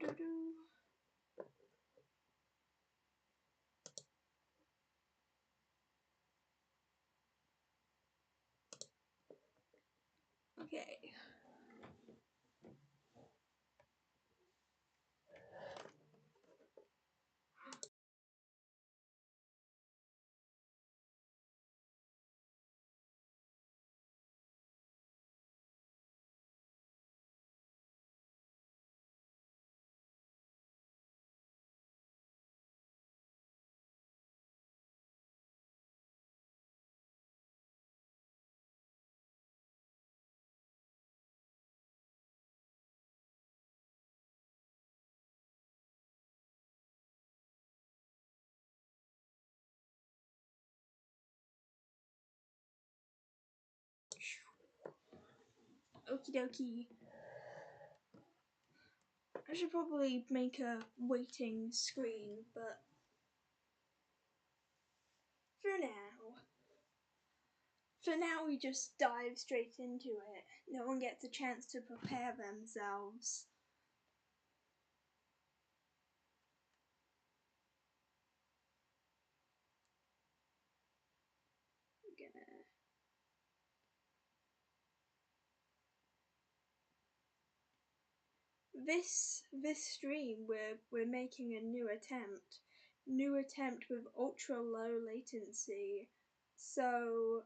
Okay. Okie dokie. I should probably make a waiting screen, but for now we just dive straight into it. No one gets a chance to prepare themselves. I'm gonna... This stream we're making a new attempt with ultra low latency. So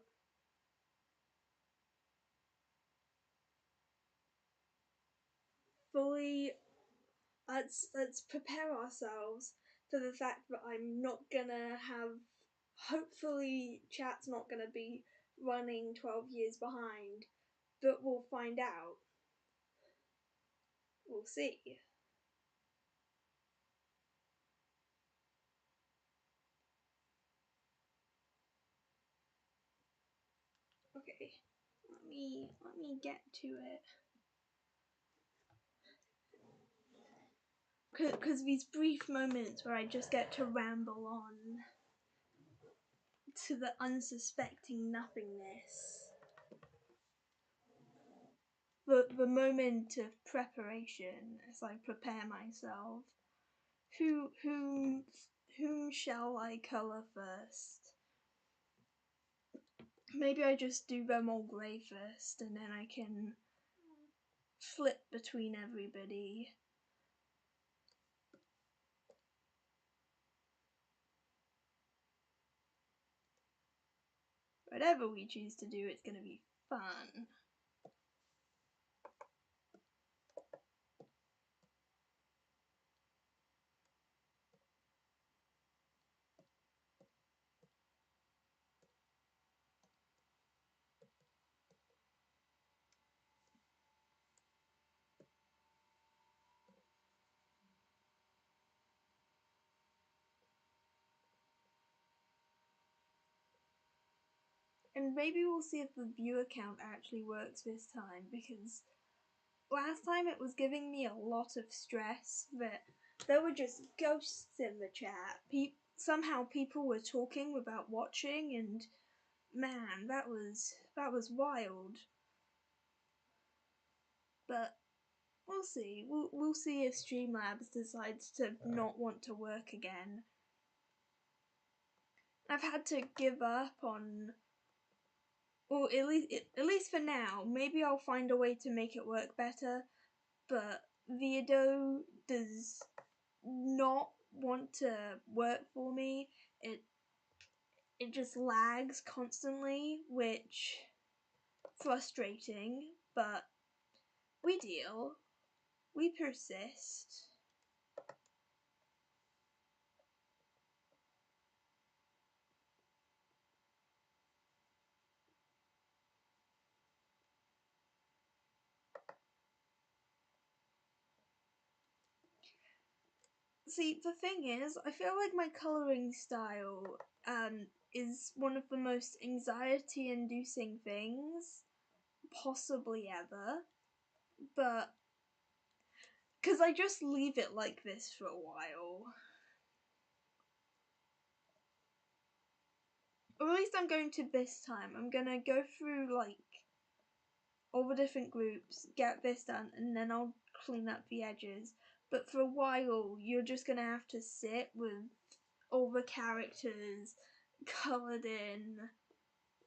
fully let's prepare ourselves for the fact that I'm not gonna have, hopefully chat's not gonna be running 12 years behind, but we'll find out. We'll see. Okay, let me get to it. Because these brief moments where I just get to ramble on to the unsuspecting nothingness. The moment of preparation as I prepare myself. Whom shall I colour first? Maybe I just do them all grey first and then I can flip between everybody. Whatever we choose to do, it's going to be fun. And maybe we'll see if the viewer count actually works this time, because last time it was giving me a lot of stress that there were just ghosts in the chat. Somehow people were talking without watching, and man, that was wild. But we'll see. We'll see if Streamlabs decides to not want to work again. I've had to give up on, or at least for now. Maybe I'll find a way to make it work better. But Viado does not want to work for me. It just lags constantly, which frustrating, but we deal. We persist. See, the thing is, I feel like my colouring style is one of the most anxiety-inducing things possibly ever, but because I just leave it like this for a while. Or at least I'm going to this time. I'm gonna go through like all the different groups, get this done, and then I'll clean up the edges. but for a while you're just gonna have to sit with all the characters coloured in,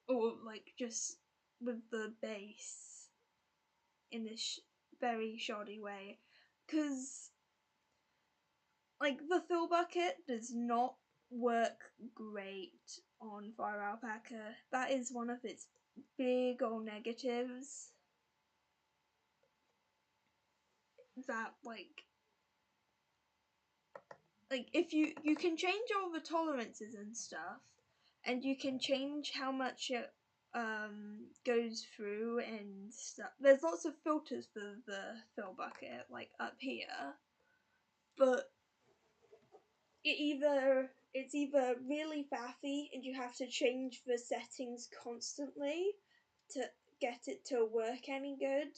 or like just with the base in this very shoddy way, because like the fill bucket does not work great on FireAlpaca. That is one of its big old negatives. That like if you can change all the tolerances and stuff, and you can change how much it goes through and stuff. There's lots of filters for the fill bucket, like up here, but it's either really faffy and you have to change the settings constantly to get it to work any good,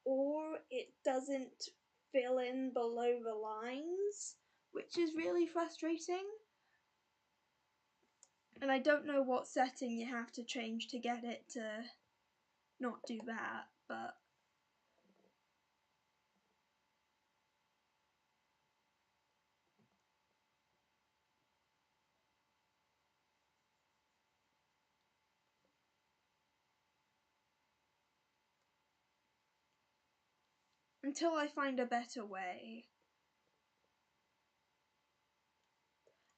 or it doesn't fill in below the lines, which is really frustrating. And I don't know what setting you have to change to get it to not do that, but until I find a better way.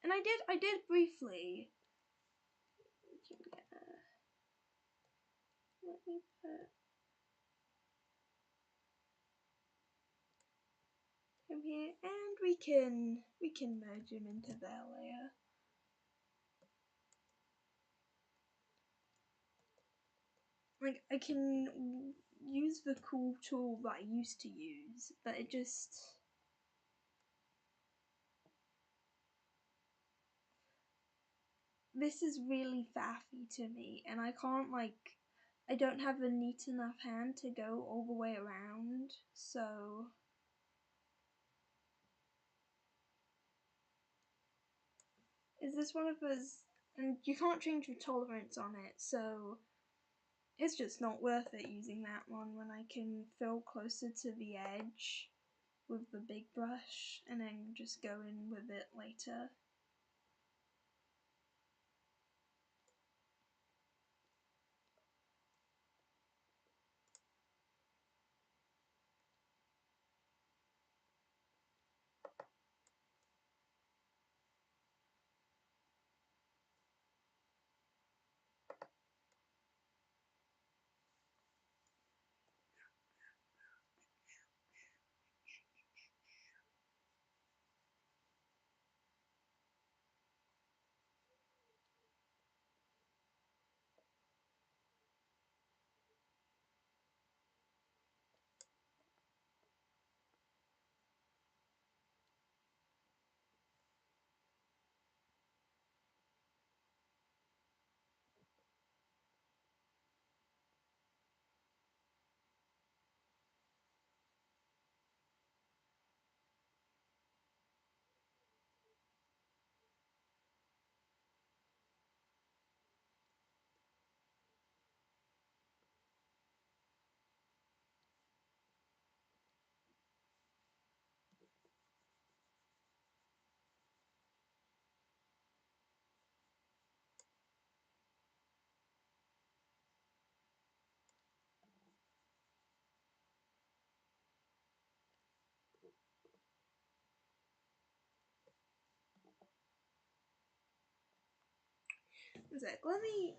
And I did briefly. Let me put him here, and we can merge him into their layer. Like I can use the cool tool that I used to use, but it just this is really faffy to me, and I can't I don't have a neat enough hand to go all the way around, so is this one of those, and you can't change the tolerance on it, so it's just not worth it using that one when I can fill closer to the edge with the big brush and then just go in with it later.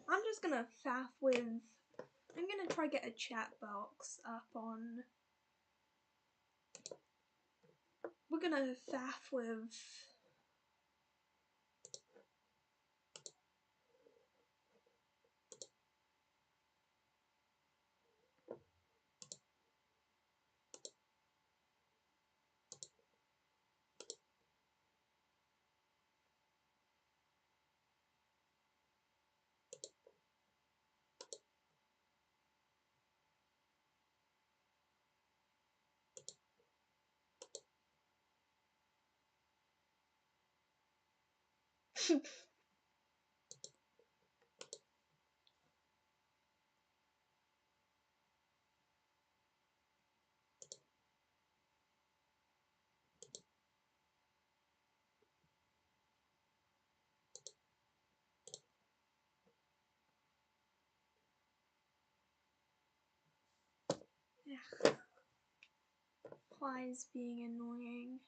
I'm just gonna faff with, I'm gonna try get a chat box up on, we're gonna faff with Yeah. Flies being annoying.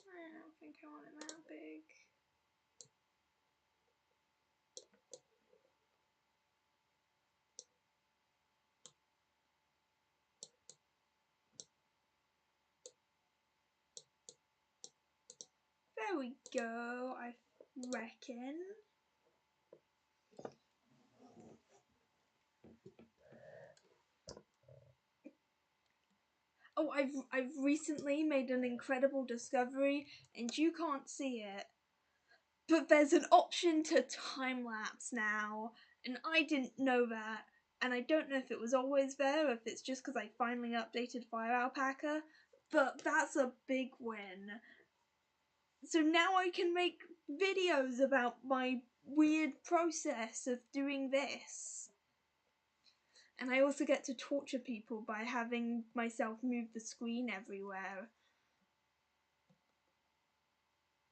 I don't think I want it that big. There we go, I reckon. Oh, I've recently made an incredible discovery, and you can't see it, but there's an option to time lapse now, and I didn't know that, and I don't know if it was always there, or if it's just because I finally updated FireAlpaca, but that's a big win. So now I can make videos about my weird process of doing this. And I also get to torture people by having myself move the screen everywhere.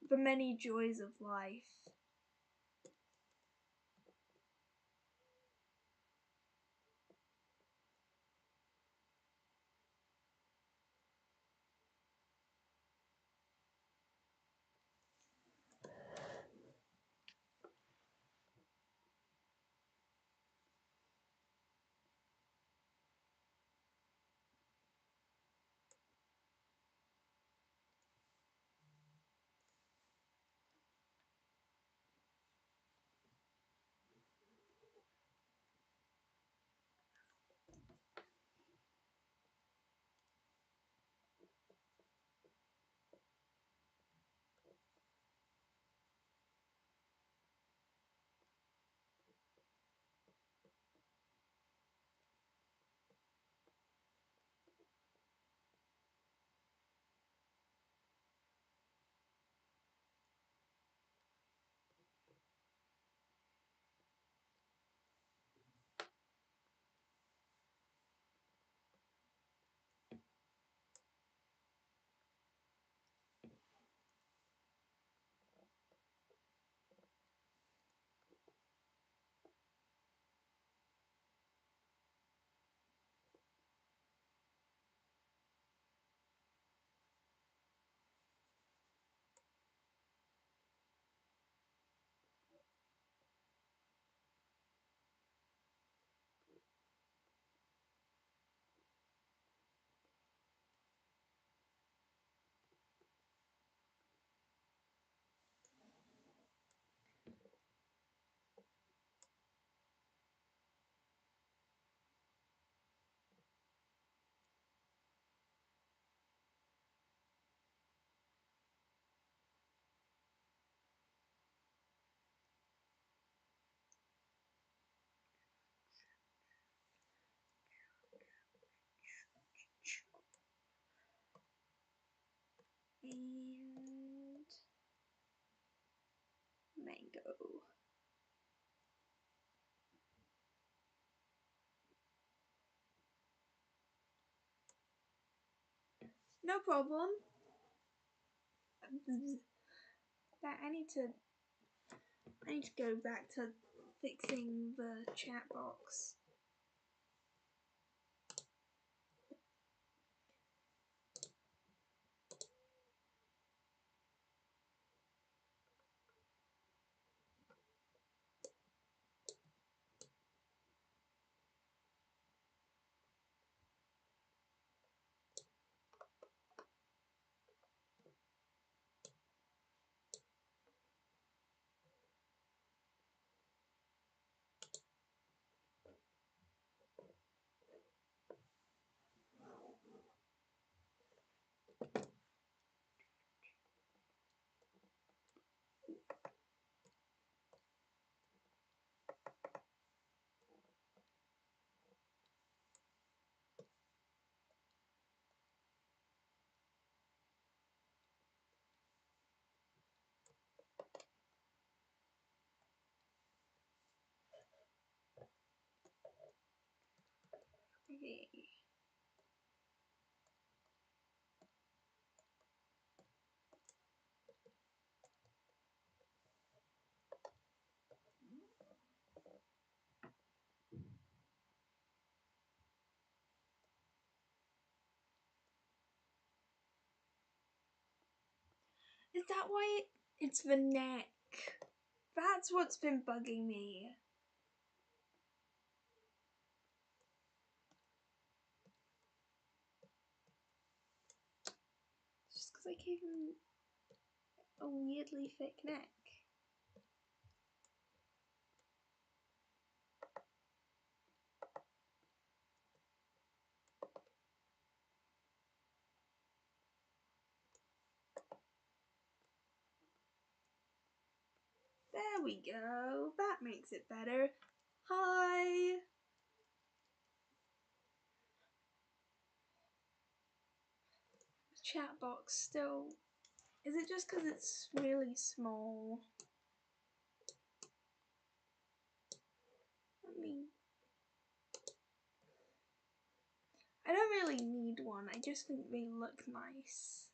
The many joys of life. No problem. I need to go back to fixing the chat box. Okay. Is that why it's the neck? That's what's been bugging me. Just because I gave him a weirdly thick neck. There we go. That makes it better. Hi. Chat box still. Is it just because it's really small? I don't really need one. I just think they look nice.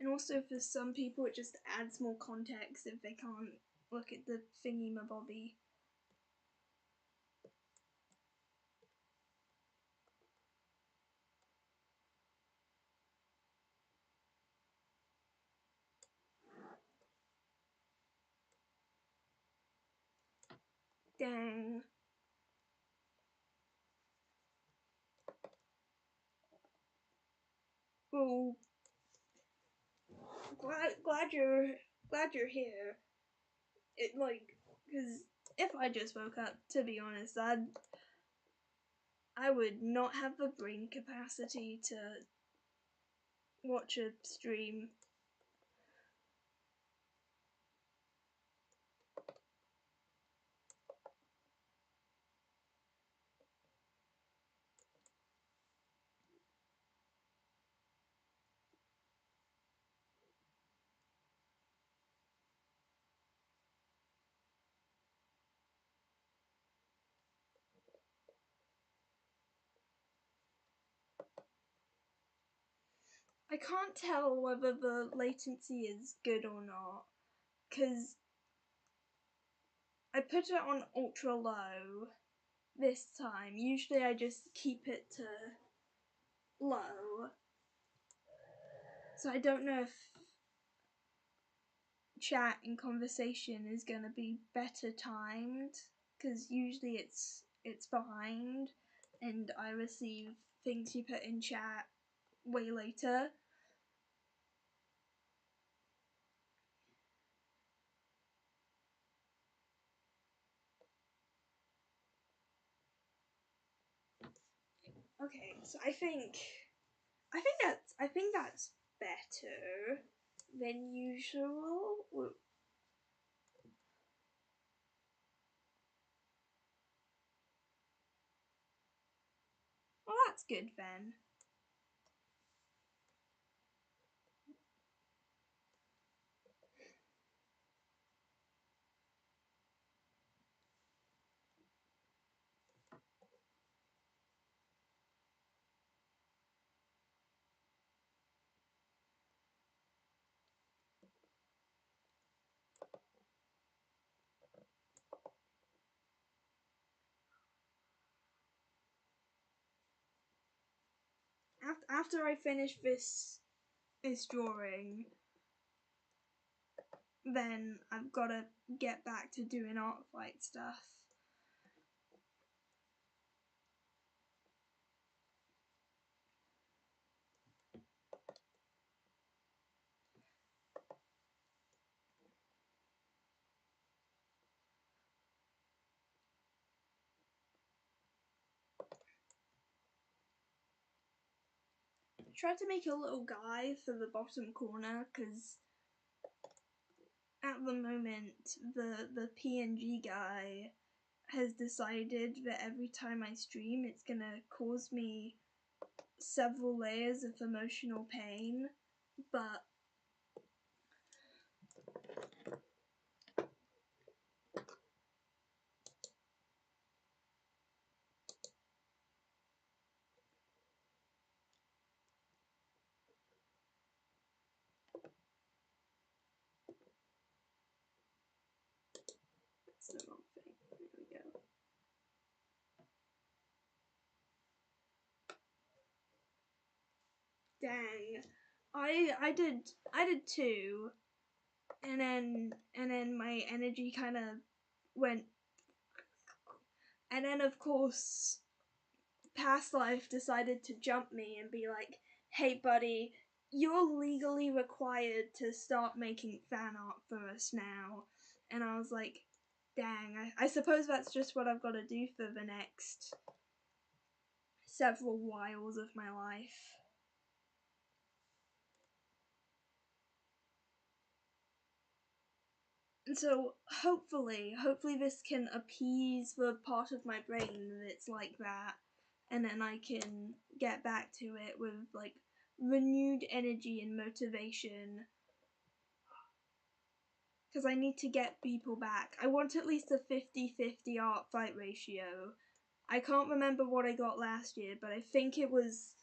And also for some people it just adds more context if they can't look at the thingy-mabobby. Dang. Oh, glad you're here. It because if I just woke up, to be honest, I would not have the brain capacity to watch a stream. I can't tell whether the latency is good or not, because I put it on ultra low this time. Usually I just keep it to low. So I don't know if chat and conversation is going to be better timed, because usually it's behind and I receive things you put in chat way later. Okay, so I think that's better than usual. Well, that's good then. after I finish this drawing, then I've got to get back to doing art fight stuff. I tried to make a little guy for the bottom corner because at the moment the PNG guy has decided that every time I stream it's gonna cause me several layers of emotional pain, but it's the wrong thing. There we go. Dang. I did two, and then my energy kind of went, and then of course Past Life decided to jump me and be like, "Hey buddy, you're legally required to start making fan art for us now." And I was like, dang, I suppose that's just what I've got to do for the next several whiles of my life. And so hopefully this can appease the part of my brain that's like that, and then I can get back to it with like renewed energy and motivation, because I need to get people back. I want at least a 50-50 art fight ratio. I can't remember what I got last year, but I think it was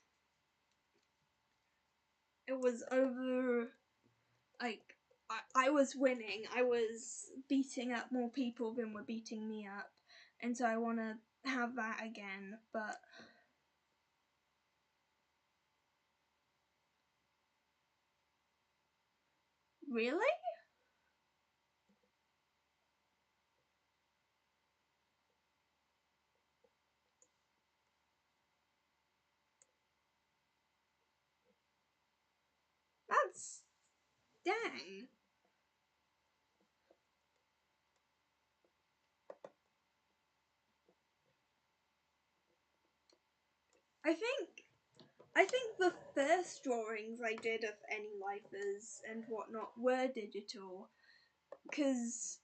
over, like, I was winning. I was beating up more people than were beating me up, and so I want to have that again, but really? That's dang. I think the first drawings I did of any lifers and whatnot were digital, because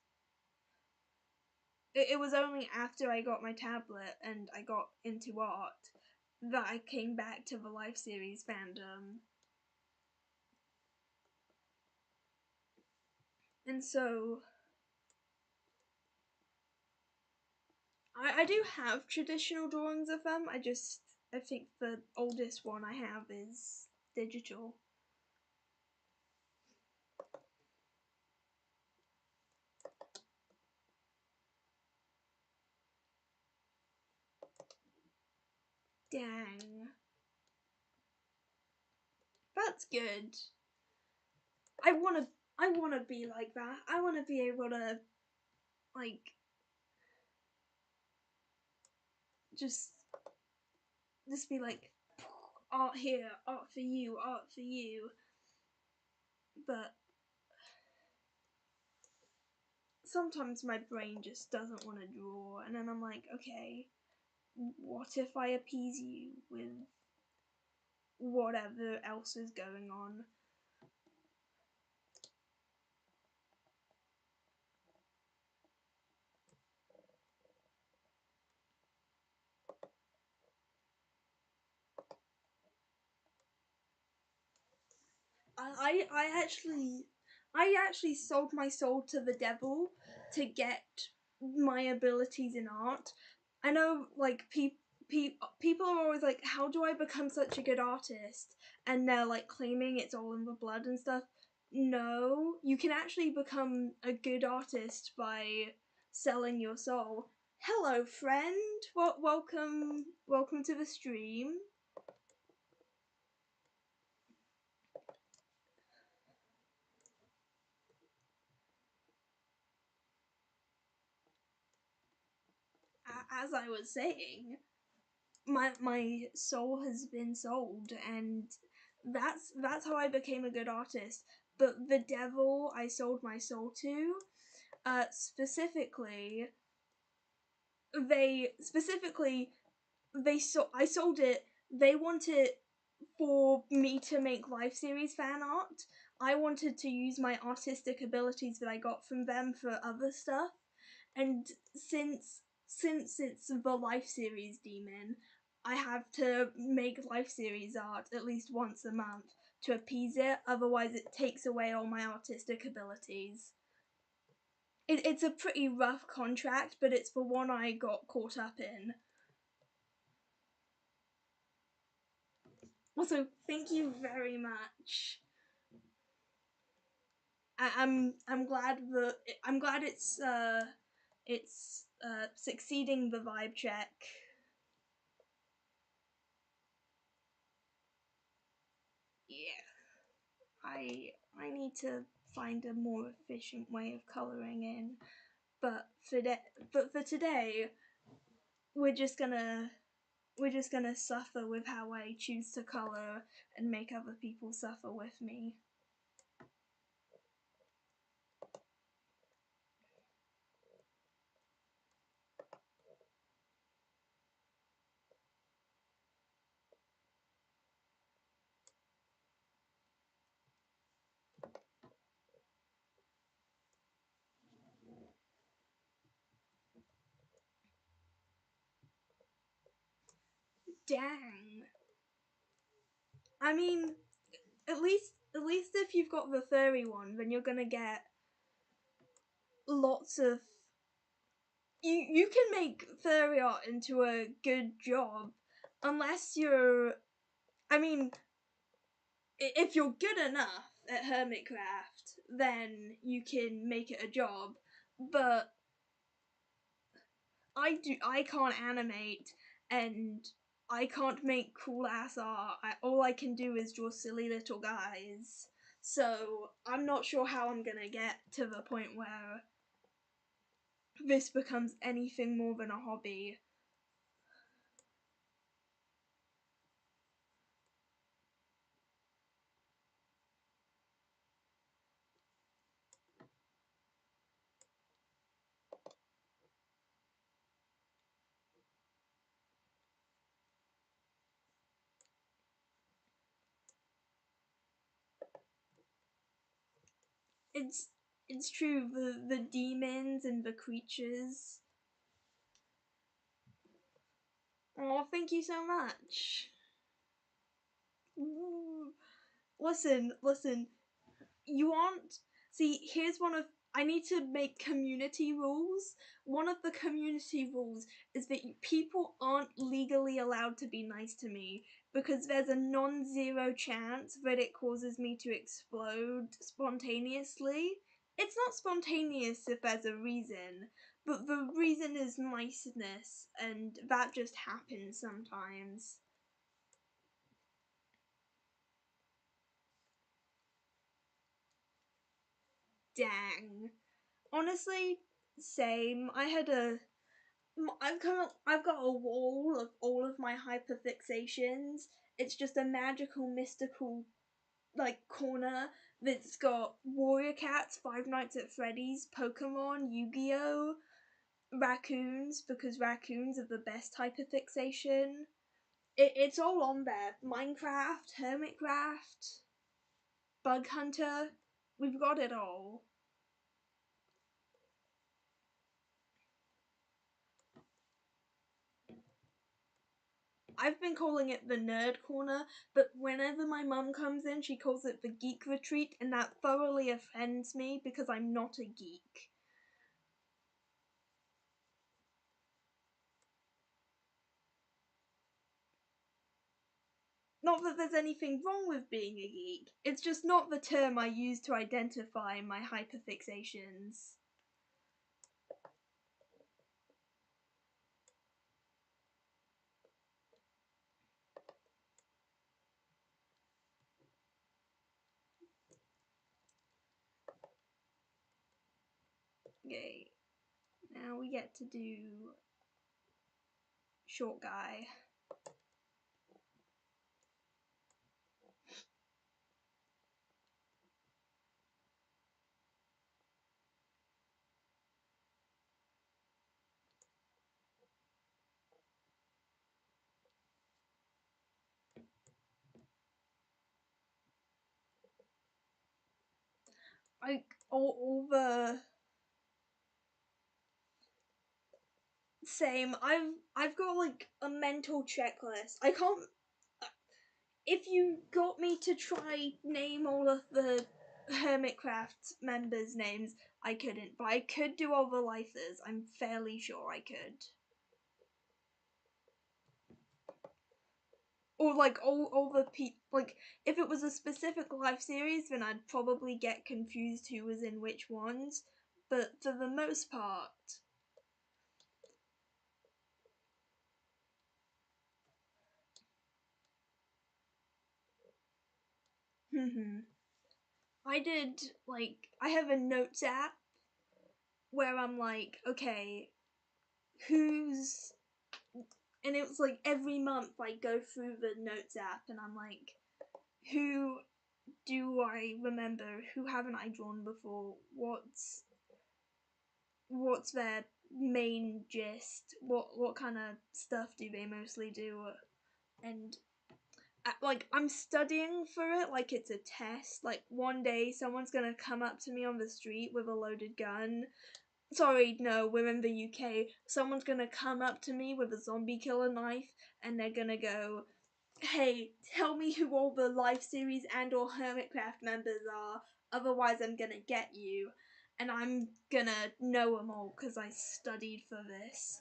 it was only after I got my tablet and I got into art that I came back to the Life series fandom. And so I do have traditional drawings of them. I think the oldest one I have is digital. Dang. That's good. I wanna be like that. I wanna be able to, like, just be like, art here, art for you, art for you. But sometimes my brain just doesn't want to draw, and then I'm like, okay, what if I appease you with whatever else is going on? I actually sold my soul to the devil to get my abilities in art. I know, like, people are always like, how do I become such a good artist? And they're like claiming it's all in the blood and stuff. No, you can actually become a good artist by selling your soul. Hello, friend. Welcome to the stream. as I was saying, my soul has been sold, and that's how I became a good artist. But the devil I sold my soul to, specifically, I sold it. They wanted for me to make life series fan art. I wanted to use my artistic abilities that I got from them for other stuff, and since it's the life series demon, I have to make life series art at least once a month to appease it. Otherwise, it takes away all my artistic abilities. It's a pretty rough contract, but it's the one I got caught up in. Also, thank you very much. I'm glad it's succeeding the vibe check. Yeah, I need to find a more efficient way of coloring in, but for today, we're just gonna suffer with how I choose to color and make other people suffer with me. Dang. I mean, at least if you've got the furry one, then you're gonna get lots of you can make furry art into a good job unless you're I mean if you're good enough at hermitcraft, then you can make it a job, but I can't animate, and I can't make cool ass art. All I can do is draw silly little guys, so I'm not sure how I'm gonna get to the point where this becomes anything more than a hobby. It's it's true, the demons and the creatures. Oh, thank you so much. Ooh. Listen. You aren't. See, here's one of. I need to make community rules. One of the community rules is that people aren't legally allowed to be nice to me because there's a non zero chance that it causes me to explode spontaneously. It's not spontaneous if there's a reason, but the reason is niceness, and that just happens sometimes. Dang. Honestly, same. I've got a wall of all of my hyperfixations. It's just a magical, mystical, like, corner that's got Warrior Cats, Five Nights at Freddy's, Pokemon, Yu-Gi-Oh, raccoons, because raccoons are the best hyperfixation. It's all on there. Minecraft, Hermitcraft, Bug Hunter. We've got it all. I've been calling it the nerd corner, but whenever my mum comes in, she calls it the geek retreat, and that thoroughly offends me because I'm not a geek. Not that there's anything wrong with being a geek, it's just not the term I use to identify my hyperfixations. Okay, now we get to do short guy. Like all the same. I've got like a mental checklist. I can't. If you got me to try name all of the Hermitcraft members' names, I couldn't. But I could do all the lifers. I'm fairly sure I could. Or like all the people. Like if it was a specific life series, then I'd probably get confused who was in which ones. But for the most part, I did like I have a notes app where I'm like, okay, who's and it was like every month I go through the notes app and I'm like, who do I remember? Who haven't I drawn before? What's their main gist? What kind of stuff do they mostly do? And like I'm studying for it like it's a test. Like one day someone's gonna come up to me on the street with a loaded gun. Sorry, no, we're in the UK. Someone's gonna come up to me with a zombie killer knife and they're gonna go, hey, tell me who all the life series and or Hermitcraft members are, otherwise I'm gonna get you. And I'm gonna know them all because I studied for this.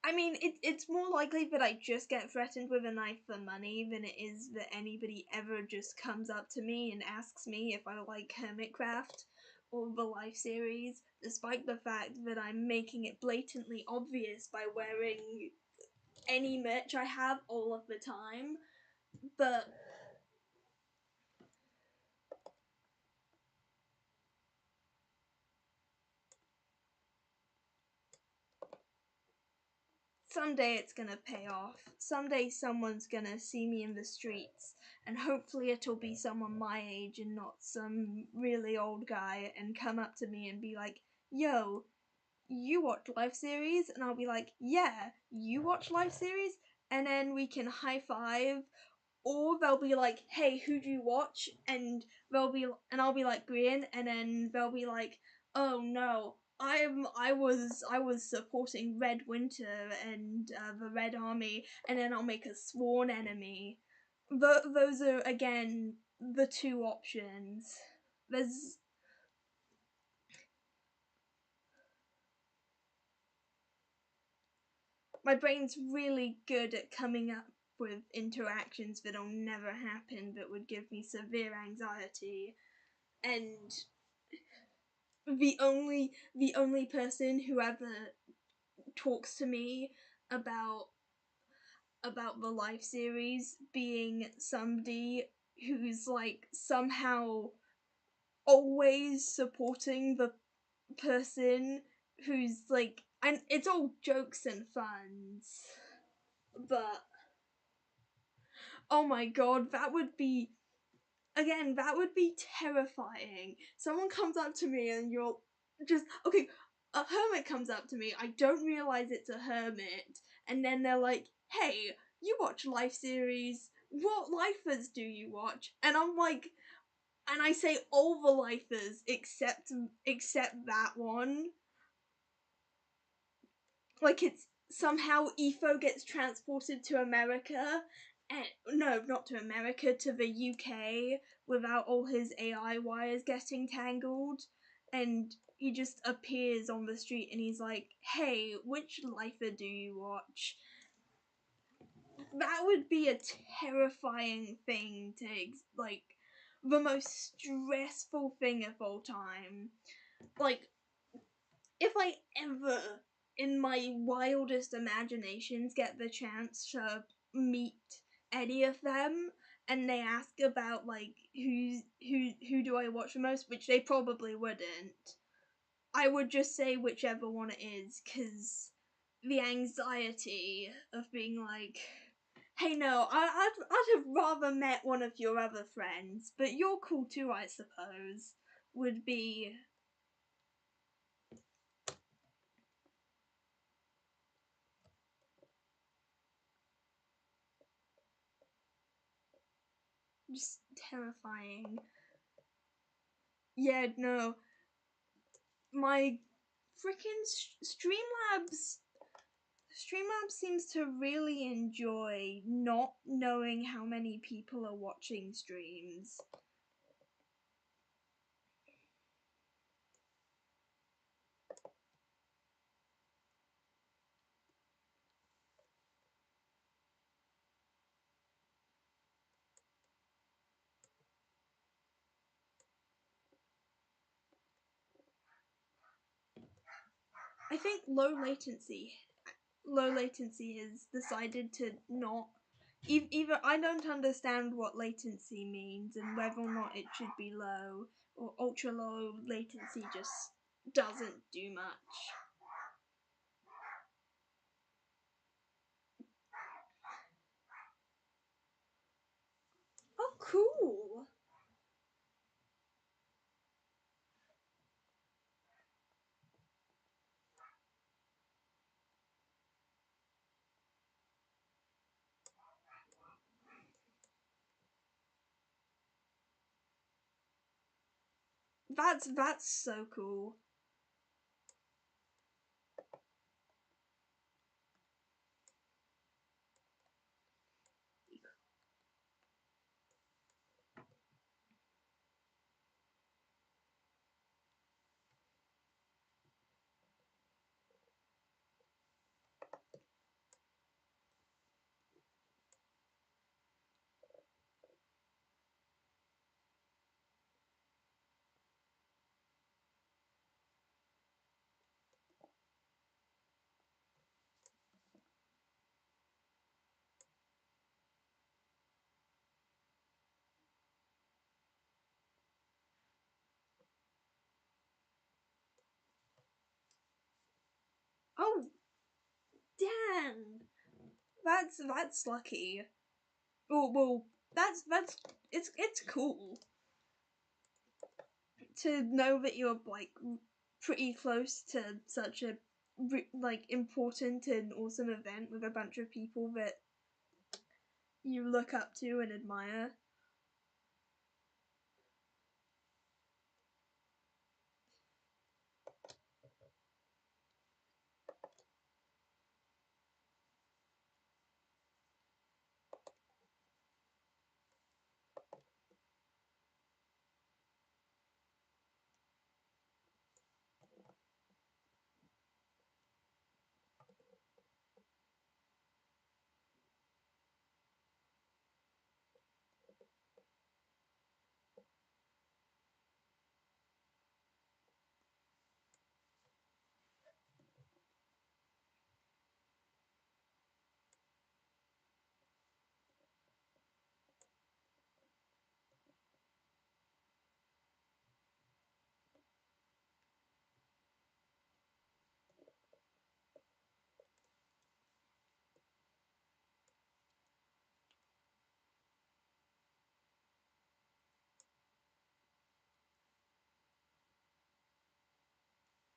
I mean, it's more likely that I just get threatened with a knife for money than it is that anybody ever just comes up to me and asks me if I like Hermitcraft or the Life series, despite the fact that I'm making it blatantly obvious by wearing any merch I have all of the time. But someday it's gonna pay off. Someday someone's gonna see me in the streets, and hopefully it'll be someone my age and not some really old guy, and come up to me and be like, yo, you watch Life series? And I'll be like, yeah, you watch Life series? And then we can high five. Or they'll be like, hey, who do you watch? And I'll be like green, and then they'll be like, oh no, I was supporting Red Winter and the Red Army, and then I'll make a sworn enemy. Those are again the two options. There's my brain's really good at coming up with interactions that'll never happen that would give me severe anxiety, and the only person who ever talks to me about the Life series being somebody who's like somehow always supporting the person who's like, and it's all jokes and funs, but oh my god, that would be terrifying. Someone comes up to me and you're just okay. A hermit comes up to me. I don't realize it's a hermit, and then they're like, "Hey, you watch Life series? What lifers do you watch?" And I'm like, and I say all the lifers except that one. Like it's somehow Etho gets transported to America, and no, not to America, to the UK without all his AI wires getting tangled, and he just appears on the street and he's like, "Hey, which lifer do you watch?" That would be a terrifying thing to like, the most stressful thing of all time. Like if I ever, in my wildest imaginations, get the chance to meet any of them, and they ask about like who do I watch the most, which they probably wouldn't. I would just say whichever one it is, because the anxiety of being like, hey, no, I'd have rather met one of your other friends, but you're cool too, I suppose, would be. Just terrifying. Yeah, no. My freaking Streamlabs seems to really enjoy not knowing how many people are watching streams. I think low latency has decided to not. Either I don't understand what latency means and whether or not it should be low, or ultra low latency just doesn't do much. Oh, cool! That's so cool. Oh, damn! That's lucky. Oh well, that's it's cool to know that you're like pretty close to such a like important and awesome event with a bunch of people that you look up to and admire.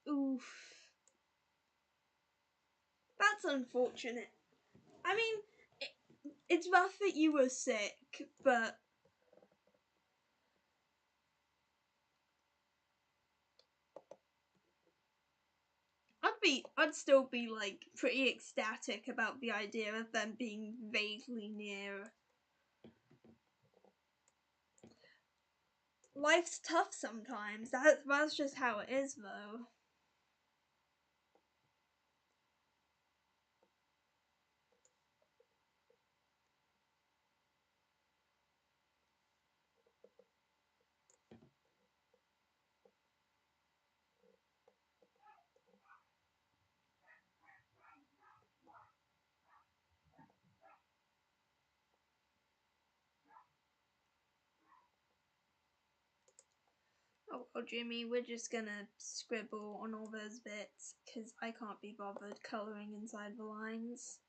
Oof. That's unfortunate. I mean, it's rough that you were sick, but I'd still be like pretty ecstatic about the idea of them being vaguely near. Life's tough sometimes. That's just how it is, though. Oh, Jimmy, we're just gonna scribble on all those bits, because I can't be bothered colouring inside the lines.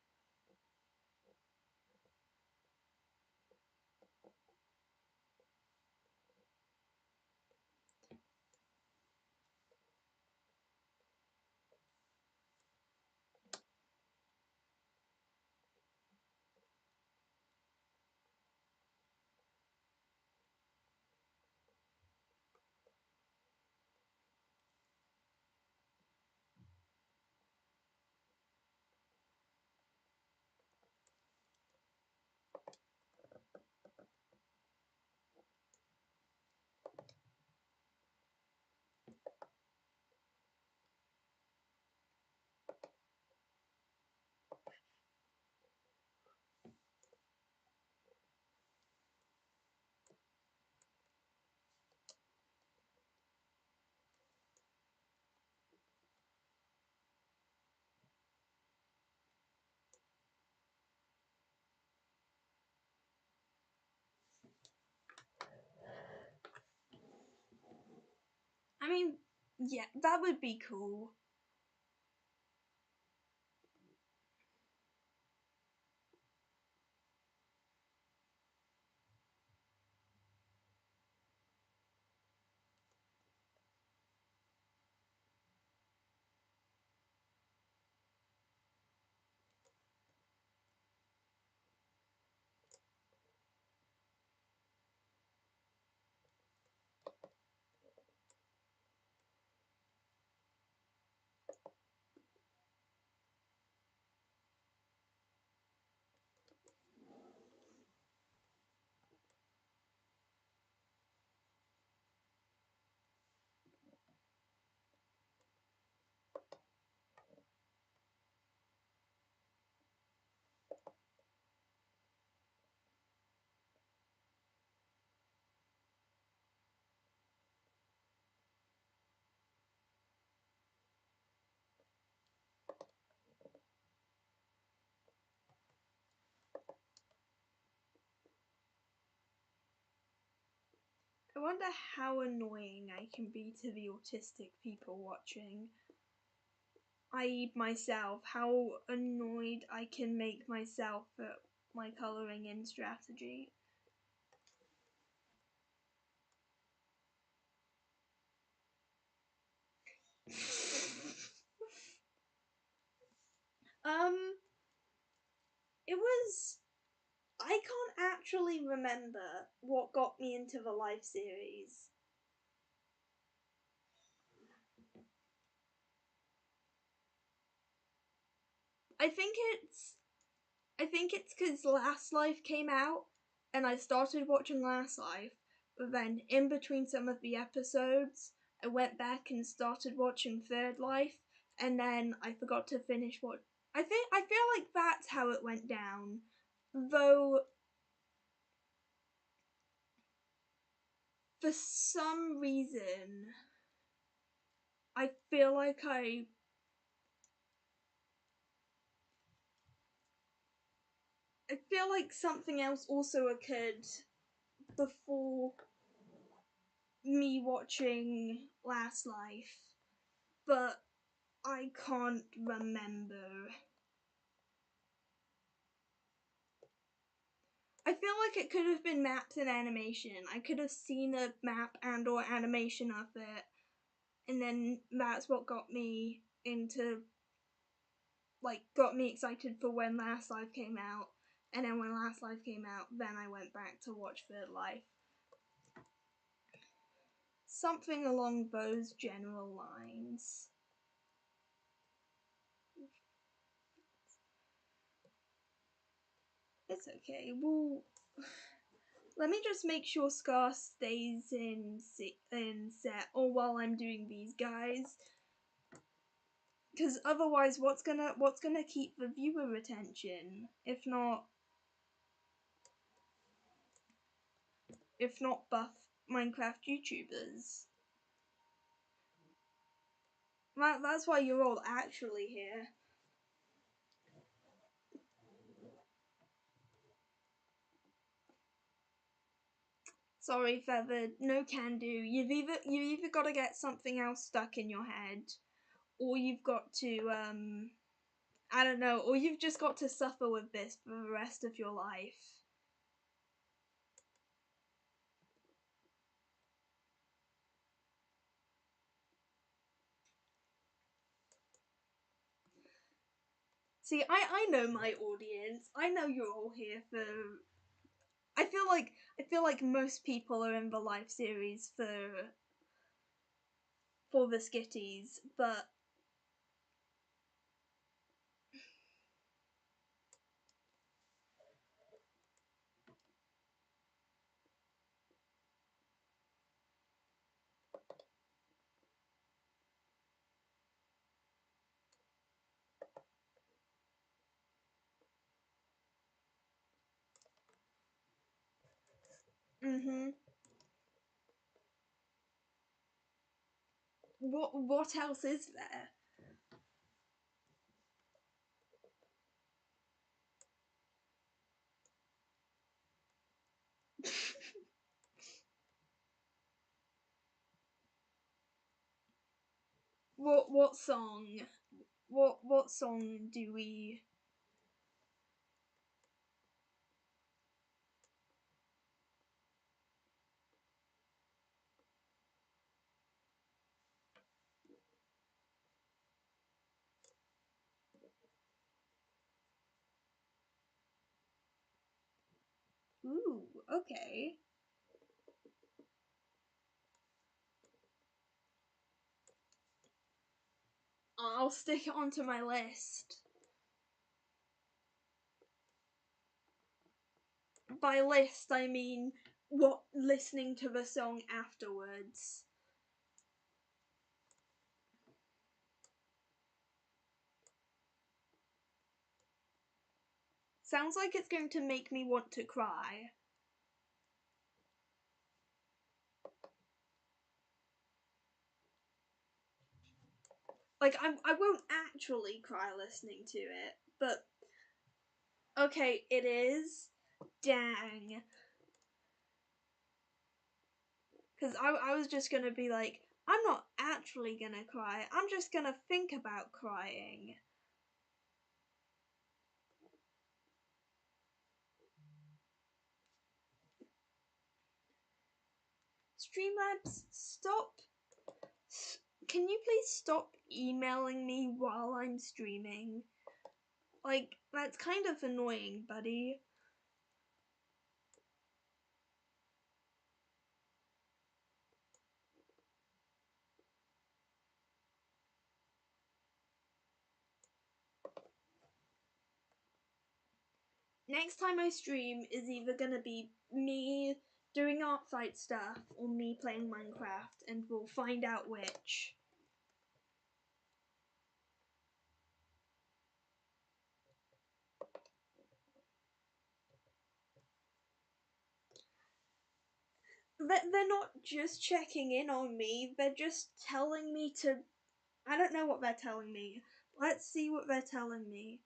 I mean, yeah, that would be cool. I wonder how annoying I can be to the autistic people watching. I.e. myself, how annoyed I can make myself at my colouring in strategy. It was... I can't actually remember what got me into the live series. I think it's because Last Life came out and I started watching Last Life, but then in between some of the episodes, I went back and started watching Third Life, and then I forgot to finish what I feel like that's how it went down. Though for some reason I feel like something else also occurred before me watching Last Life, but I can't remember. I feel like it could have been maps and animation. I could have seen a map and or animation of it, and then that's what got me into, got me excited for when Last Life came out. And then when Last Life came out, then I went back to watch Third Life. Something along those general lines. It's okay. Well, let me just make sure Scar stays in set or while I'm doing these guys, because otherwise, what's gonna keep the viewer attention if not buff Minecraft YouTubers? That's why you're all actually here. Sorry, Feathered, no can do. You've either got to get something else stuck in your head, or you've got to I don't know, or you've just got to suffer with this for the rest of your life. See, I know my audience. I know you're all here for. I feel like most people are in the live series for the skitties, but mhm. What else is there? What song? What song do we? Ooh, okay. I'll stick it onto my list. By list, I mean what listening to the song afterwards. Sounds like it's going to make me want to cry. Like, I won't actually cry listening to it, but okay, it is. Dang. Because I was just gonna be like, I'm not actually gonna cry, I'm just gonna think about crying. Streamlabs, stop. Can you please stop emailing me while I'm streaming? Like, that's kind of annoying, buddy. Next time I stream is either gonna be me doing ArtSite stuff or me playing Minecraft, and we'll find out which. They're not just checking in on me, they're just telling me to. I don't know what they're telling me. Let's see what they're telling me.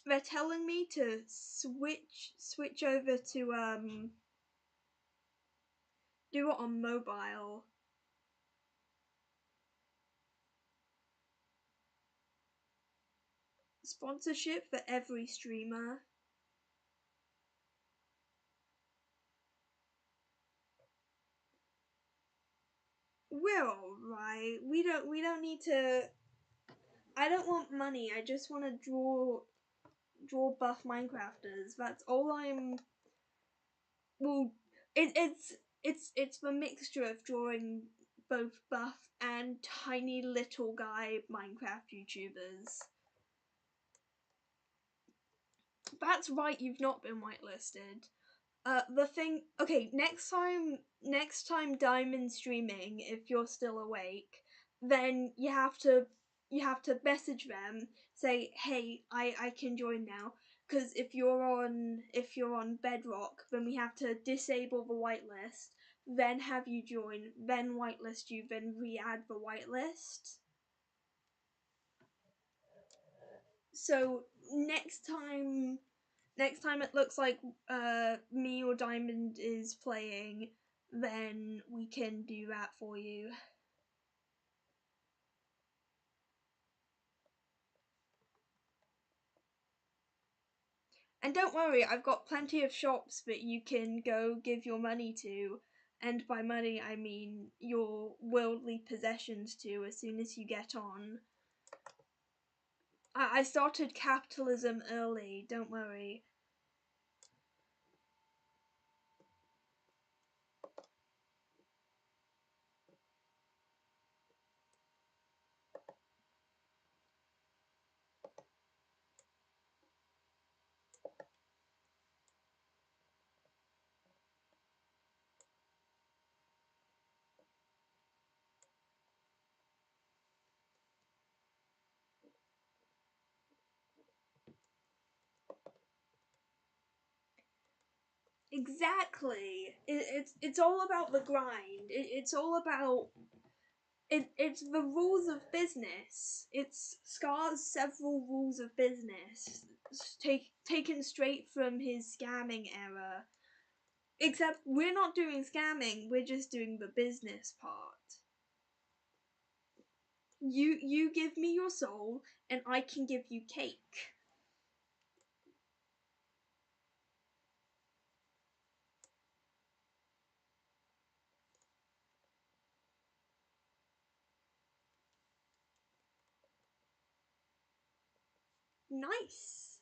They're telling me to switch over to do it on mobile. Sponsorship for every streamer. We're alright. We don't need to. I don't want money. I just want to draw buff Minecrafters. That's all I'm. Well, it's the mixture of drawing both buff and tiny little guy Minecraft YouTubers. That's right. You've not been whitelisted. The thing. Okay, next time Diamond streaming, if you're still awake, then you have to message them, say, hey, I can join now. Because if you're on Bedrock, then we have to disable the whitelist, then have you join, then whitelist you, then re-add the whitelist. So next time Next time it looks like me or Diamond is playing, then we can do that for you. And don't worry, I've got plenty of shops that you can go give your money to, and by money I mean your worldly possessions to as soon as you get on. I started capitalism early, don't worry. Exactly. It's all about the grind. It's all about it's the rules of business. It's Scar's several rules of business, taken straight from his scamming era. Except we're not doing scamming. We're just doing the business part. You give me your soul, and I can give you cake. Nice.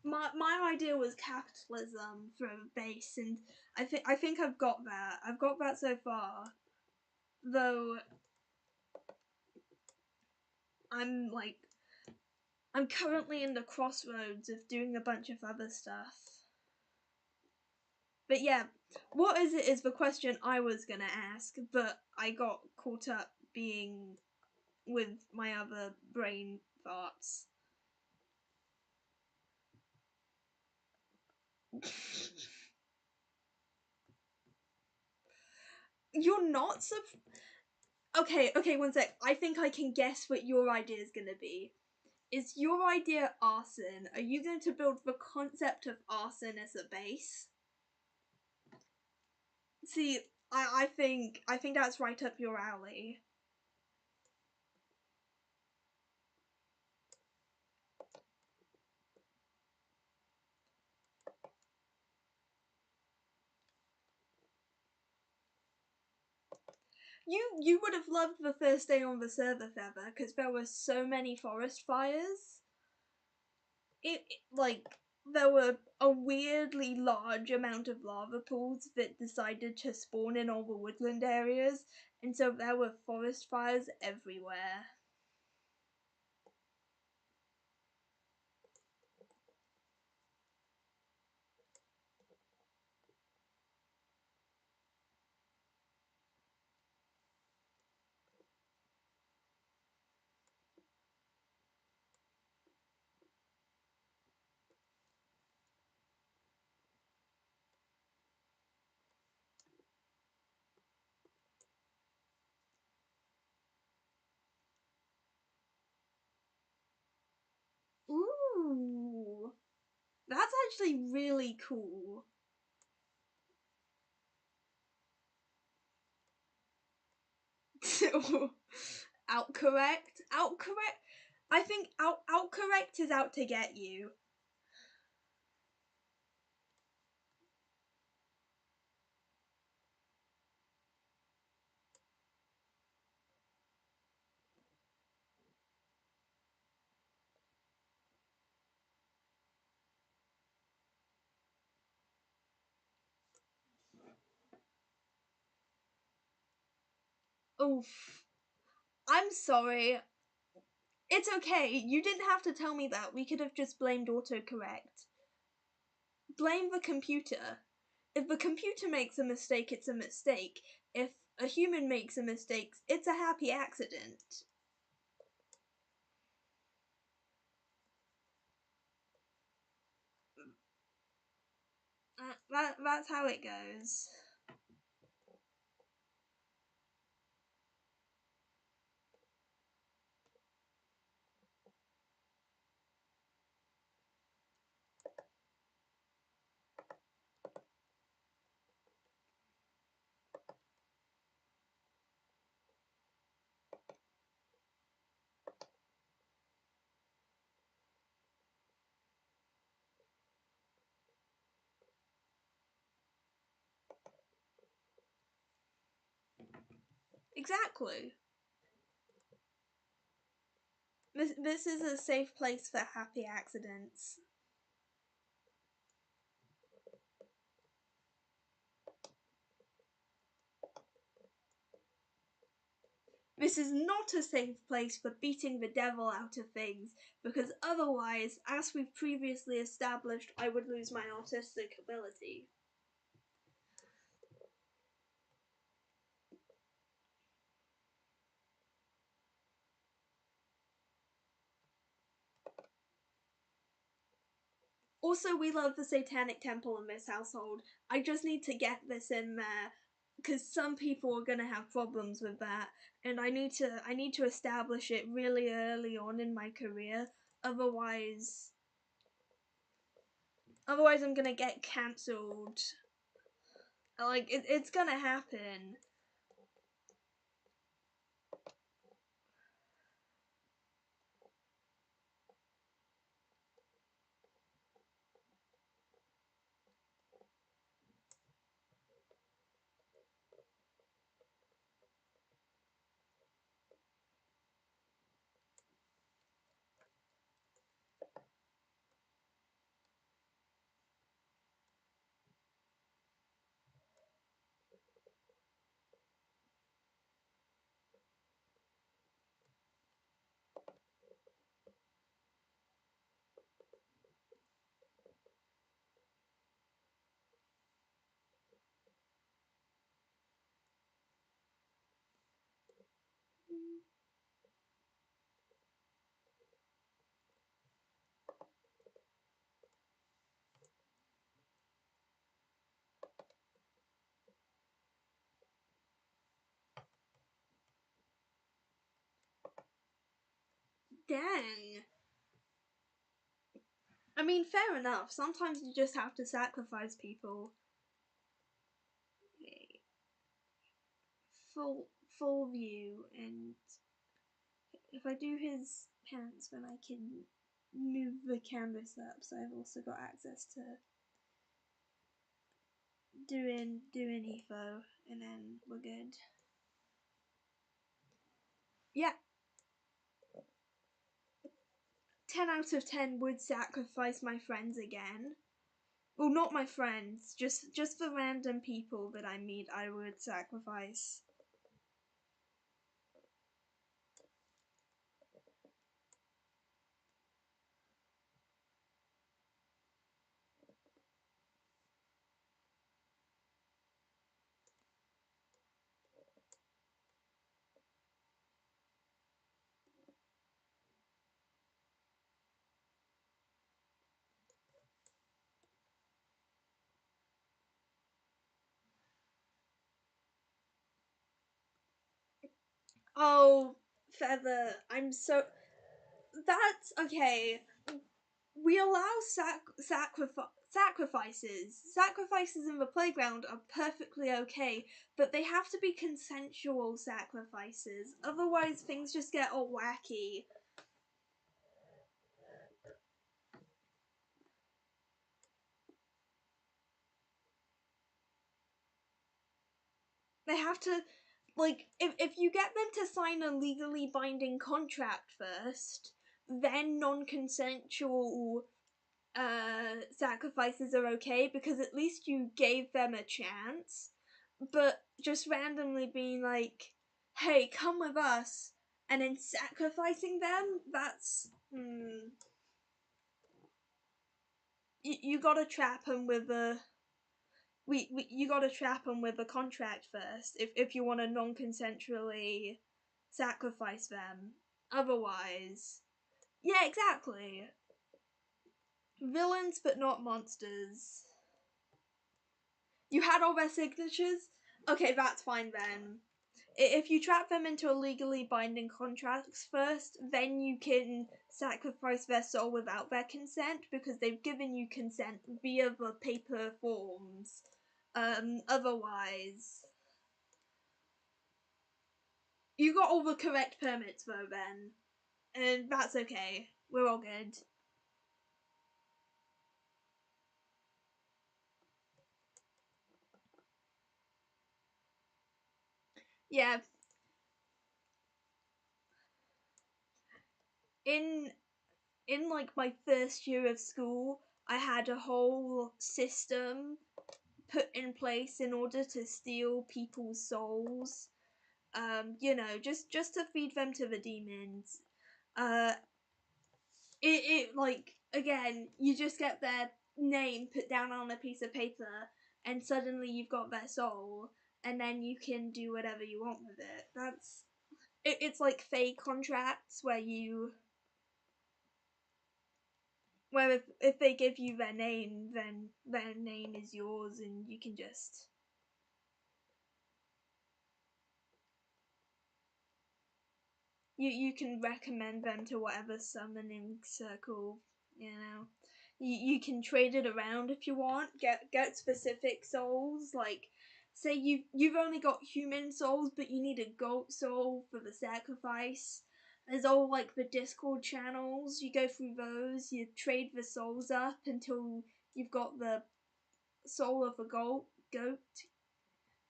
My idea was capitalism for a base, and I think I've got that. I've got that so far. Though I'm like I'm currently in the crossroads of doing a bunch of other stuff. But yeah, what is it is the question I was gonna ask, but I got caught up being with my other brain thoughts. You're not okay, one sec. I think I can guess what your idea is gonna be. Is your idea arson? Are you going to build the concept of arson as a base? See, I think that's right up your alley. You would have loved the first day on the server, Feather, because there were so many forest fires. Like there were a weirdly large amount of lava pools that decided to spawn in all the woodland areas, and so there were forest fires everywhere. Ooh, that's actually really cool. Outcorrect? Outcorrect? I think outcorrect is out to get you. Oof. I'm sorry. It's okay. You didn't have to tell me that. We could have just blamed autocorrect. Blame the computer. If the computer makes a mistake, it's a mistake. If a human makes a mistake, it's a happy accident. That's how it goes. Exactly. This is a safe place for happy accidents. This is not a safe place for beating the devil out of things, because otherwise, as we've previously established, I would lose my artistic ability. Also, we love the Satanic Temple in this household. I just need to get this in there, because some people are gonna have problems with that, and I need to establish it really early on in my career. Otherwise, I'm gonna get cancelled. Like it's gonna happen. Dang. I mean, fair enough. Sometimes you just have to sacrifice people. Okay. Full view, and if I do his pants, then I can move the canvas up. So I've also got access to doing EFO, and then we're good. Yeah. 10 out of 10 would sacrifice my friends again. Well, not my friends, just the random people that I meet, I would sacrifice. Oh, Feather, I'm so. That's okay. We allow sacrifices. Sacrifices in the playground are perfectly okay, but they have to be consensual sacrifices. Otherwise, things just get all wacky. They have to, like, if you get them to sign a legally binding contract first, then non-consensual sacrifices are okay, because at least you gave them a chance. But just randomly being like, hey, come with us, and then sacrificing them, that's you gotta trap them with a you gotta trap them with a contract first if you want to non-consensually sacrifice them. Otherwise, yeah, exactly. Villains but not monsters. You had all their signatures? Okay, that's fine then. If you trap them into a legally binding contracts first, then you can sacrifice their soul without their consent, because they've given you consent via the paper forms. Otherwise, you got all the correct permits though then, and that's okay. We're all good. Yeah, in like my first year of school, I had a whole system put in place in order to steal people's souls. Just to feed them to the demons. Uh, it like again, you just get their name put down on a piece of paper, and suddenly you've got their soul, and then you can do whatever you want with it. It's like fake contracts where if they give you their name, then their name is yours, and you can just you can recommend them to whatever summoning circle, you know. You can trade it around if you want. Get specific souls, like say you've only got human souls, but you need a goat soul for the sacrifice. There's all like the Discord channels. You go through those. You trade the souls up until you've got the soul of a goat,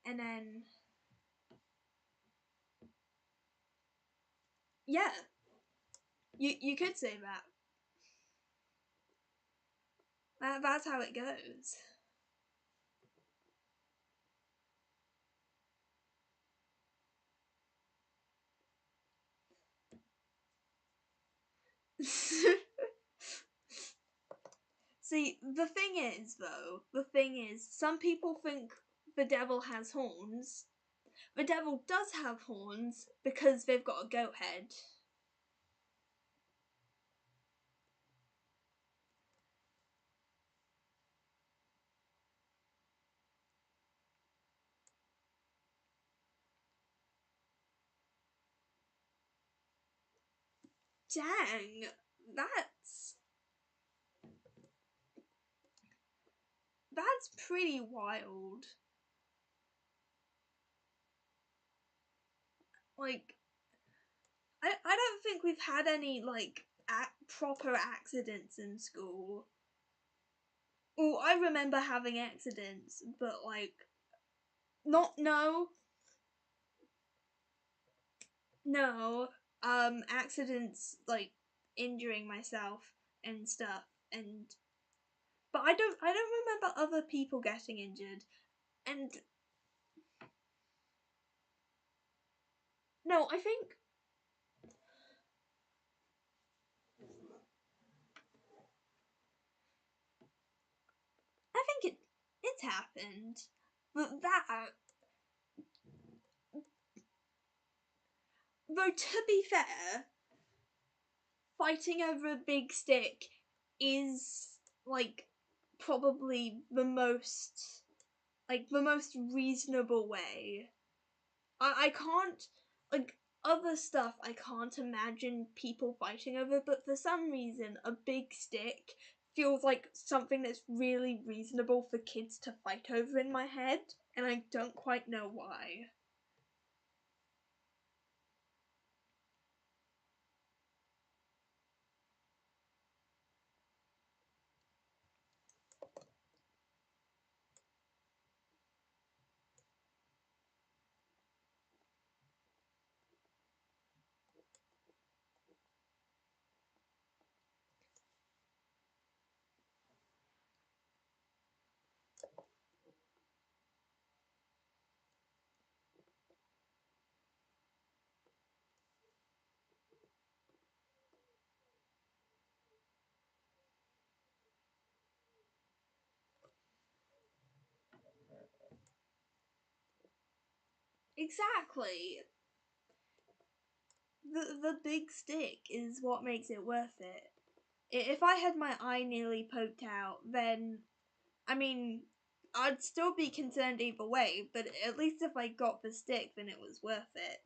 and then yeah, you could say that. That's how it goes. See, the thing is, some people think the devil has horns. The devil does have horns because they've got a goat head. Dang, that's that's pretty wild. Like, I don't think we've had any like proper accidents in school. Oh, I remember having accidents, but like, not no, accidents like injuring myself and stuff, and but I don't remember other people getting injured, and no, I think it's happened, but that though to be fair, fighting over a big stick is like probably the most reasonable way. I can't like other stuff I can't imagine people fighting over, but for some reason a big stick feels like something that's really reasonable for kids to fight over in my head, and I don't quite know why. Exactly. The big stick is what makes it worth it. If I had my eye nearly poked out, then I mean, I'd still be concerned either way, but at least if I got the stick, then it was worth it.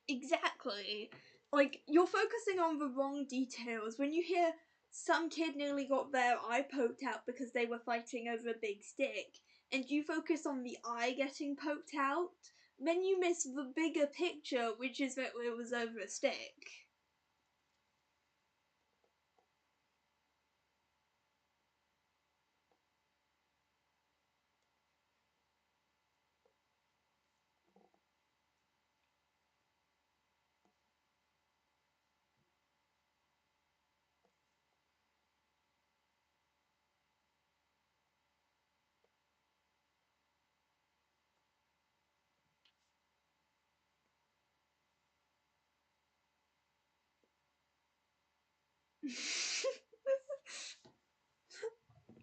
Exactly. Like, you're focusing on the wrong details. When you hear some kid nearly got their eye poked out because they were fighting over a big stick, and you focus on the eye getting poked out, then you miss the bigger picture, which is that it was over a stick.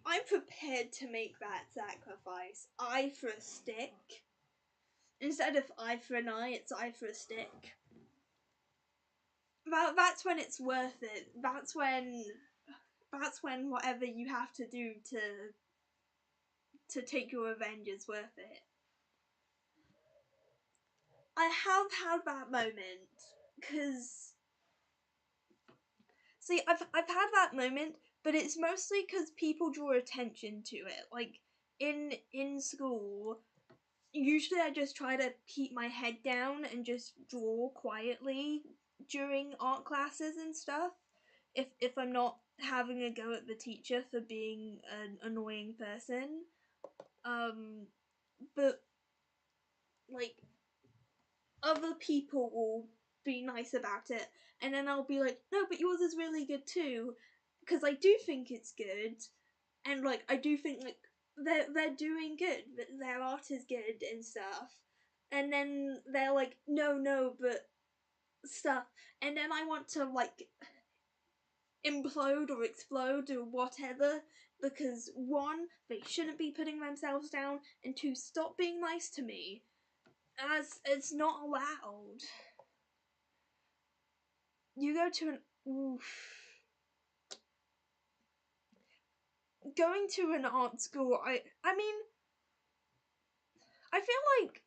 I'm prepared to make that sacrifice. Eye for a stick. Instead of eye for an eye, it's eye for a stick. That's when it's worth it. That's when whatever you have to do to take your revenge is worth it. I have had that moment, because see, I've had that moment, but it's mostly because people draw attention to it. Like in school, usually I just try to keep my head down and just draw quietly during art classes and stuff. If I'm not having a go at the teacher for being an annoying person, but like other people will be nice about it, and then I'll be like, no, but yours is really good too, because I do think it's good, and like I do think like they're doing good, their art is good and stuff, and then they're like, no, but stuff, and then I want to like implode or explode or whatever, because one, they shouldn't be putting themselves down, and two, stop being nice to me, as it's not allowed. You go to an going to an art school, I mean, I feel like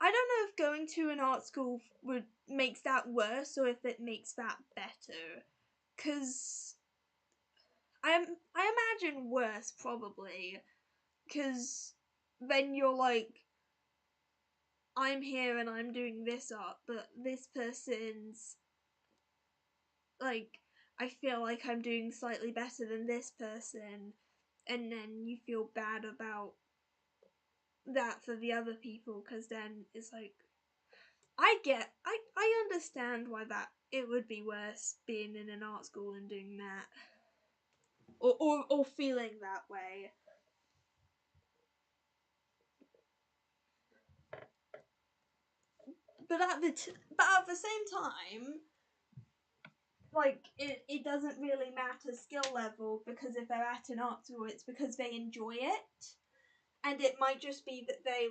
I don't know if going to an art school would makes that worse or if it makes that better, cuz I imagine worse probably, cuz then you're like, I'm here and I'm doing this art, but this person's like, I feel like I'm doing slightly better than this person, and then you feel bad about that for the other people, because then it's like, I understand why that it would be worse being in an art school and doing that, or feeling that way. But at the same time, like it doesn't really matter skill level, because if they're at an art school, it's because they enjoy it, and it might just be that they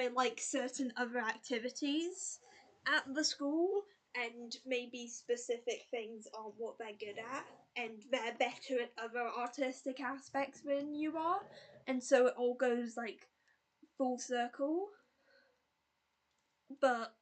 like certain other activities at the school, and maybe specific things aren't what they're good at, and they're better at other artistic aspects than you are, and so it all goes like full circle. But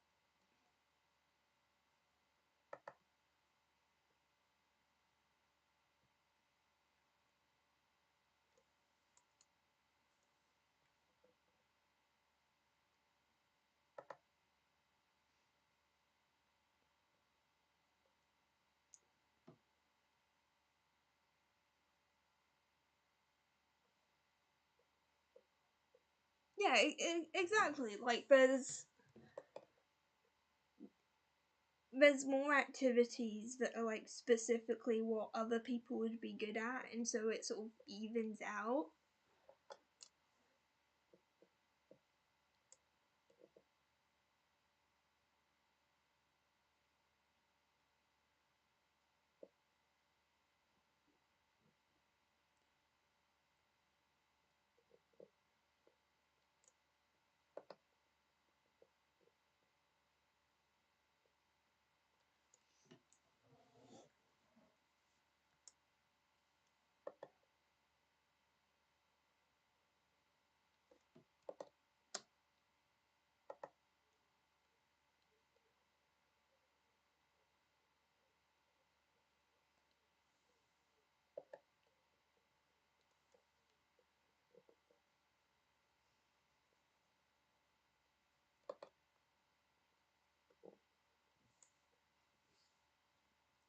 yeah, exactly. Like there's more activities that are like specifically what other people would be good at, and so it sort of evens out.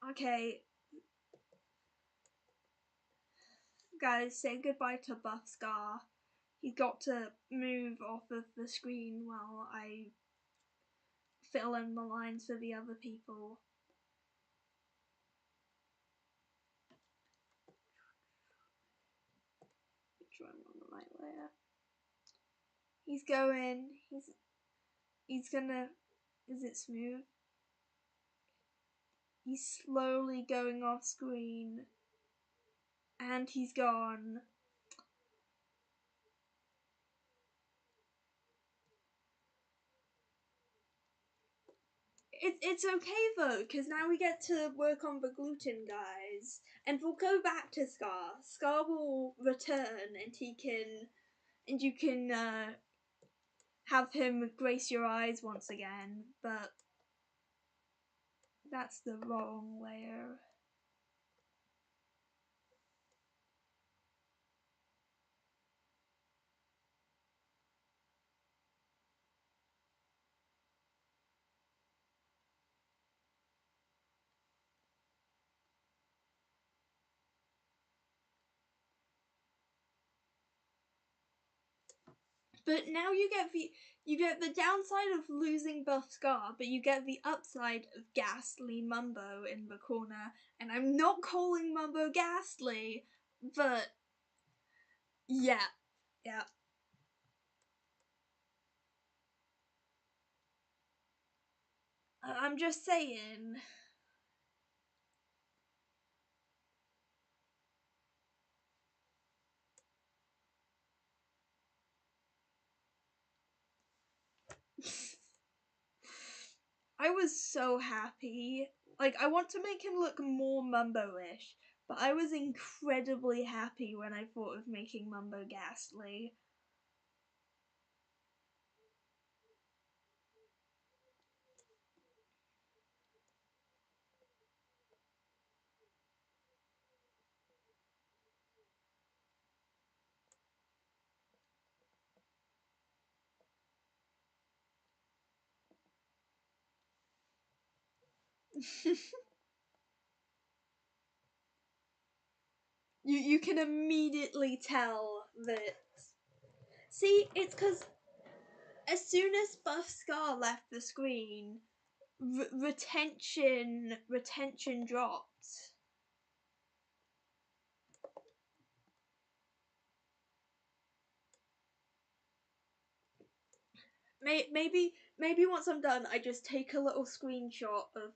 Okay, guys, say goodbye to Buff Scar. He's got to move off of the screen while I fill in the lines for the other people. Make sure I'm on the right layer. He's going. He's gonna. Is it smooth? He's slowly going off screen. And he's gone. It's okay though, because now we get to work on the gluten, guys. And we'll go back to Scar. Scar will return and you can have him grace your eyes once again, but that's the wrong layer. But now you get the downside of losing Buff Scar, but you get the upside of Ghastly Mumbo in the corner. And I'm not calling Mumbo ghastly, but yeah. I'm just saying. I was so happy. Like, I want to make him look more Mumbo-ish, but I was incredibly happy when I thought of making Mumbo ghastly. You can immediately tell that. See, it's because as soon as Buff Scar left the screen, retention dropped. Maybe once I'm done, I just take a little screenshot of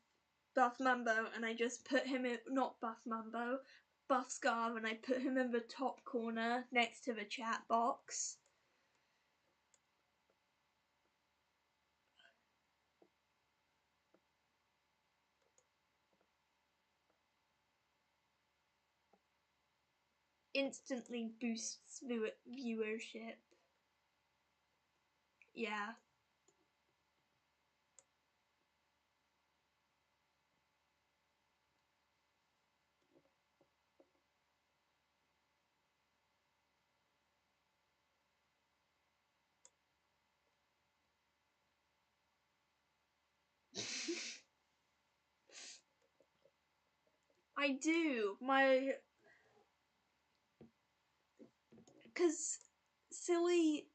Buff Mumbo and I just put him in, not Buff Mumbo, Buff Scar, and I put him in the top corner next to the chat box. Instantly boosts viewership. Yeah. I do. Because silly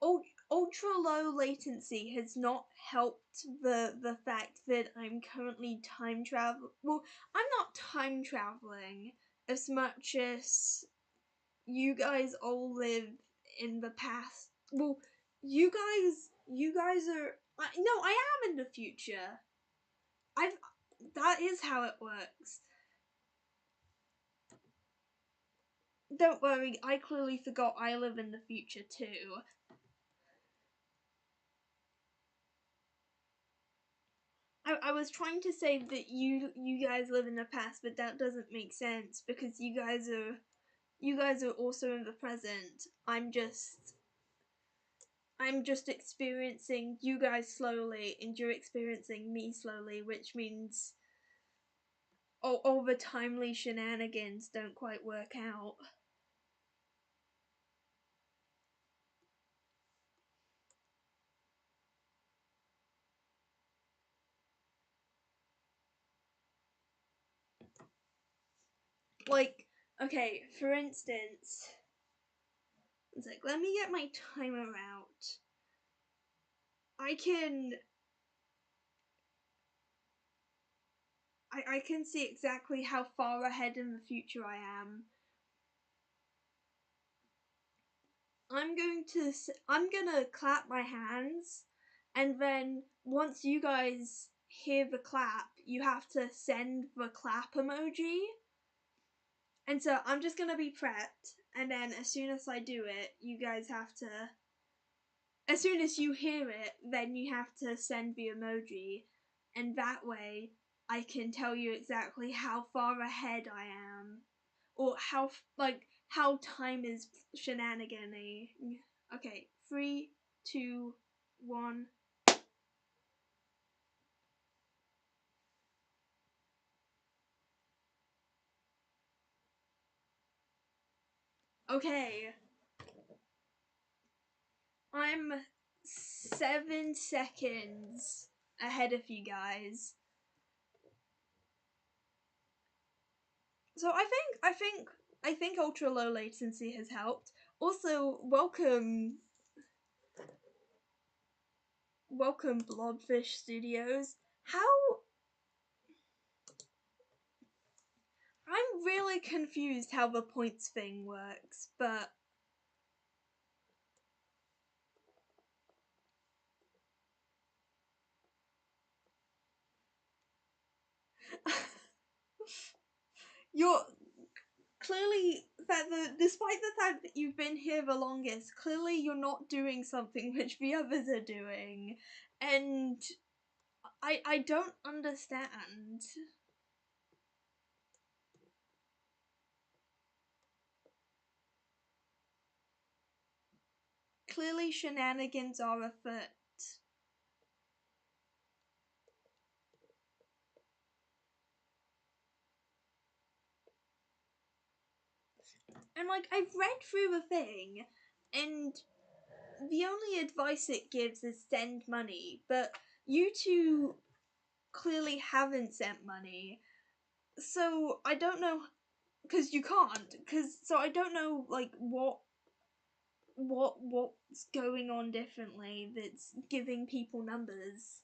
ultra low latency has not helped the fact that I'm currently time travel. Well, I'm not time traveling as much as you guys all live in the past. Well, you guys are. No, I am in the future. That is how it works. Don't worry, I clearly forgot I live in the future too. I was trying to say that you guys live in the past, but that doesn't make sense because you guys are also in the present. I'm just experiencing you guys slowly and you're experiencing me slowly, which means all the timely shenanigans don't quite work out. Like, okay, for instance, it's like, let me get my timer out. I can see exactly how far ahead in the future I am. I'm gonna clap my hands, and then once you guys hear the clap, you have to send the clap emoji. And so I'm just gonna be prepped, and then as soon as I do it, you guys have to. As soon as you hear it, then you have to send the emoji, and that way I can tell you exactly how far ahead I am, or how time is shenanigan-y. Okay, 3, 2, 1. Okay, I'm 7 seconds ahead of you guys. So I think ultra low latency has helped. Also, welcome Blobfish Studios. I'm really confused how the points thing works, but you're clearly despite the fact that you've been here the longest, clearly you're not doing something which the others are doing, and I don't understand. Clearly shenanigans are afoot. And like, I've read through the thing, and the only advice it gives is send money, but you two clearly haven't sent money. So I don't know, because you can't, so I don't know like what's going on differently that's giving people numbers.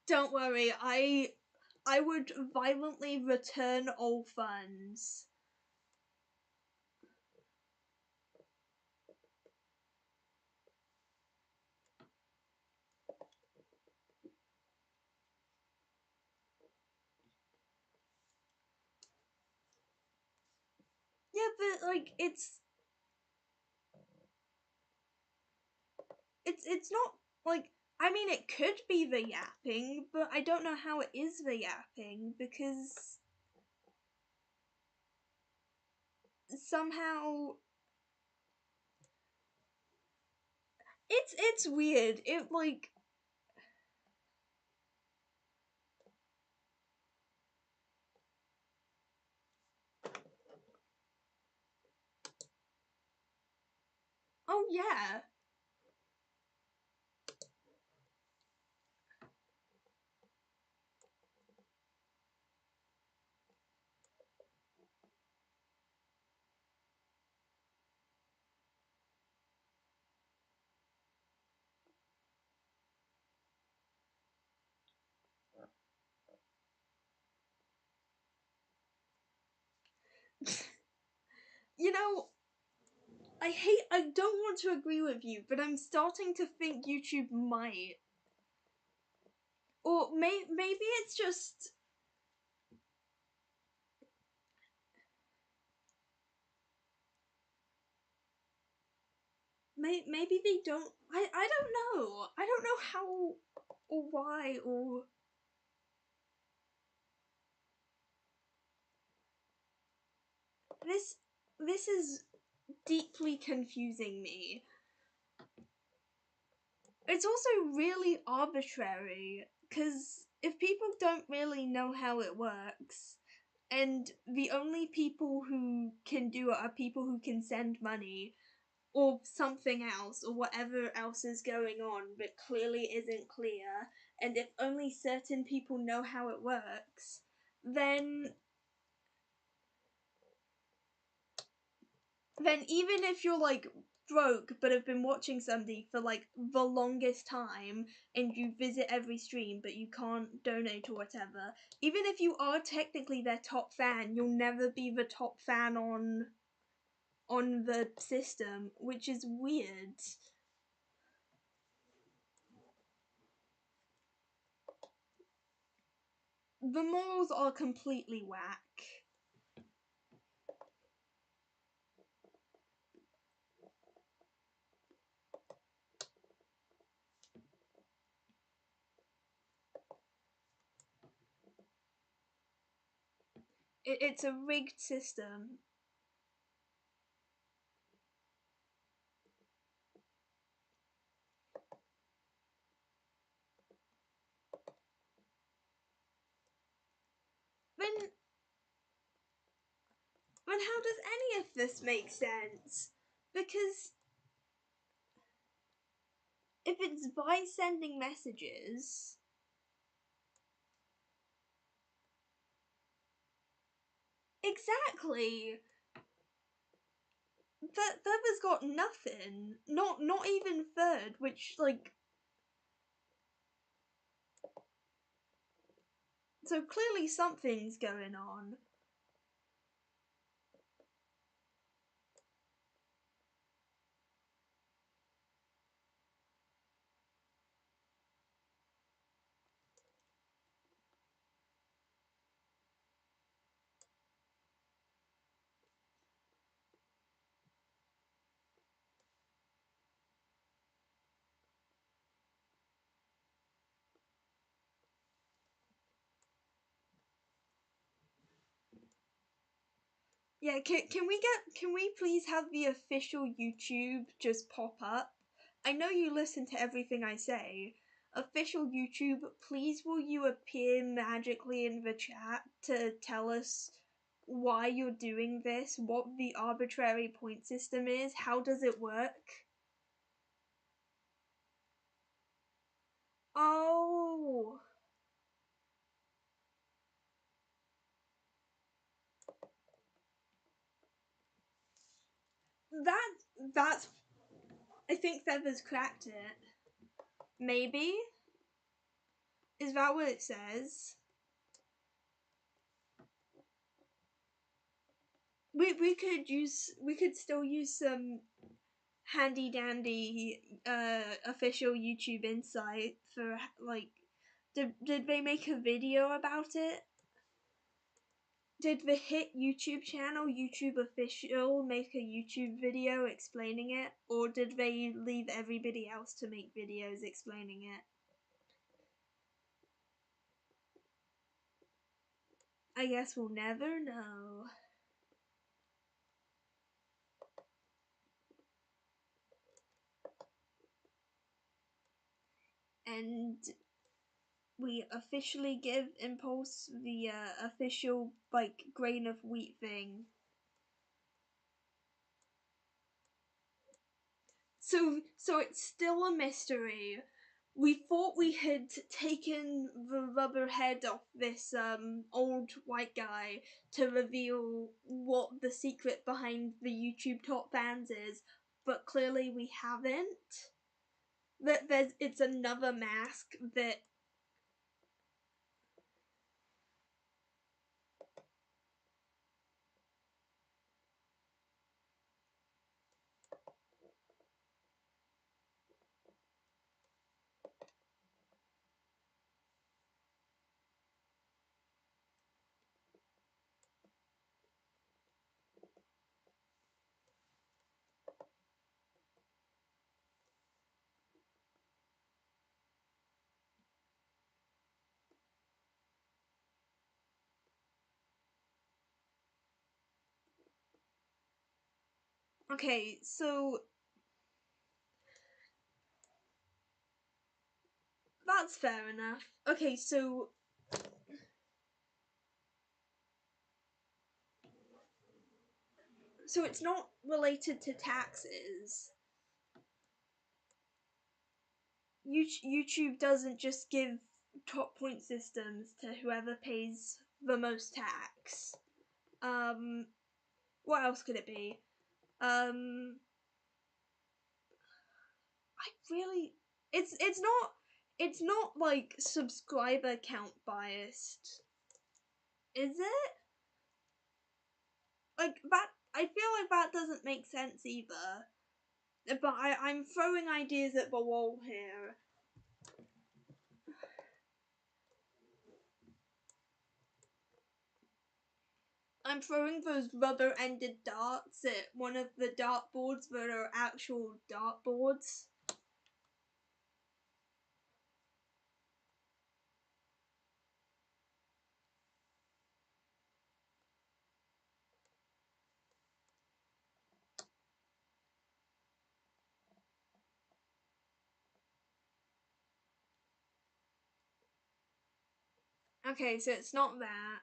Don't worry, I would violently return all funds. Yeah, but like it's not like, I mean, it could be the yapping, but I don't know how it is the yapping because somehow it's weird. It like, oh yeah. You know, I don't want to agree with you, but I'm starting to think YouTube might. Or maybe it's just. Maybe they don't. I don't know. I don't know how or why or. This is deeply confusing me. It's also really arbitrary, because if people don't really know how it works, and the only people who can do it are people who can send money, or something else, or whatever else is going on but clearly isn't clear, and if only certain people know how it works, then even if you're like broke but have been watching somebody for like the longest time and you visit every stream but you can't donate or whatever, even if you are technically their top fan, you'll never be the top fan on the system, which is weird. The morals are completely whack. It's a rigged system. Then how does any of this make sense? Because if it's by sending messages, exactly. That has got nothing. Not even third, which like, so clearly something's going on. Yeah, can we please have the official YouTube just pop up? I know you listen to everything I say. Official YouTube, please will you appear magically in the chat to tell us why you're doing this, what the arbitrary point system is, how does it work? Oh, that's I think Feathers cracked it. Maybe? Is that what it says? We could still use some handy dandy official YouTube insight for like, did they make a video about it? Did the hit YouTube channel YouTube Official make a YouTube video explaining it, or did they leave everybody else to make videos explaining it? I guess we'll never know. And we officially give Impulse the official like grain of wheat thing. So it's still a mystery. We thought we had taken the rubber head off this old white guy to reveal what the secret behind the YouTube top fans is, but clearly we haven't. That it's another mask that. Okay, so that's fair enough. Okay, so so it's not related to taxes. YouTube doesn't just give top point systems to whoever pays the most tax. What else could it be? I really, it's not like subscriber count biased, is it? Like that, I feel like that doesn't make sense either. But I'm throwing ideas at the wall here. I'm throwing those rubber-ended darts at one of the dartboards that are actual dartboards. Okay, so it's not that.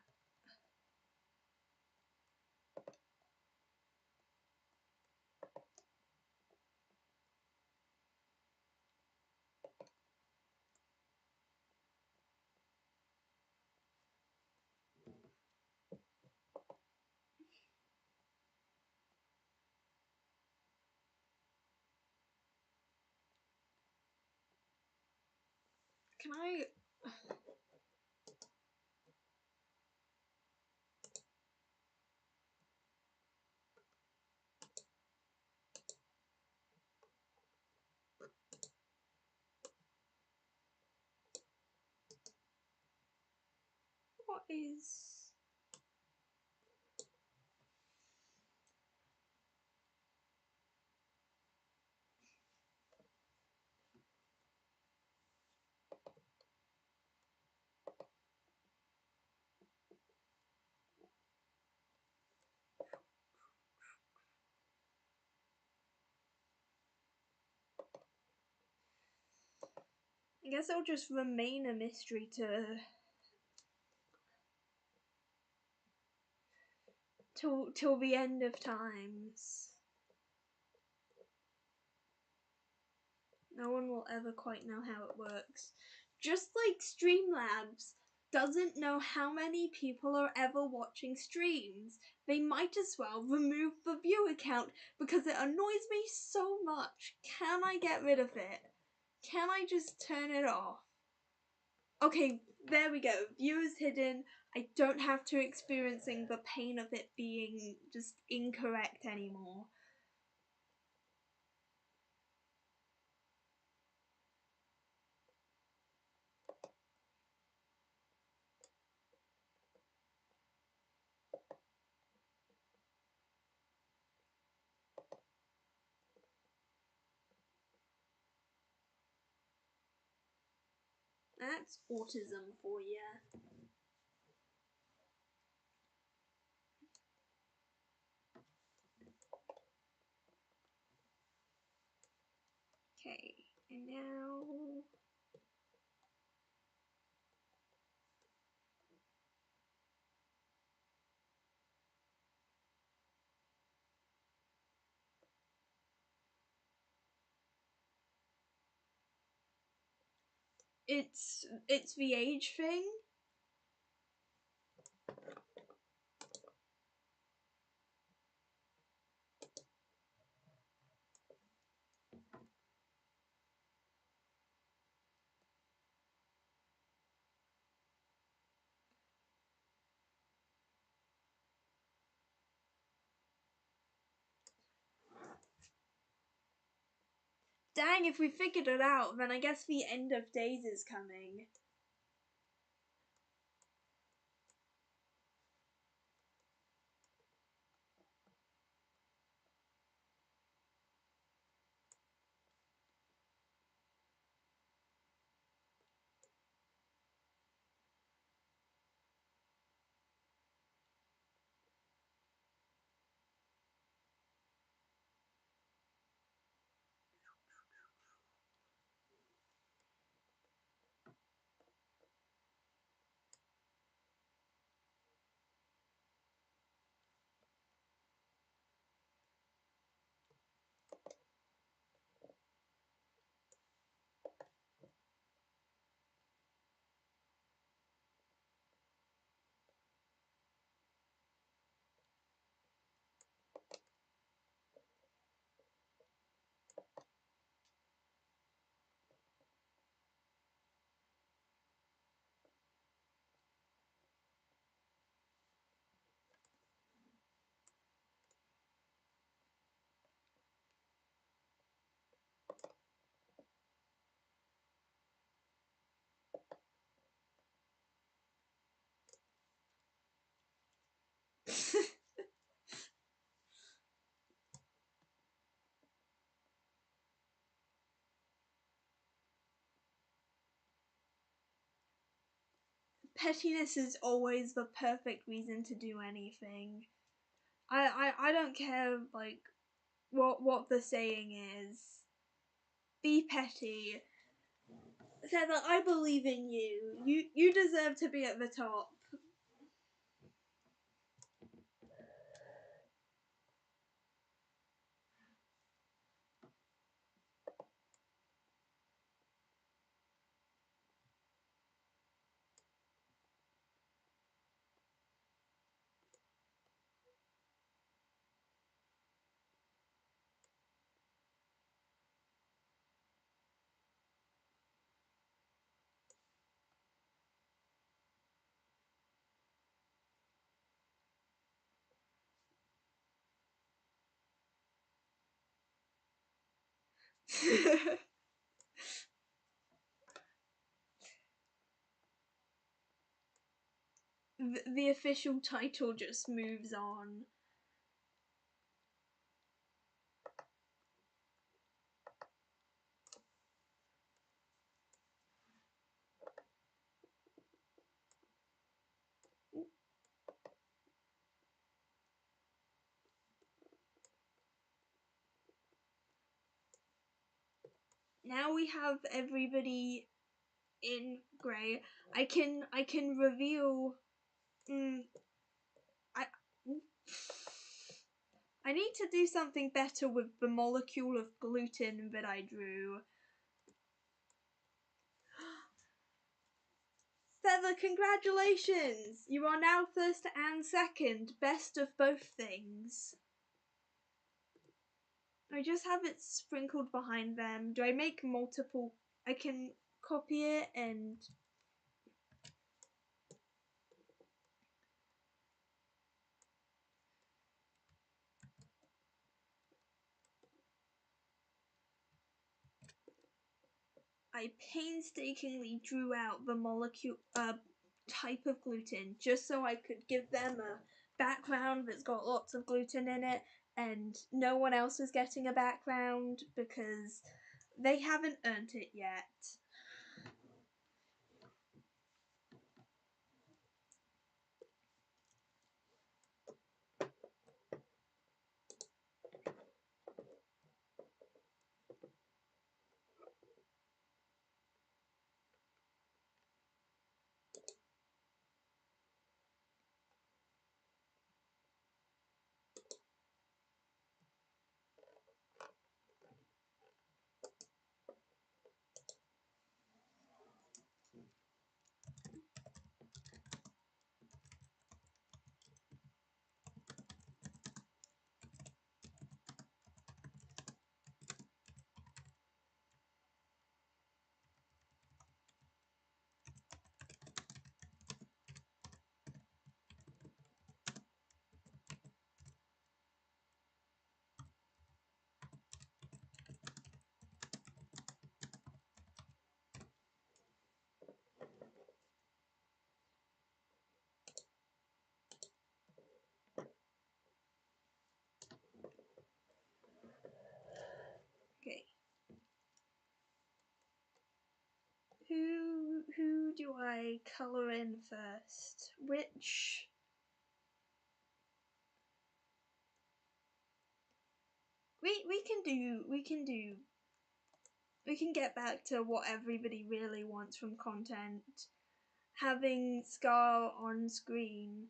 Can I... What is... I guess it'll just remain a mystery till the end of times. No one will ever quite know how it works. Just like Streamlabs doesn't know how many people are ever watching streams, they might as well remove the viewer count because it annoys me so much. Can I get rid of it? Can I just turn it off? Okay, there we go. Viewers hidden. I don't have to experiencing the pain of it being just incorrect anymore. That's autism for you. Okay, and now... It's the age thing. Dang, if we figured it out, then I guess the end of days is coming. pettiness is always the perfect reason to do anything. I don't care like what the saying is. Be petty. Heather, I believe in you. You deserve to be at the top. The official title just moves on. Now we have everybody in grey. I can reveal. I need to do something better with the molecule of gluten that I drew. Feather, congratulations! You are now first and second, best of both things. I just have it sprinkled behind them. Do I make multiple? I can copy it and I painstakingly drew out the molecule type of gluten just so I could give them a background that's got lots of gluten in it, and no one else is getting a background because they haven't earned it yet. Okay. Who do I colour in first? Which we can get back to what everybody really wants from content. Having Scar on screen.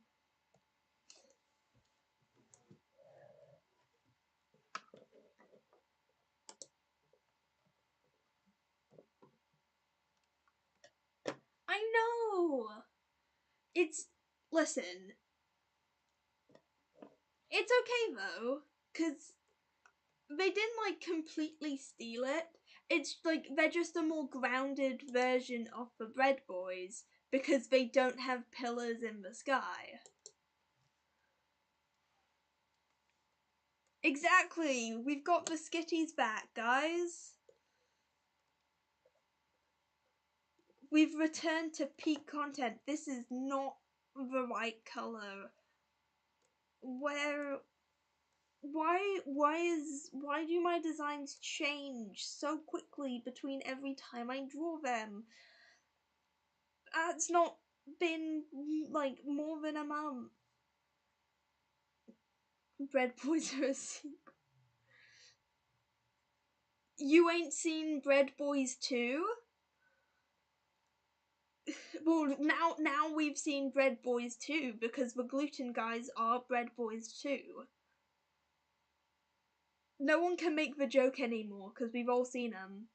I know! Listen. It's okay though, because they didn't like completely steal it. It's like they're just a more grounded version of the Bread Boys because they don't have pillars in the sky. Exactly! We've got the skitties back, guys. We've returned to peak content. This is not the right colour. Why do my designs change so quickly between every time I draw them? That's not been like more than a month. Bread Boys are a sequel. You ain't seen Bread Boys 2? Well, now we've seen Bread Boys 2 because the gluten guys are Bread Boys 2. No one can make the joke anymore because we've all seen them.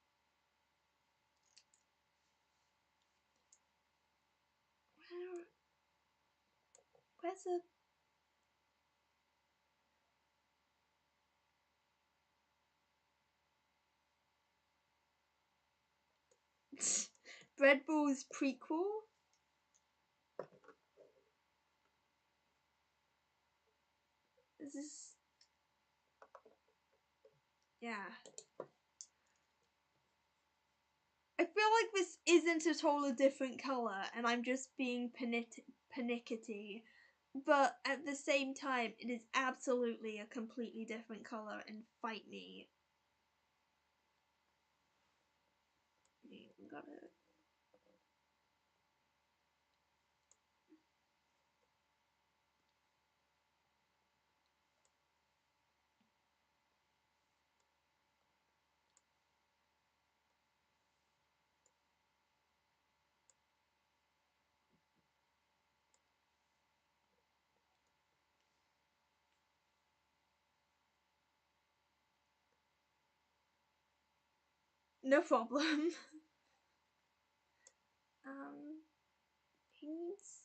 Where's a... Bread Boys prequel? Is this... Yeah. I feel like this isn't at all a different colour and I'm just being panickety. But at the same time, it is absolutely a completely different colour and fight me. Got it. No problem. He's...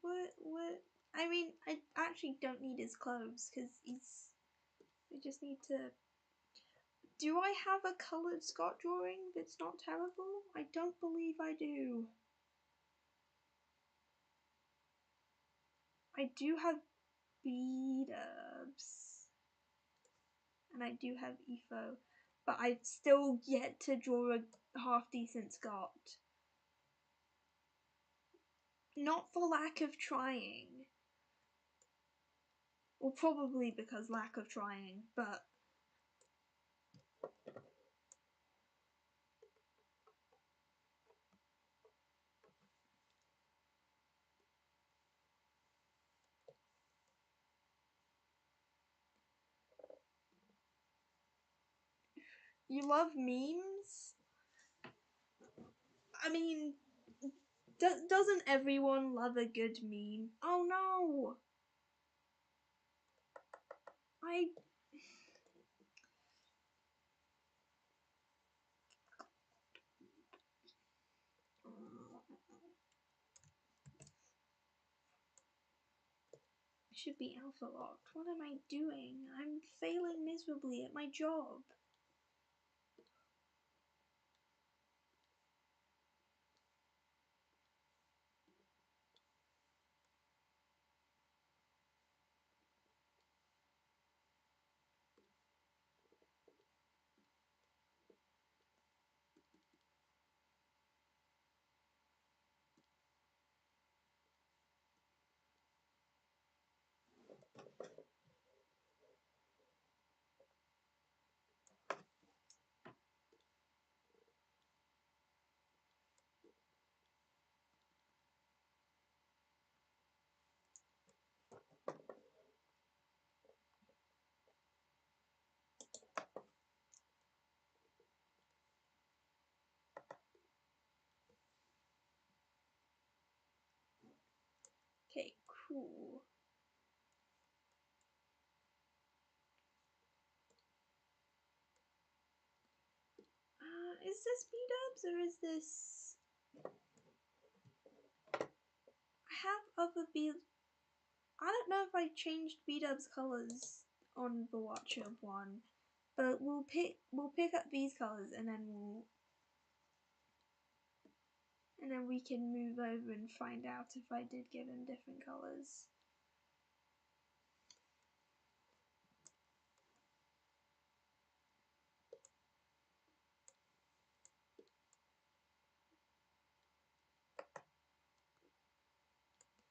What? I mean, I actually don't need his clothes, because he's... I just need to... Do I have a coloured Scott drawing that's not terrible? I don't believe I do. I do have B-dubs. And I do have EFO. But I've still yet to draw a half-decent Scott. Not for lack of trying. Well, probably because lack of trying, but... You love memes? I mean, doesn't everyone love a good meme? Oh no! I should be alpha locked. What am I doing? I'm failing miserably at my job. Okay, cool. Is this B-dubs or is this... I have other B... I don't know if I changed B-dubs colours on the Watcher one, but we'll pick up these colours and then we can move over and find out if I did give him different colours.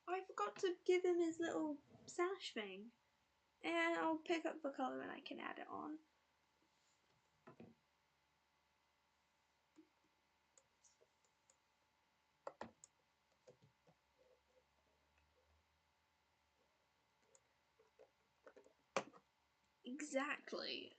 I forgot to give him his little sash thing. And I'll pick up the colour and I can add it on. Exactly.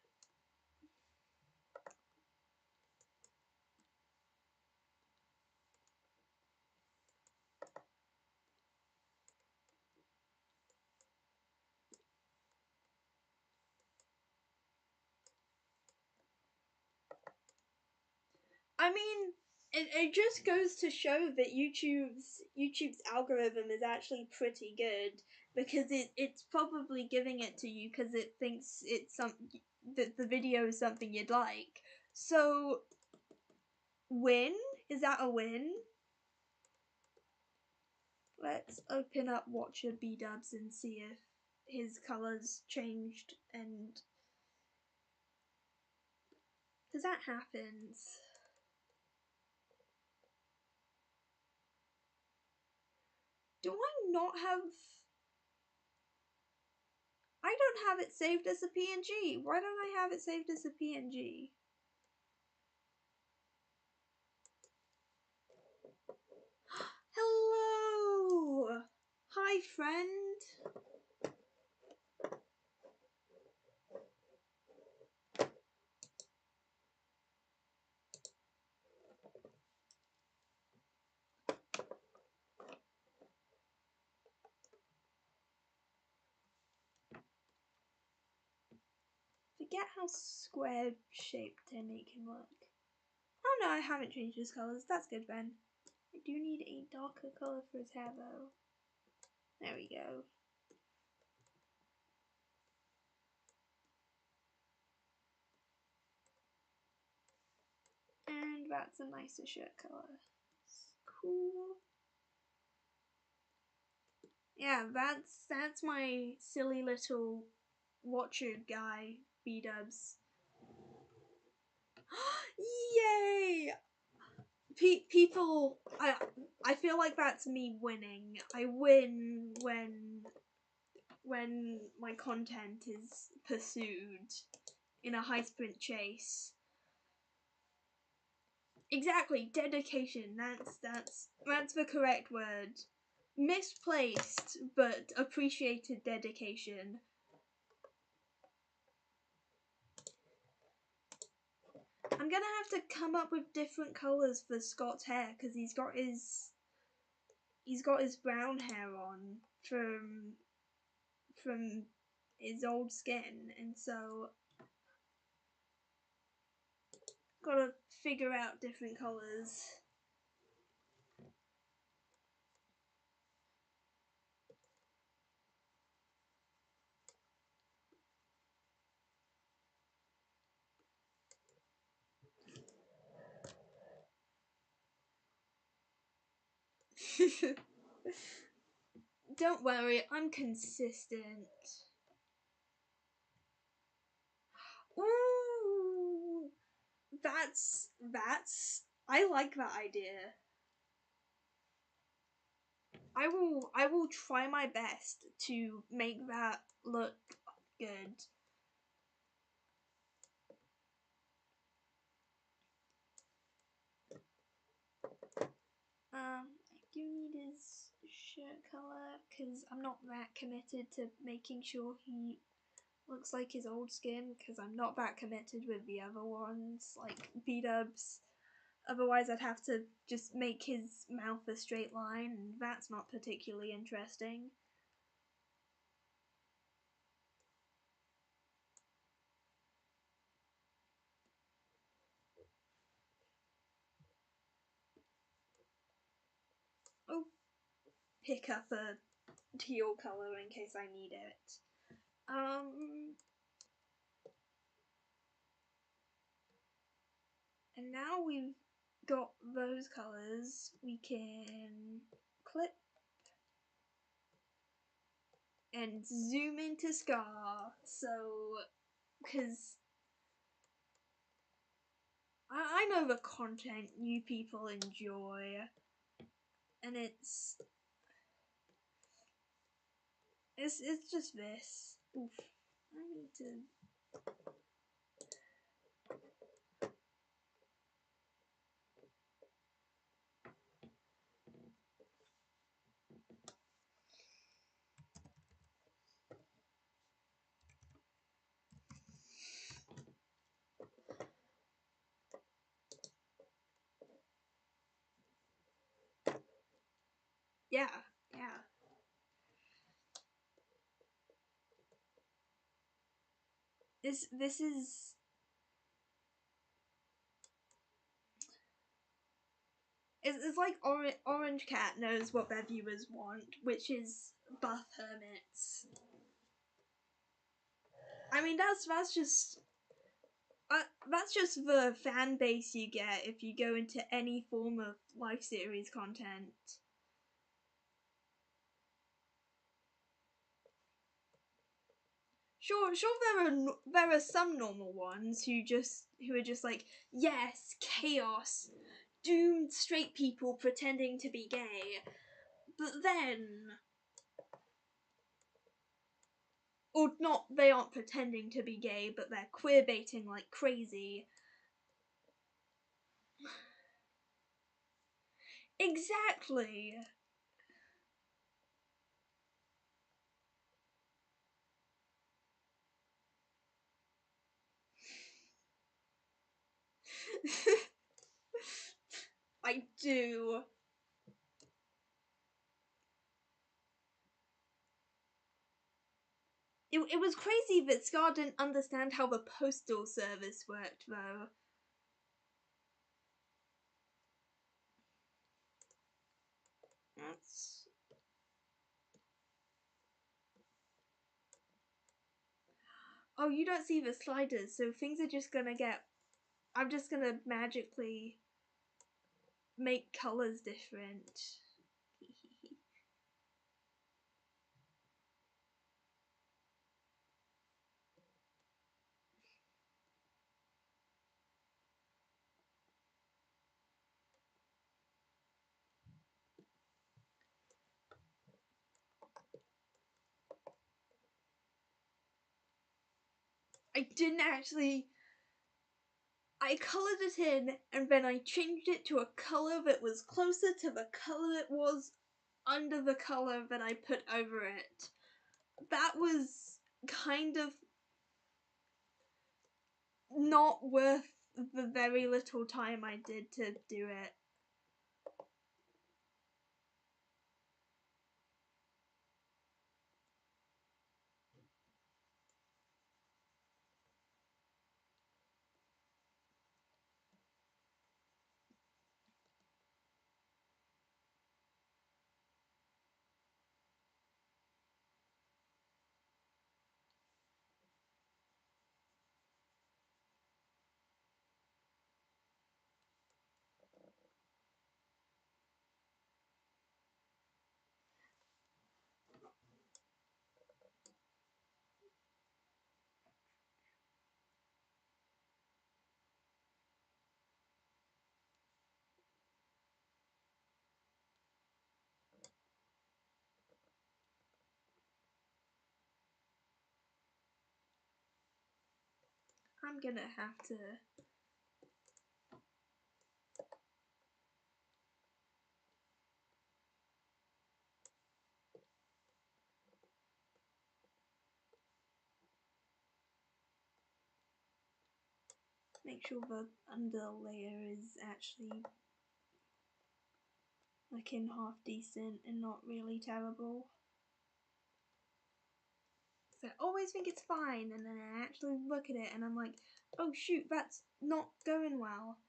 I mean, it just goes to show that YouTube's algorithm is actually pretty good, because it's probably giving it to you because it thinks that the video is something you'd like. So, win? Is that a win? Let's open up Watcher B-dubs and see if his colors changed, and because that happens. Do I not have... I don't have it saved as a PNG. Why don't I have it saved as a PNG? Hello! Hi, friend. Forget how square shaped I make him look. Oh no, I haven't changed his colours. That's good, Ben. I do need a darker colour for his hair though. There we go. And that's a nicer shirt colour. Cool. Yeah, that's my silly little watcher guy, B-dubs. Yay! People, I feel like that's me winning. I win when my content is pursued in a high sprint chase. Exactly, dedication. That's the correct word. Misplaced but appreciated dedication. I'm gonna have to come up with different colours for Scott's hair because he's got his brown hair on from his old skin, and so gotta figure out different colours. Don't worry, I'm consistent. Ooh, that's I like that idea. I will try my best to make that look good. I do need his shirt colour because I'm not that committed to making sure he looks like his old skin, because I'm not that committed with the other ones, like B-dubs. Otherwise I'd have to just make his mouth a straight line, and that's not particularly interesting. Oh, pick up a teal colour in case I need it. And now we've got those colours, we can clip and zoom into Scar. So, because I know the content you people enjoy, and it's just this. Oof. I need to... Yeah. This is it's like Orange Cat knows what their viewers want, which is buff hermits. I mean, that's just the fan base you get if you go into any form of live series content. Sure, there are some normal ones who are just like, yes, chaos, doomed straight people pretending to be gay, but then, or not, they aren't pretending to be gay, but they're queer baiting like crazy. Exactly. I do. It was crazy that Scar didn't understand how the postal service worked, though. That's... Oh, you don't see the sliders, so things are just gonna get... I'm just gonna magically make colours different. I didn't actually... I coloured it in, and then I changed it to a colour that was closer to the colour it was under the colour that I put over it. That was kind of not worth the very little time I did to do it. I'm gonna have to make sure the under layer is actually looking half decent and not really terrible. So I always think it's fine, and then I actually look at it and I'm like, oh shoot, that's not going well.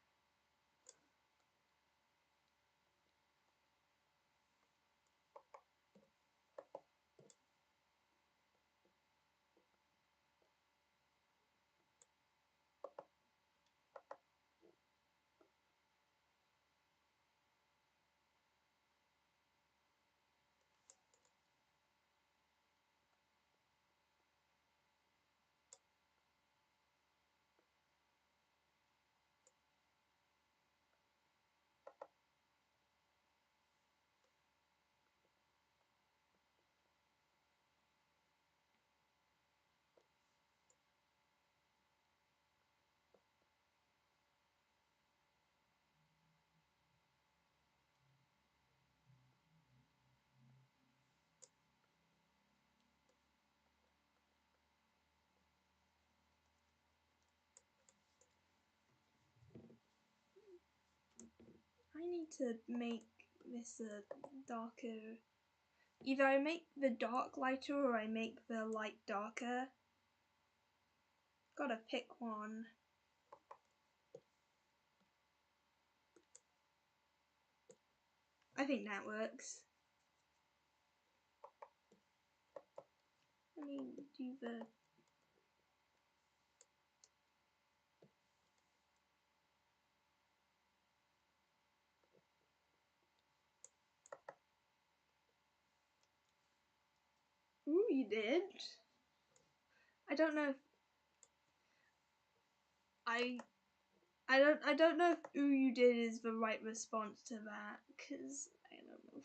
I need to make this darker. Either I make the dark lighter or I make the light darker. Gotta pick one. I think that works. Let me do the... Ooh, you did? I don't know if... I don't know if ooh you did is the right response to that, because I don't know.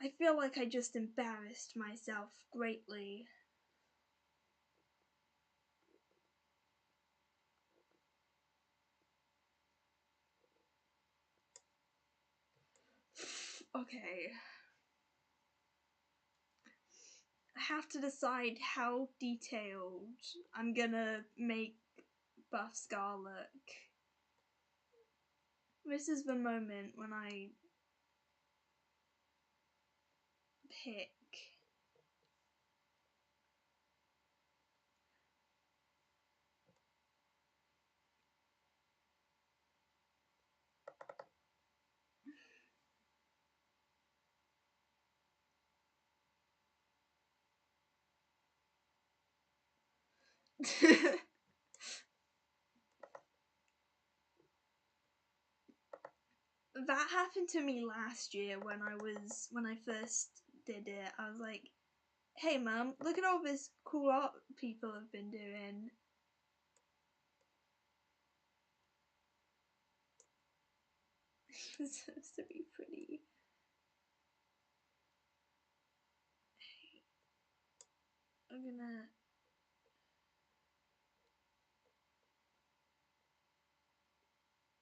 I feel like I just embarrassed myself greatly. Okay. I have to decide how detailed I'm gonna make Buff Scar look. This is the moment when I pick. That happened to me last year when I first did it. I was like, hey mum, look at all this cool art people have been doing. It's supposed to be pretty. I'm gonna...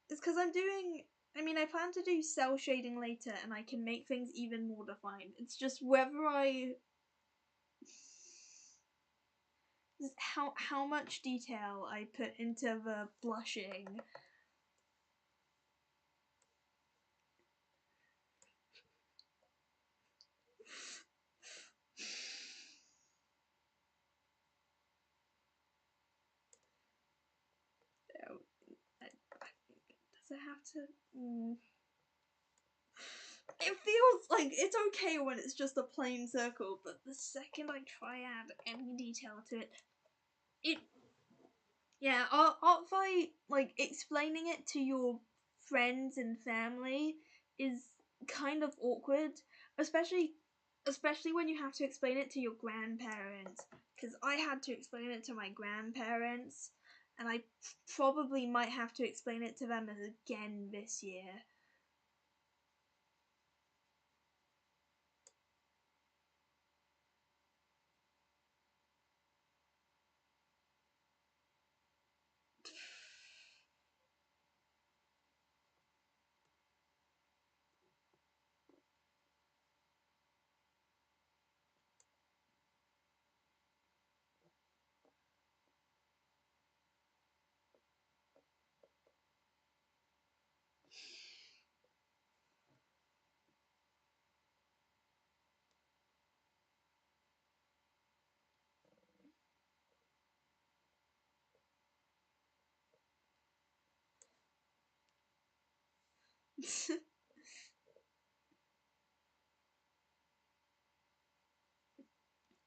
It's because I'm doing... I mean, I plan to do cell shading later and I can make things even more defined. It's just whether I... How much detail I put into the blushing. Does it have to... It feels like it's okay when it's just a plain circle, but the second I try add any detail to it, yeah, Artfi, like, explaining it to your friends and family is kind of awkward, especially when you have to explain it to your grandparents, because I had to explain it to my grandparents, and I probably might have to explain it to them again this year.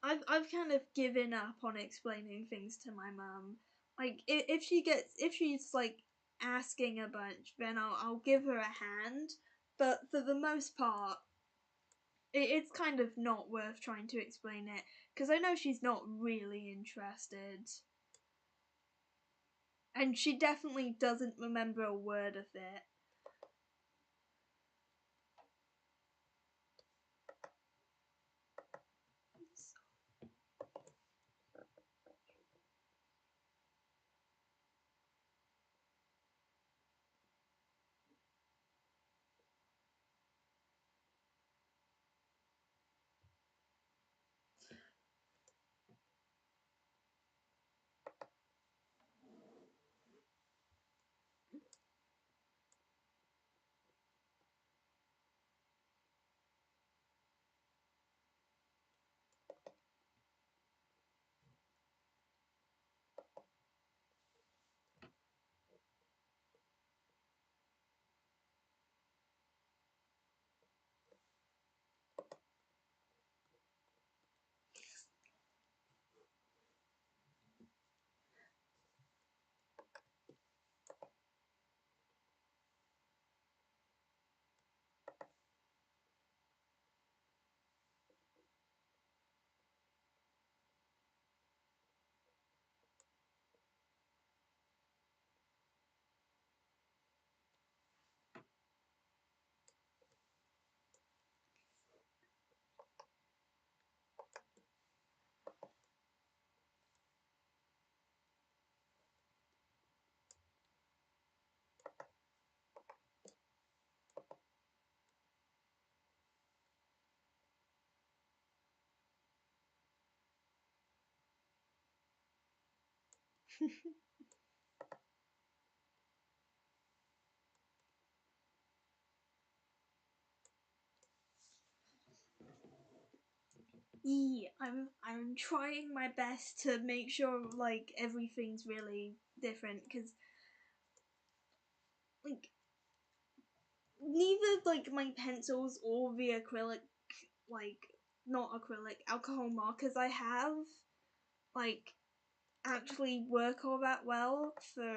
I've kind of given up on explaining things to my mum. Like if she's like asking a bunch, then I'll give her a hand. But for the most part, it's kind of not worth trying to explain it because I know she's not really interested, and she definitely doesn't remember a word of it. Yeah, I'm trying my best to make sure like everything's really different, because like neither like my pencils or the acrylic, like not acrylic, alcohol markers I have like actually work all that well for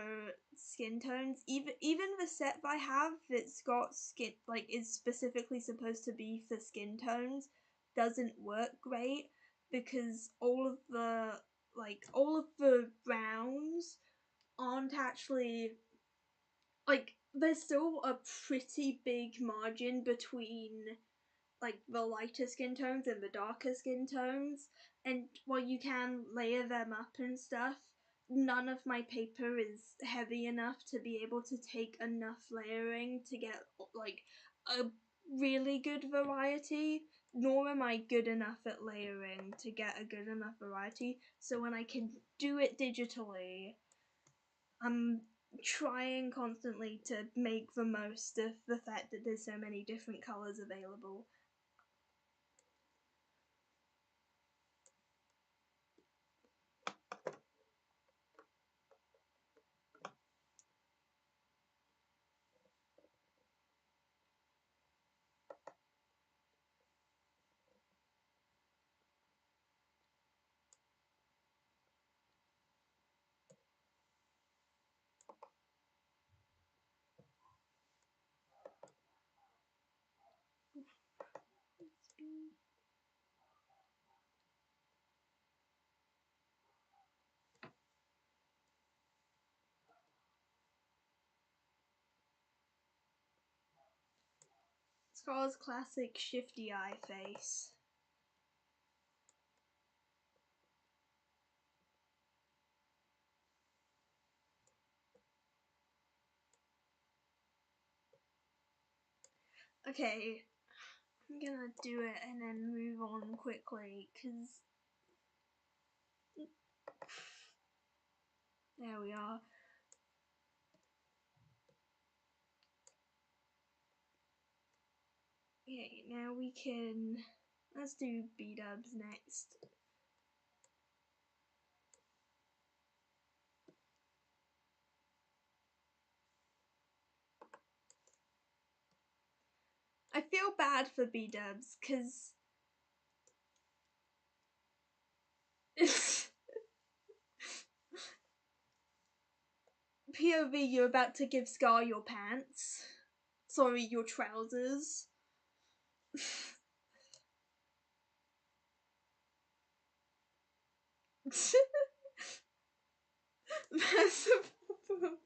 skin tones. Even the set I have that's got skin, like is specifically supposed to be for skin tones, doesn't work great, because all of the browns aren't actually, like, there's still a pretty big margin between like the lighter skin tones and the darker skin tones, and while you can layer them up and stuff, none of my paper is heavy enough to be able to take enough layering to get like a really good variety, nor am I good enough at layering to get a good enough variety. So when I can do it digitally, I'm trying constantly to make the most of the fact that there's so many different colours available. Scar's classic shifty eye face. Okay, I'm gonna do it and then move on quickly, because there we are. Okay, now we can, let's do B-dubs next. I feel bad for B-dubs, because POV, you're about to give Scar your pants. Sorry, your trousers. That's a problem.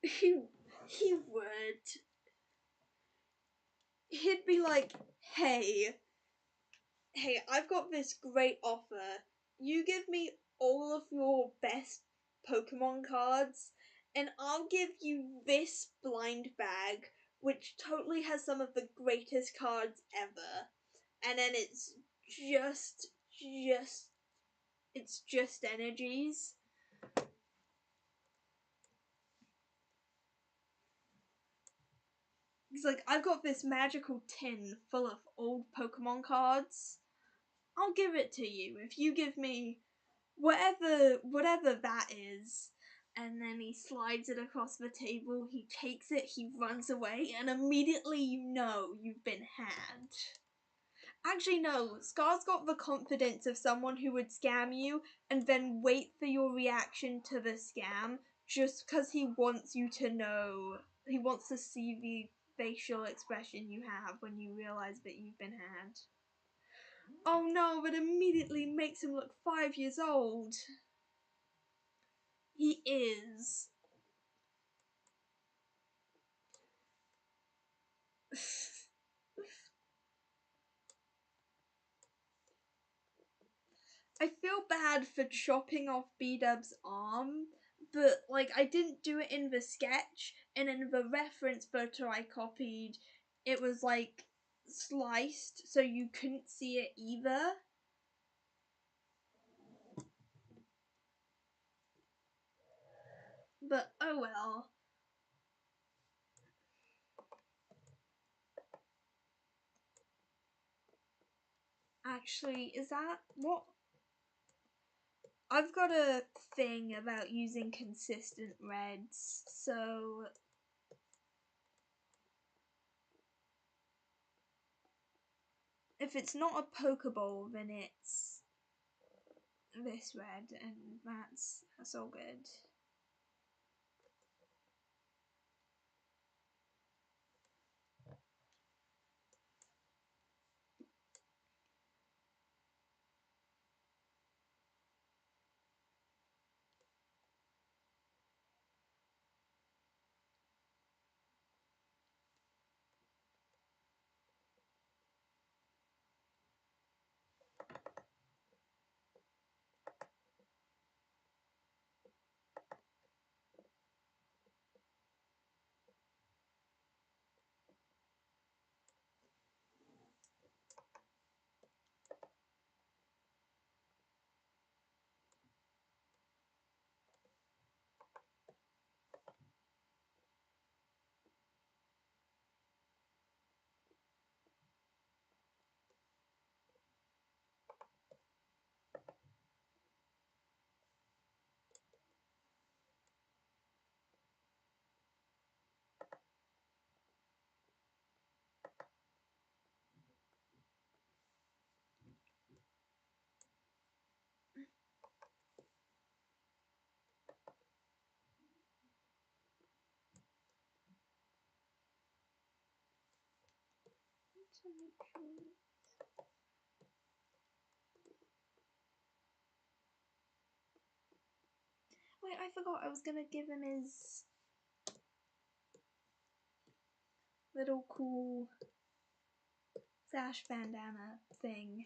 He would. He'd be like, hey, I've got this great offer. You give me all of your best Pokemon cards, and I'll give you this blind bag, which totally has some of the greatest cards ever. And then it's just energies. He's like, I've got this magical tin full of old Pokemon cards. I'll give it to you if you give me whatever that is. And then he slides it across the table, he takes it, he runs away, and immediately you know you've been had. Actually, no, Scar's got the confidence of someone who would scam you and then wait for your reaction to the scam just because he wants you to know. He wants to see the facial expression you have when you realize that you've been had. Oh no, but immediately makes him look 5 years old. He is. I feel bad for chopping off B-Dub's arm, but like I didn't do it in the sketch, and in the reference photo I copied, it was like sliced so you couldn't see it either. But oh well. Actually, is that what? I've got a thing about using consistent reds, so if it's not a Pokeball, then it's this red, and that's all good. Wait, I forgot I was gonna give him his little cool sash bandana thing.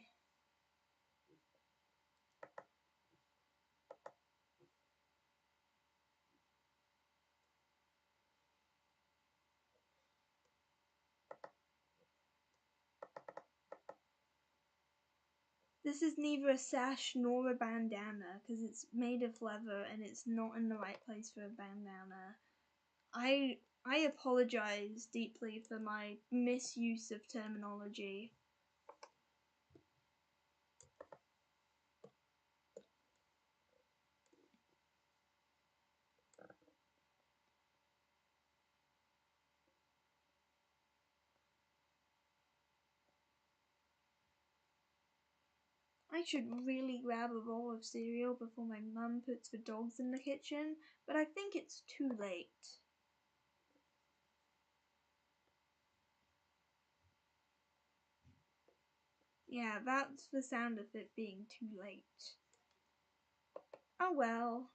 This is neither a sash nor a bandana because it's made of leather and it's not in the right place for a bandana. I apologize deeply for my misuse of terminology. I should really grab a bowl of cereal before my mum puts the dogs in the kitchen, but I think it's too late. Yeah, that's the sound of it being too late. Oh well.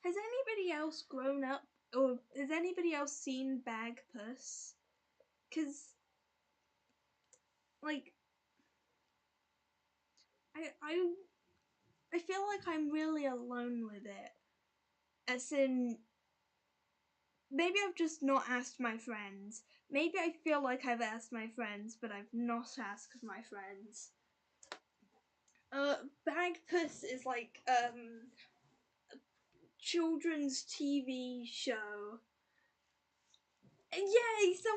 Has anybody else grown up, or has anybody else seen Bagpuss? Cause, like, I feel like I'm really alone with it. As in, maybe I've just not asked my friends. Maybe I feel like I've asked my friends, but I've not asked my friends. Bagpuss is like, children's TV show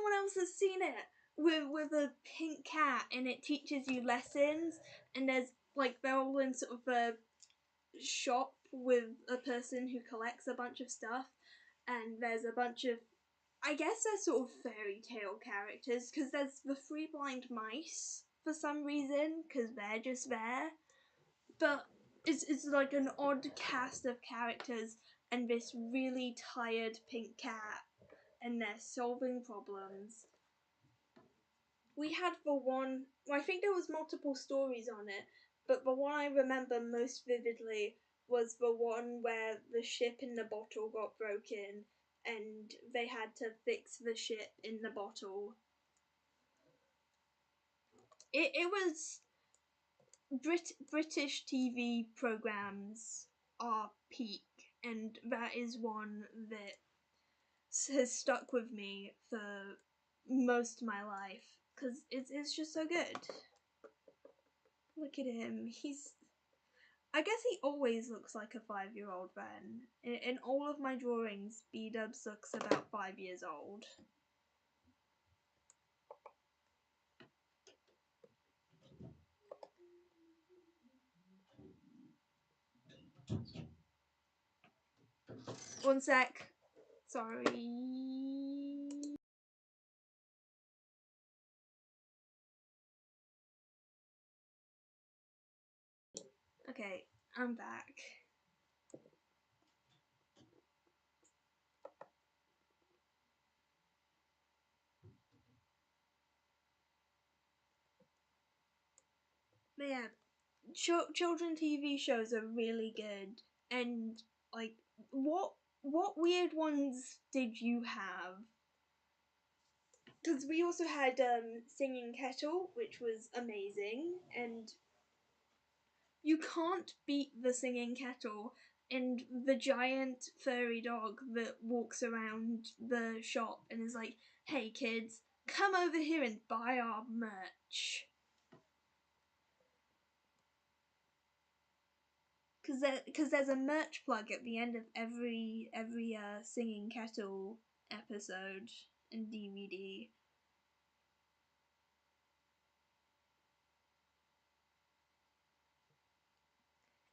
one else has seen it with a pink cat, and it teaches you lessons. And they're all in sort of a shop with a person who collects a bunch of stuff, and there's a bunch of, I guess they're sort of fairy tale characters, because there's the three blind mice for some reason, because they're just there. But it's like an odd cast of characters and this really tired pink cat, and they're solving problems. We had the one, well, I think there was multiple stories on it, but the one I remember most vividly was the one where the ship in the bottle got broken and they had to fix the ship in the bottle. It was British TV programs are peak, and that is one that has stuck with me for most of my life because it's just so good. Look at him. I guess he always looks like a 5-year-old then. In all of my drawings, B-Dubs looks about 5 years old. One sec. Sorry. Okay, I'm back. But yeah, children TV shows are really good. And like, what weird ones did you have? Because we also had Singing Kettle, which was amazing, and you can't beat the Singing Kettle and the giant furry dog that walks around the shop and is like, "Hey kids, come over here and buy our merch." Because there's a merch plug at the end of every Singing Kettle episode and DVD.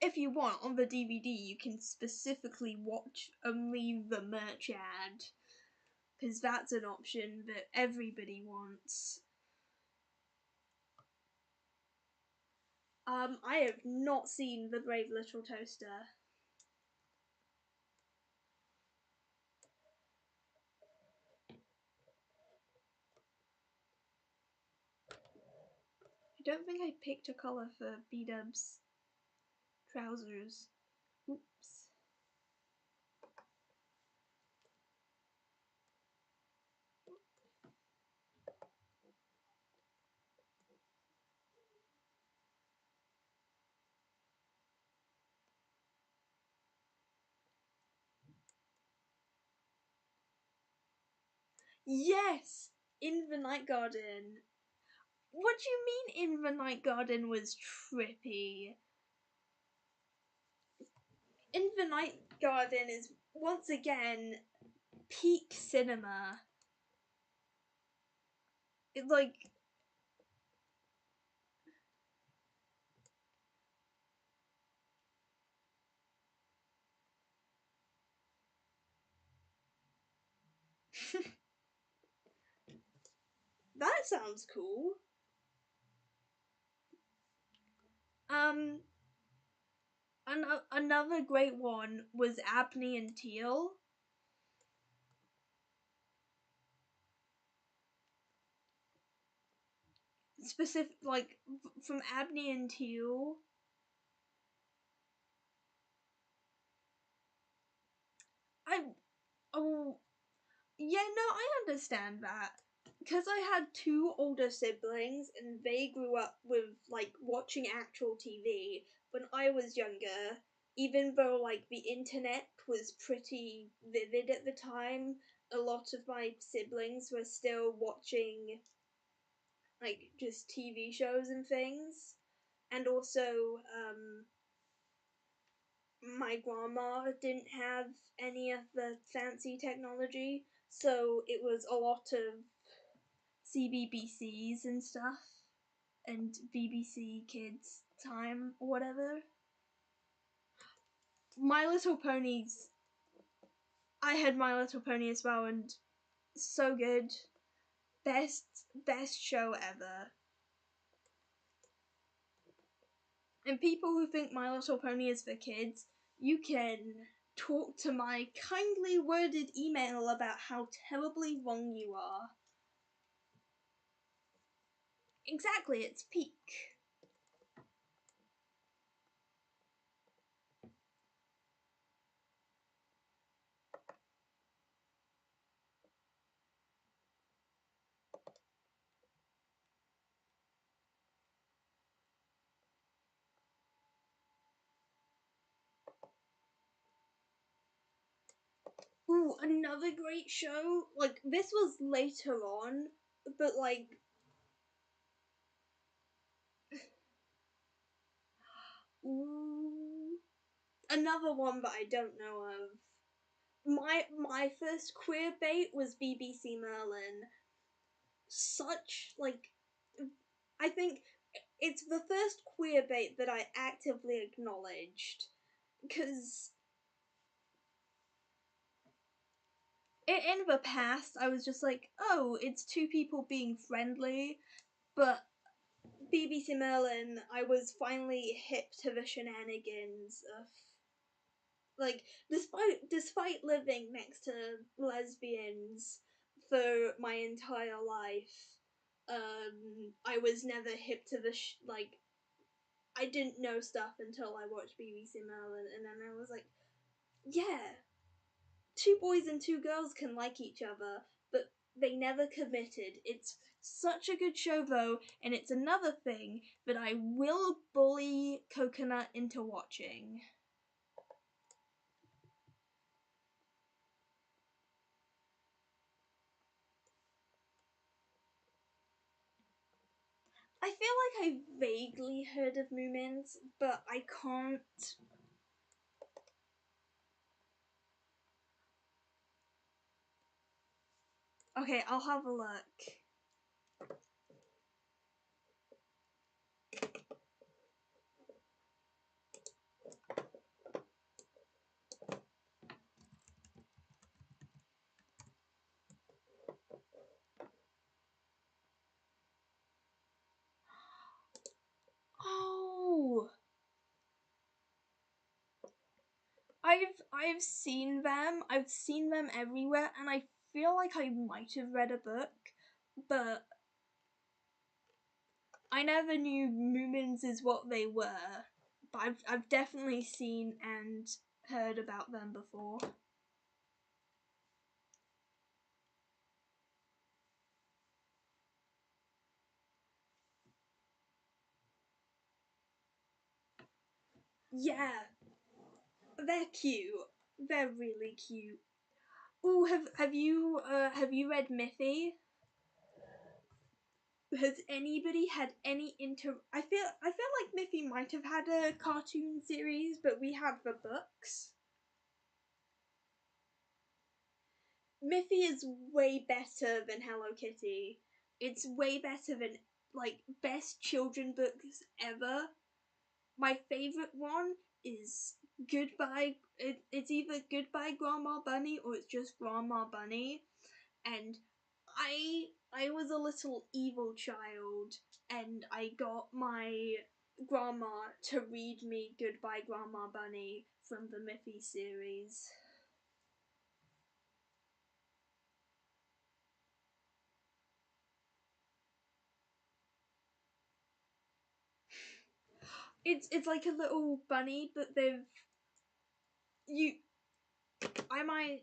If you want, on the DVD you can specifically watch only the merch ad, because that's an option that everybody wants. I have not seen The Brave Little Toaster. I don't think I picked a colour for B-Dub's trousers. Oops. Yes! In the Night Garden. What do you mean In the Night Garden was trippy? In the Night Garden is, once again, peak cinema. It's like... That sounds cool. Another great one was Abney and Teal. Specific, like, from Abney and Teal. Oh, yeah, no, I understand that. Because I had two older siblings and they grew up with, like, watching actual TV when I was younger, even though, like, the internet was pretty vivid at the time, a lot of my siblings were still watching, like, just TV shows and things. And also, my grandma didn't have any of the fancy technology, so it was a lot of CBBCs and stuff, and BBC Kids Time or whatever. My Little Ponies. I had My Little Pony as well, and so good. Best show ever. And people who think My Little Pony is for kids, you can talk to my kindly worded email about how terribly wrong you are. Exactly, it's peak. Ooh, another great show. Like, this was later on, but like, ooh, another one that I don't know of. My first queer bait was BBC Merlin. Such, like, I think it's the first queer bait that I actively acknowledged, because in the past I was just like, oh, it's two people being friendly, but BBC Merlin, I was finally hip to the shenanigans of, like, despite living next to lesbians for my entire life, I was never hip to the like, I didn't know stuff until I watched BBC Merlin, and then I was like, yeah, two boys and two girls can like each other, but they never committed. It's such a good show though, and it's another thing that I will bully Coconut into watching. I feel like I vaguely heard of Moomins, but I can't. Okay, I'll have a look. Oh, I've seen them. I've seen them everywhere, and I feel like I might have read a book, but I never knew Moomins is what they were. But I've definitely seen and heard about them before. Yeah, they're cute. They're really cute. Ooh, have you read Miffy? Has anybody had any I feel like Miffy might have had a cartoon series, but we have the books. Miffy is way better than Hello Kitty. It's way better than, like, best children books ever. My favorite one is Goodbye. It's either Goodbye Grandma Bunny or it's just Grandma Bunny. And I was a little evil child, and I got my grandma to read me Goodbye Grandma Bunny from the Miffy series. It's like a little bunny, but they've you I might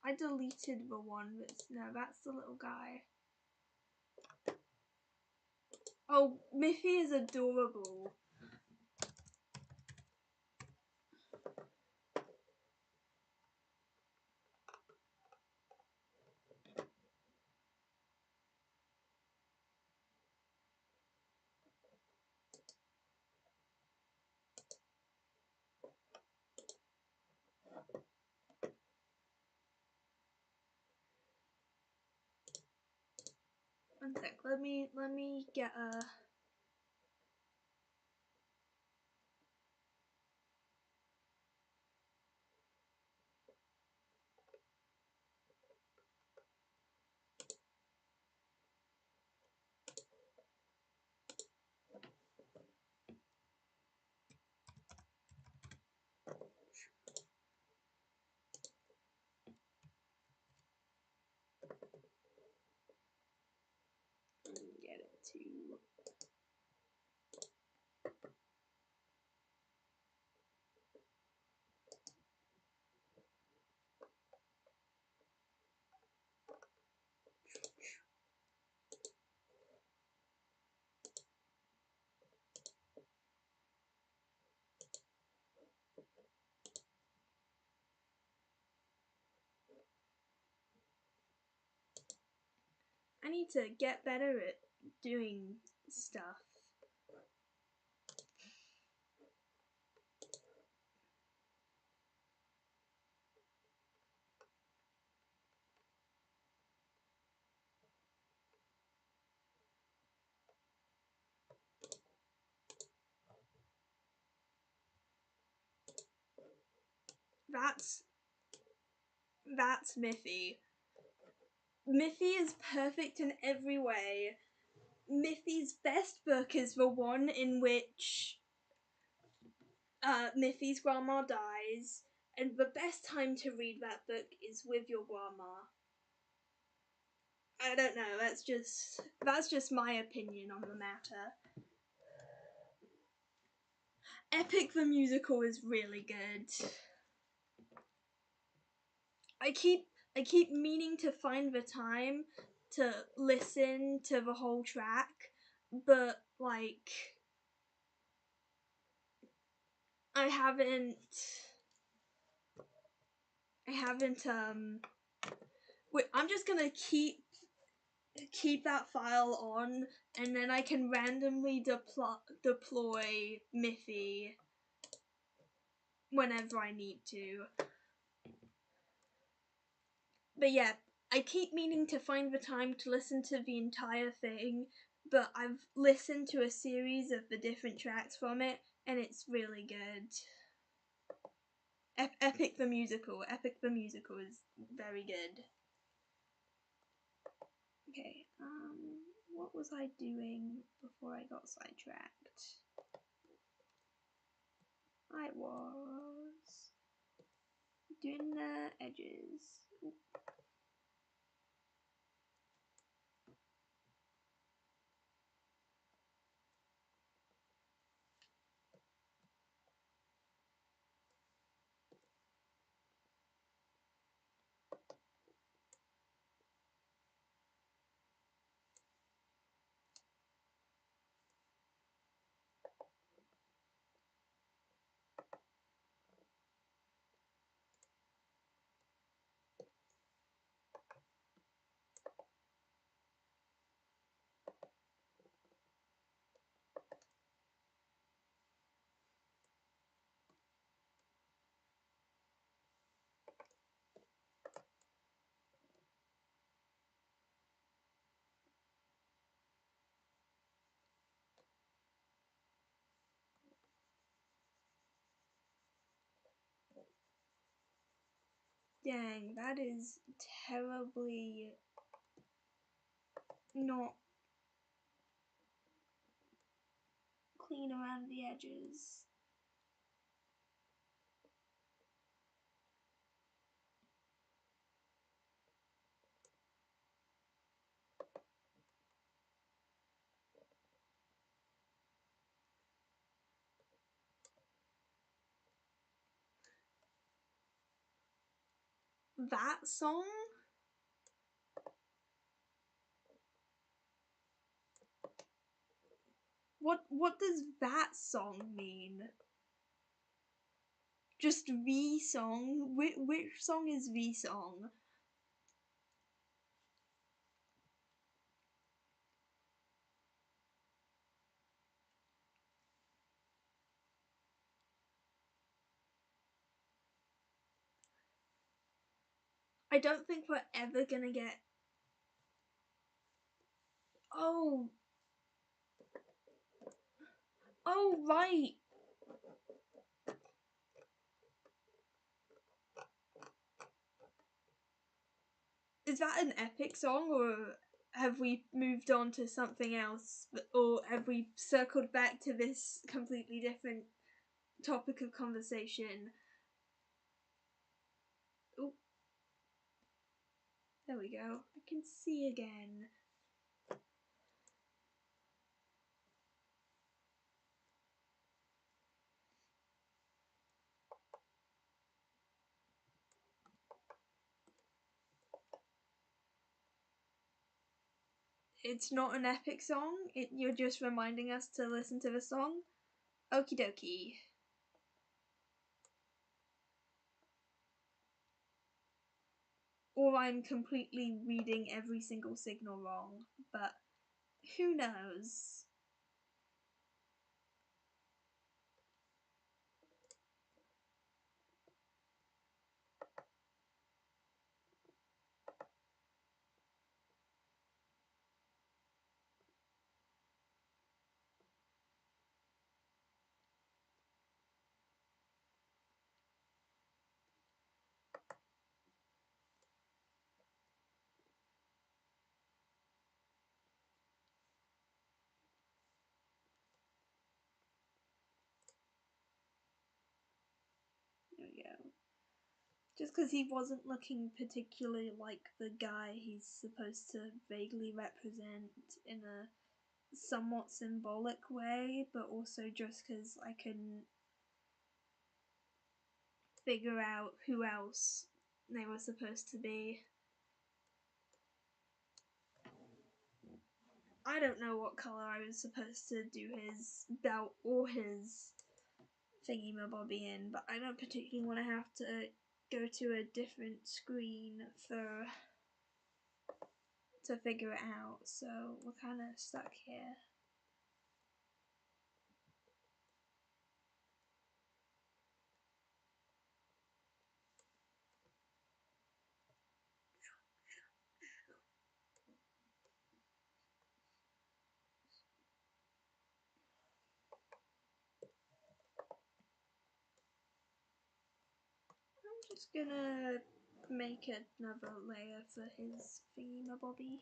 I deleted the one that's no, that's the little guy. Oh, Miffy is adorable. me get a. Get it to. I need to get better at doing stuff. That's Miffy. Miffy is perfect in every way. Miffy's best book is the one in which Miffy's grandma dies, and the best time to read that book is with your grandma. I don't know, that's just my opinion on the matter. Epic the Musical is really good. I keep meaning to find the time to listen to the whole track, but like I haven't wait, I'm just gonna keep that file on, and then I can randomly deploy Miffy whenever I need to. But yeah, I keep meaning to find the time to listen to the entire thing, but I've listened to a series of the different tracks from it, and it's really good. Epic the Musical is very good. Okay, what was I doing before I got sidetracked? I was doing the edges. Ooh. Dang, that is terribly not clean around the edges. That song? What does that song mean? Just V song? Which song is V song? I don't think we're ever gonna get. Oh. Oh, right. Is that an epic song, or have we moved on to something else? Or have we circled back to this completely different topic of conversation? Oh, there we go. I can see again. It's not an epic song. You're just reminding us to listen to the song. Okie dokie. Or I'm completely reading every single signal wrong, but who knows? There we go. Just because he wasn't looking particularly like the guy he's supposed to vaguely represent in a somewhat symbolic way, but also just because I couldn't figure out who else they were supposed to be. I don't know what colour I was supposed to do his belt or his thingy-mabobby in, but I don't particularly want to have to go to a different screen to figure it out, so we're kind of stuck here. I'm just gonna make another layer for his thingy-mabobby.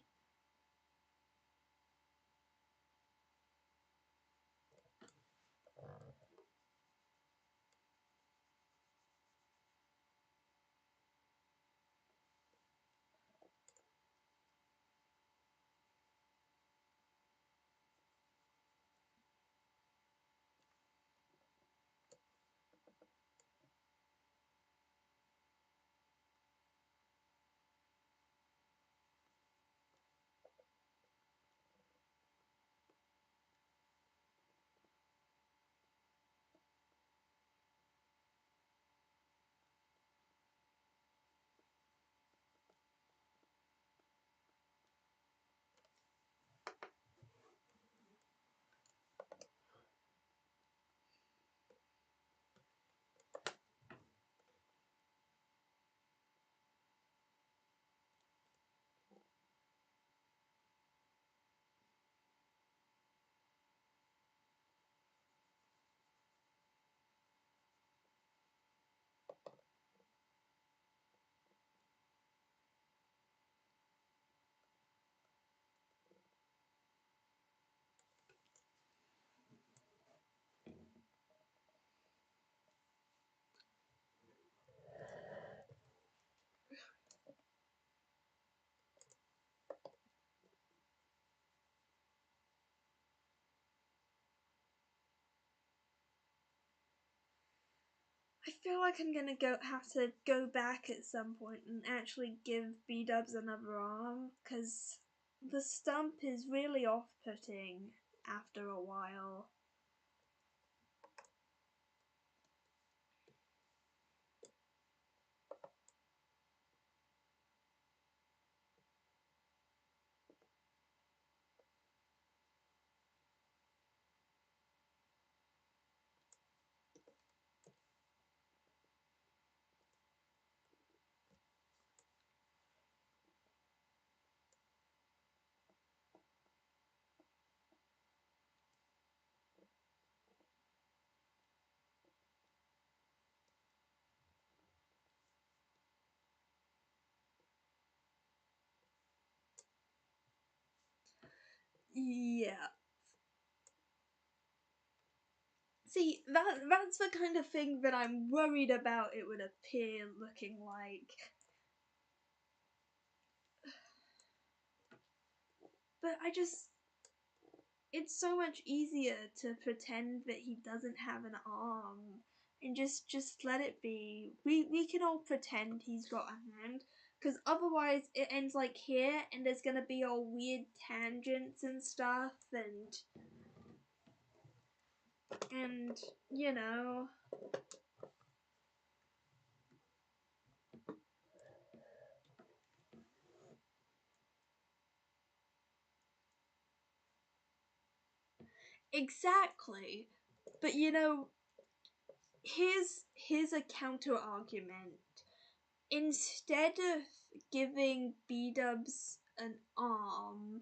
I feel like I'm gonna have to go back at some point and actually give B-dubs another arm, because the stump is really off-putting after a while. Yeah. See, that's the kind of thing that I'm worried about it would appear looking like. But it's so much easier to pretend that he doesn't have an arm and just let it be. We can all pretend he's got a hand, because otherwise it ends like here and there's gonna be all weird tangents and stuff, and you know. Exactly. But you know, here's a counter argument. Instead of giving B-dubs an arm,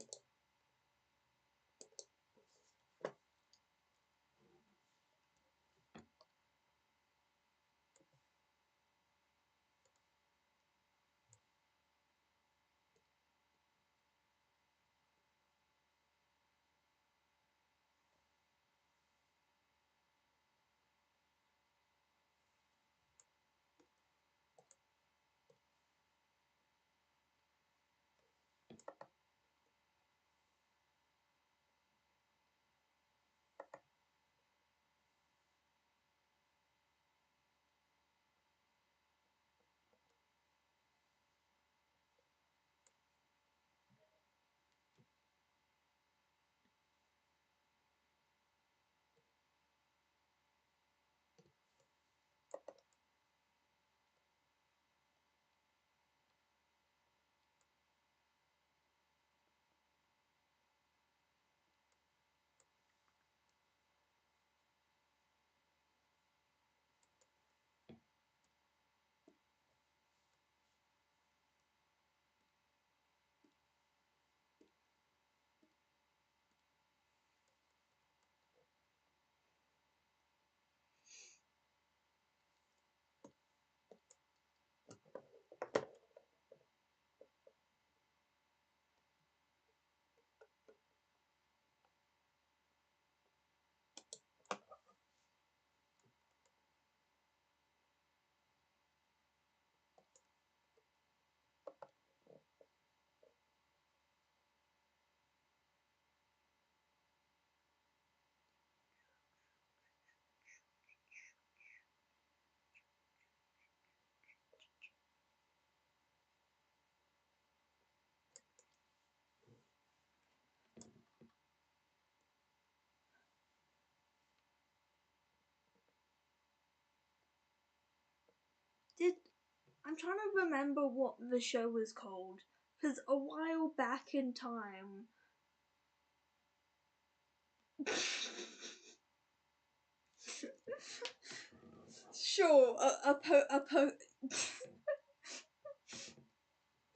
did I'm trying to remember what the show was called, because a while back in time. Sure,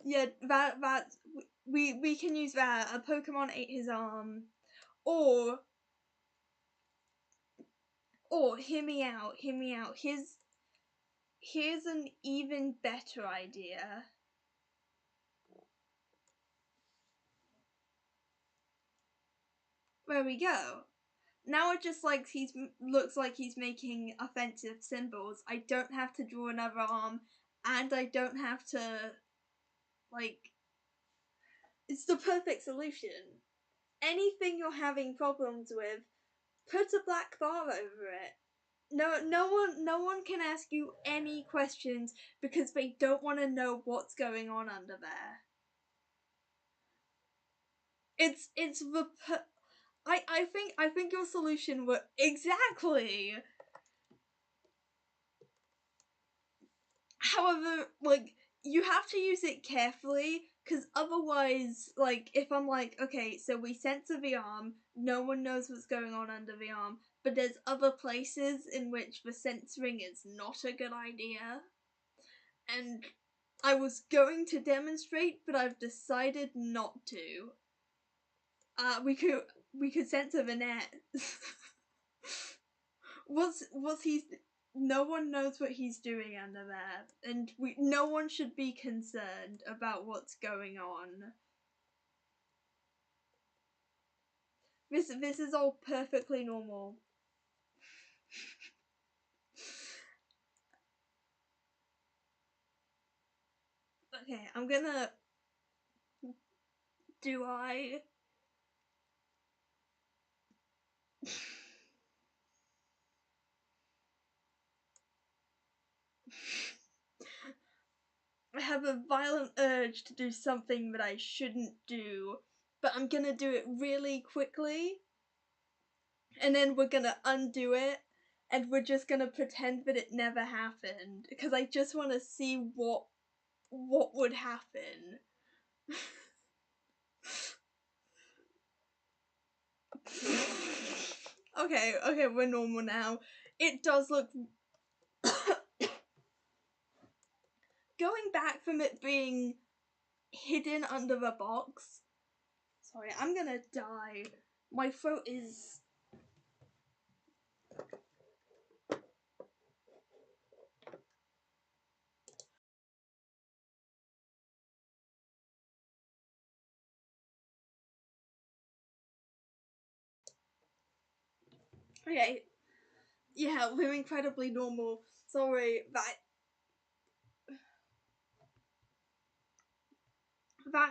yeah, that we can use that. A Pokemon ate his arm, or hear me out, hear me out. Here's an even better idea. There we go. Now it just like looks like he's making offensive symbols. I don't have to draw another arm, and I don't have to, like, it's the perfect solution. Anything you're having problems with, put a black bar over it. No one can ask you any questions because they don't want to know what's going on under there. It's the I think your solution were exactly. However, like, you have to use it carefully, because otherwise, like, if I'm like, okay, so we censor the arm, no one knows what's going on under the arm, but there's other places in which the censoring is not a good idea. And I was going to demonstrate, but I've decided not to. We could censor the net. what's he's no one knows what he's doing under there, and no one should be concerned about what's going on. This is all perfectly normal. Okay, I'm gonna... Do I... I have a violent urge to do something that I shouldn't do, but I'm gonna do it really quickly, and then we're gonna undo it, and we're just gonna pretend that it never happened, because I just want to see what would happen. Okay, we're normal now. It does look... Going back from it being hidden under a box... Sorry, I'm gonna die. My throat is... Okay. Yeah, we're incredibly normal. Sorry, that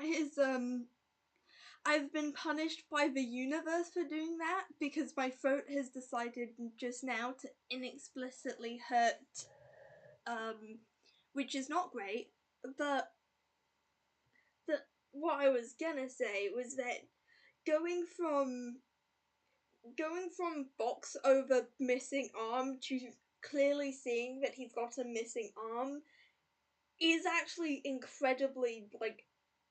is, I've been punished by the universe for doing that because my throat has decided just now to inexplicitly hurt, which is not great. But what I was gonna say was that going from box over missing arm to clearly seeing that he's got a missing arm is actually incredibly, like,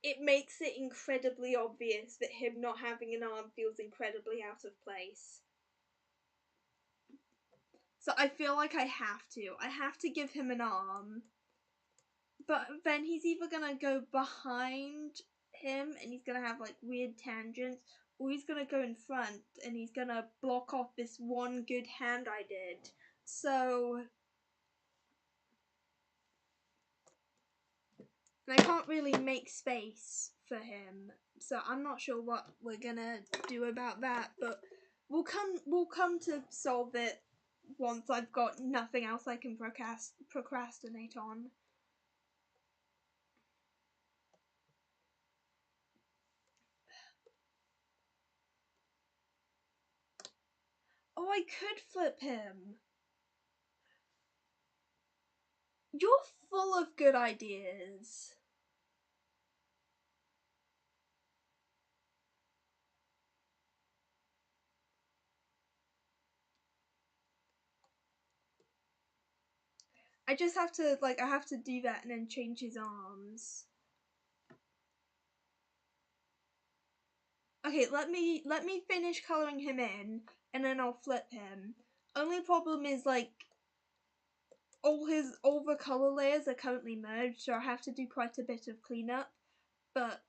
it makes it incredibly obvious that him not having an arm feels incredibly out of place. So I feel like I have to give him an arm, but then he's either gonna go behind him and he's gonna have like weird tangents, or he's gonna go in front and he's gonna block off this one good hand I did. So I can't really make space for him, so I'm not sure what we're gonna do about that, but we'll come to solve it once I've got nothing else I can procrastinate on. Oh, I could flip him. You're full of good ideas. I just have to, like, I have to do that and then change his arms. Okay, let me finish colouring him in, and then I'll flip him. Only problem is, like, all the colour layers are currently merged, so I have to do quite a bit of cleanup. But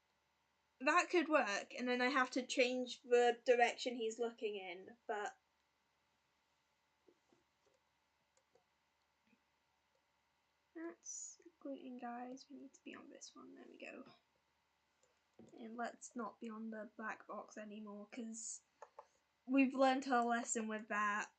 that could work, and then I have to change the direction he's looking in, but... That's gluten, guys. We need to be on this one. There we go. And let's not be on the black box anymore, because we've learnt our lesson with that.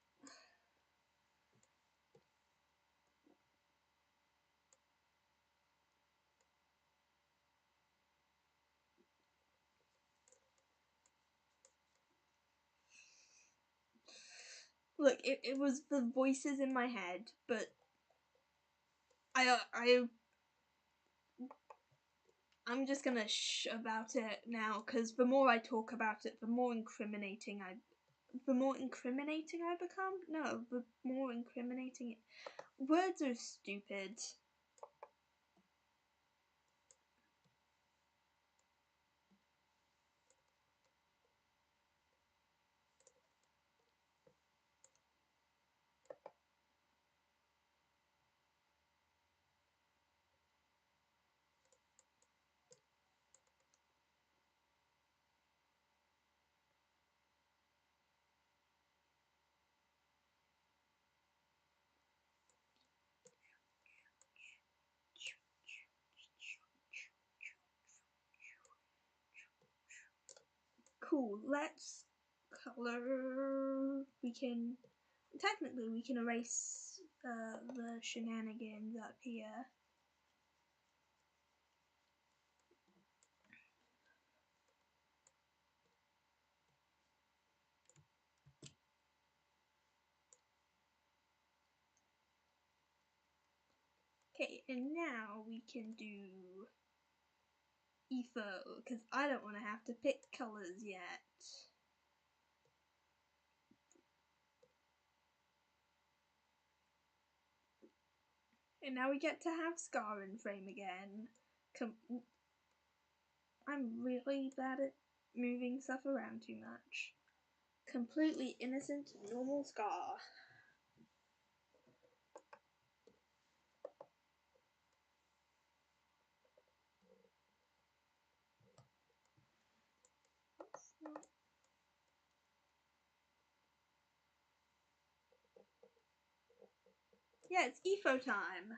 Look, it was the voices in my head, but I'm just gonna shh about it now, because the more I talk about it, the more incriminating I become? No, the more incriminating it... Words are stupid. Cool, let's color. Technically we can erase the shenanigans up here. Okay, and now we can do EFO, because I don't want to have to pick colors yet. And now we get to have Scar in frame again. I'm really bad at moving stuff around too much. Completely innocent, normal Scar. Yeah, it's EFO time.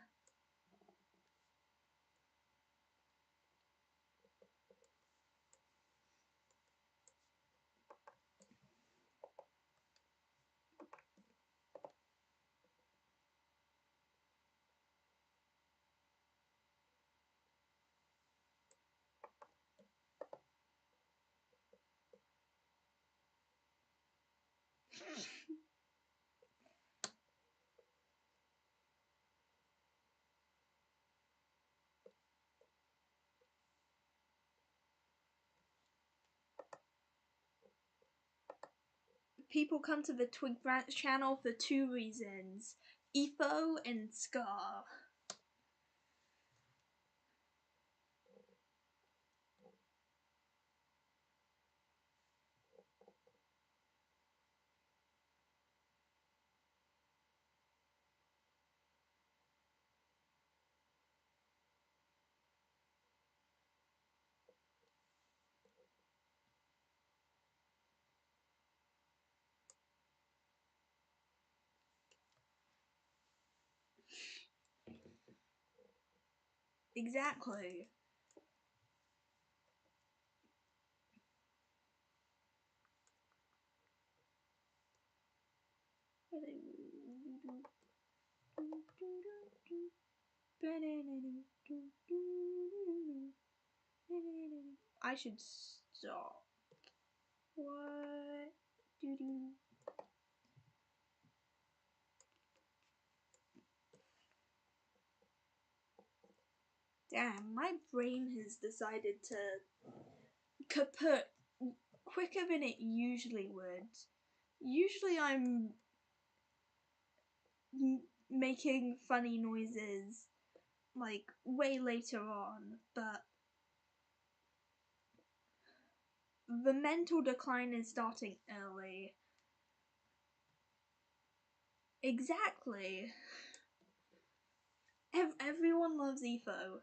People come to the Twig Branch channel for two reasons: EFO and Scar. Exactly. I should stop. What? Damn, my brain has decided to kaput quicker than it usually would. Usually I'm making funny noises like way later on, but the mental decline is starting early. Exactly. Everyone loves EFO.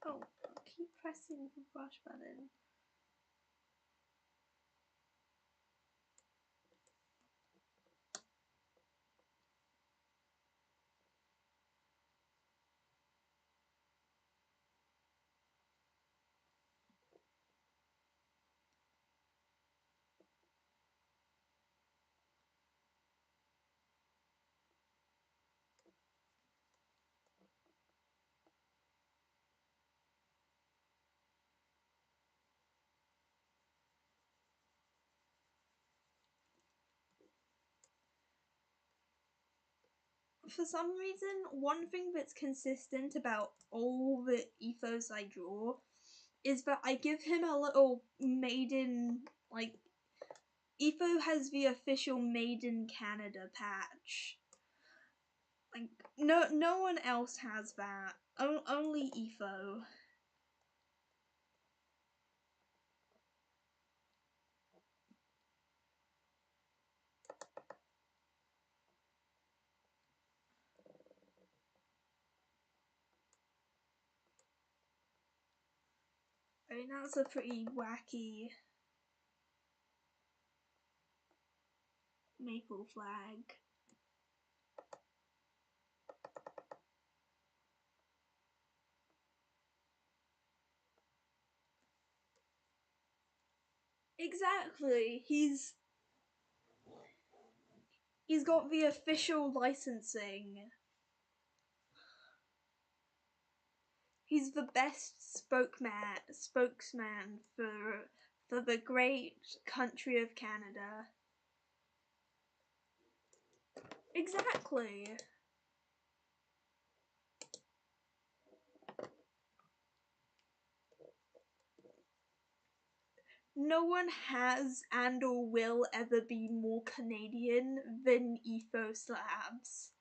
Oh, keep pressing the brush button. For some reason, one thing that's consistent about all the EFOs I draw is that I give him a little maiden, like, EFO has the official Made in Canada patch. Like, no one else has that. Only EFO. I mean, that's a pretty wacky maple flag. Exactly. He's got the official licensing. He's the best spokesman for the great country of Canada. Exactly. No one has and or will ever be more Canadian than Ethos-Labs.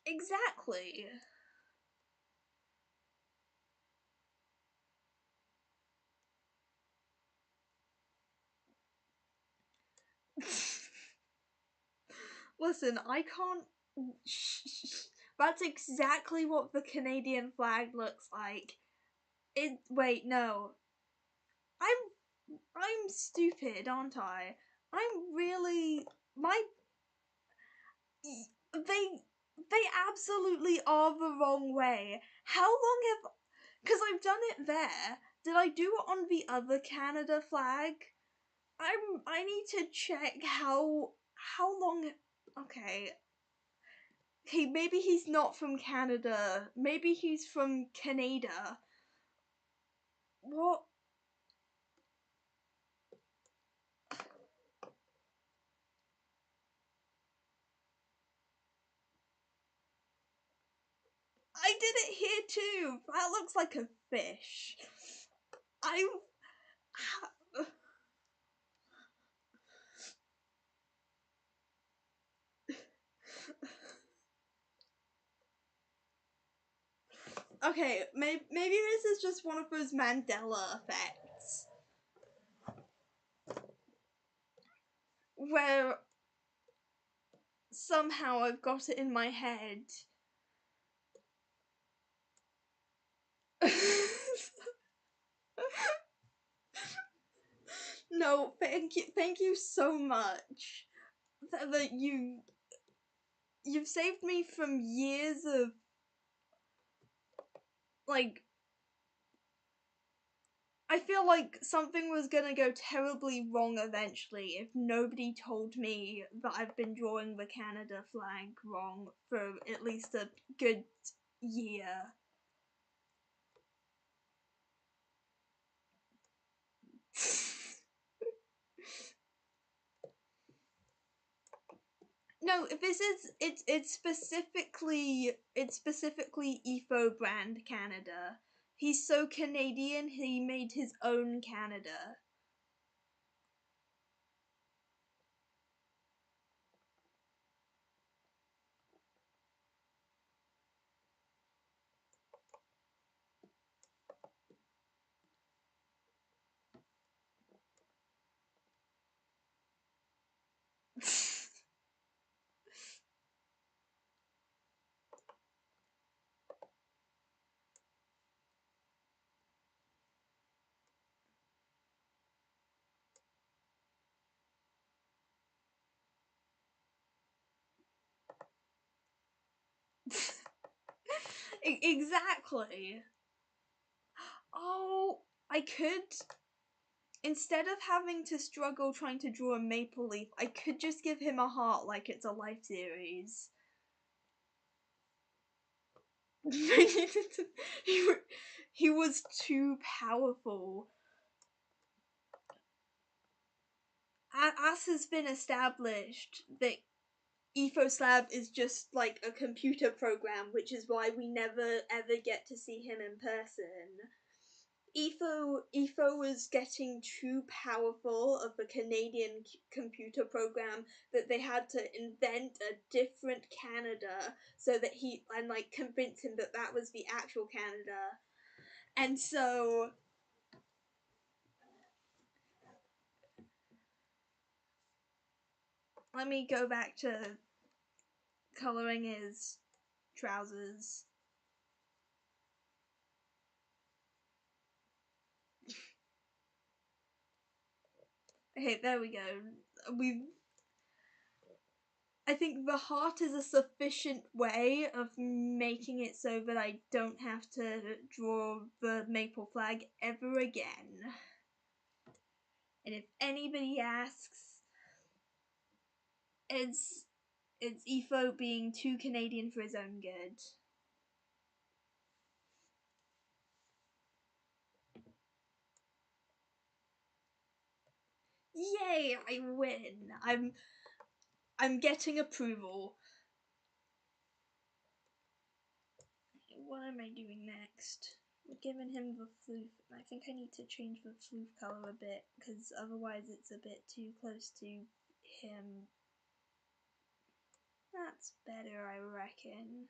Exactly. Listen, I can't. That's exactly what the Canadian flag looks like. Wait, no. I'm stupid, aren't I? I'm really they absolutely are the wrong way. How long have? Because I've done it there. Did I do it on the other Canada flag? I need to check how long. Okay. Okay, maybe he's not from Canada. Maybe he's from Canada. What? I did it here too. That looks like a fish. I. Okay, maybe this is just one of those Mandela effects. Where somehow I've got it in my head. No, thank you so much. That you've saved me from years of like. I feel like something was gonna go terribly wrong eventually if nobody told me that I've been drawing the Canada flag wrong for at least a good year. No, this is it's specifically EFO brand Canada. He's so Canadian, he made his own Canada. Exactly. Oh, I could, instead of having to struggle trying to draw a maple leaf, I could just give him a heart like it's a life series. He was too powerful. As has been established, that EthosLab is just like a computer program, which is why we never ever get to see him in person. Etho was getting too powerful of a Canadian computer program that they had to invent a different Canada so that like convince him that that was the actual Canada. And so let me go back to coloring his trousers. Okay, there we go. I think the heart is a sufficient way of making it so that I don't have to draw the maple flag ever again. And if anybody asks, it's Efo being too Canadian for his own good. Yay, I win. I'm getting approval. What am I doing next? We're giving him the floof. I think I need to change the floof color a bit, because otherwise it's a bit too close to him. That's better, I reckon.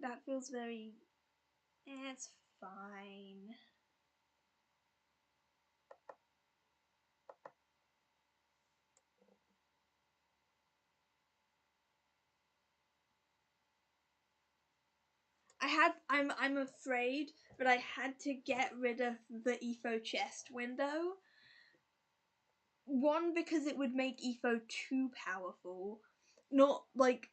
That feels very... it's fine. I'm afraid that I had to get rid of the Efo chest window. One, because it would make Efo too powerful. Not like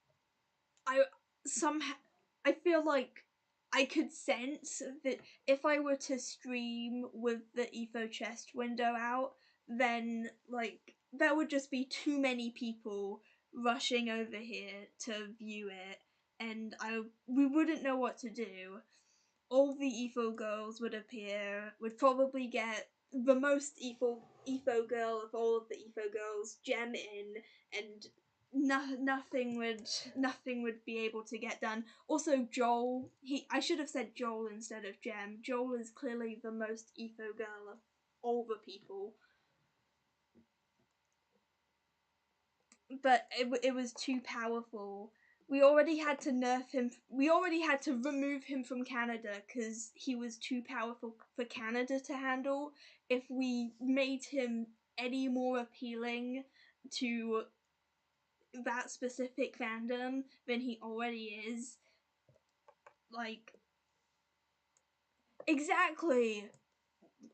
I feel like I could sense that if I were to stream with the Efo chest window out, then like there would just be too many people rushing over here to view it, and we wouldn't know what to do. All the Efo girls would appear, would probably get the most Efo girl of all of the Efo girls, Gem in, and nothing would be able to get done. Also, Joel, I should have said Joel instead of Gem. Joel is clearly the most Efo girl of all the people. But it was too powerful. We already had to nerf him. We already had to remove him from Canada because he was too powerful for Canada to handle. If we made him any more appealing to that specific fandom than he already is, like, exactly,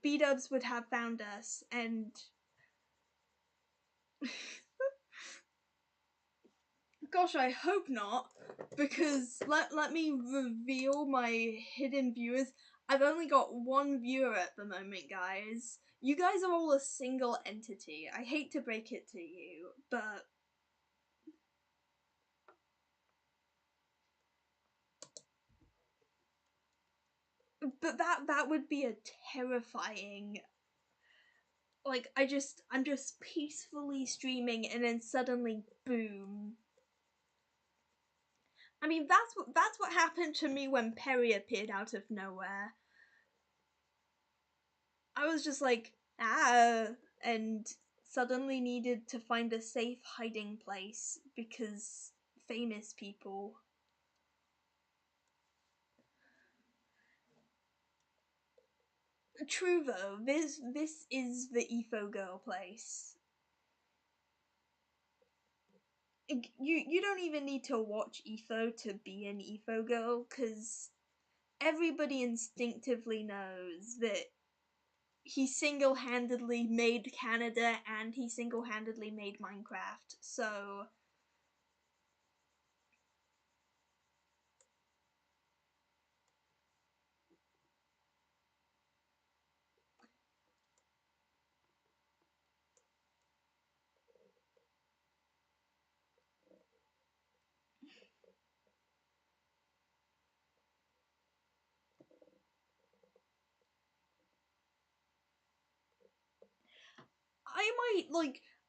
B-dubs would have found us, and gosh, I hope not, because let me reveal my hidden viewers. I've only got one viewer at the moment, guys. You guys are all a single entity. I hate to break it to you, but that would be a terrifying, like, I'm just peacefully streaming and then suddenly boom. I mean, that's what happened to me when Perry appeared out of nowhere. I was just like, and suddenly needed to find a safe hiding place because famous people. True though, this is the Efo girl place. You don't even need to watch Efo to be an Efo girl, because everybody instinctively knows that he single-handedly made Canada and he single-handedly made Minecraft, so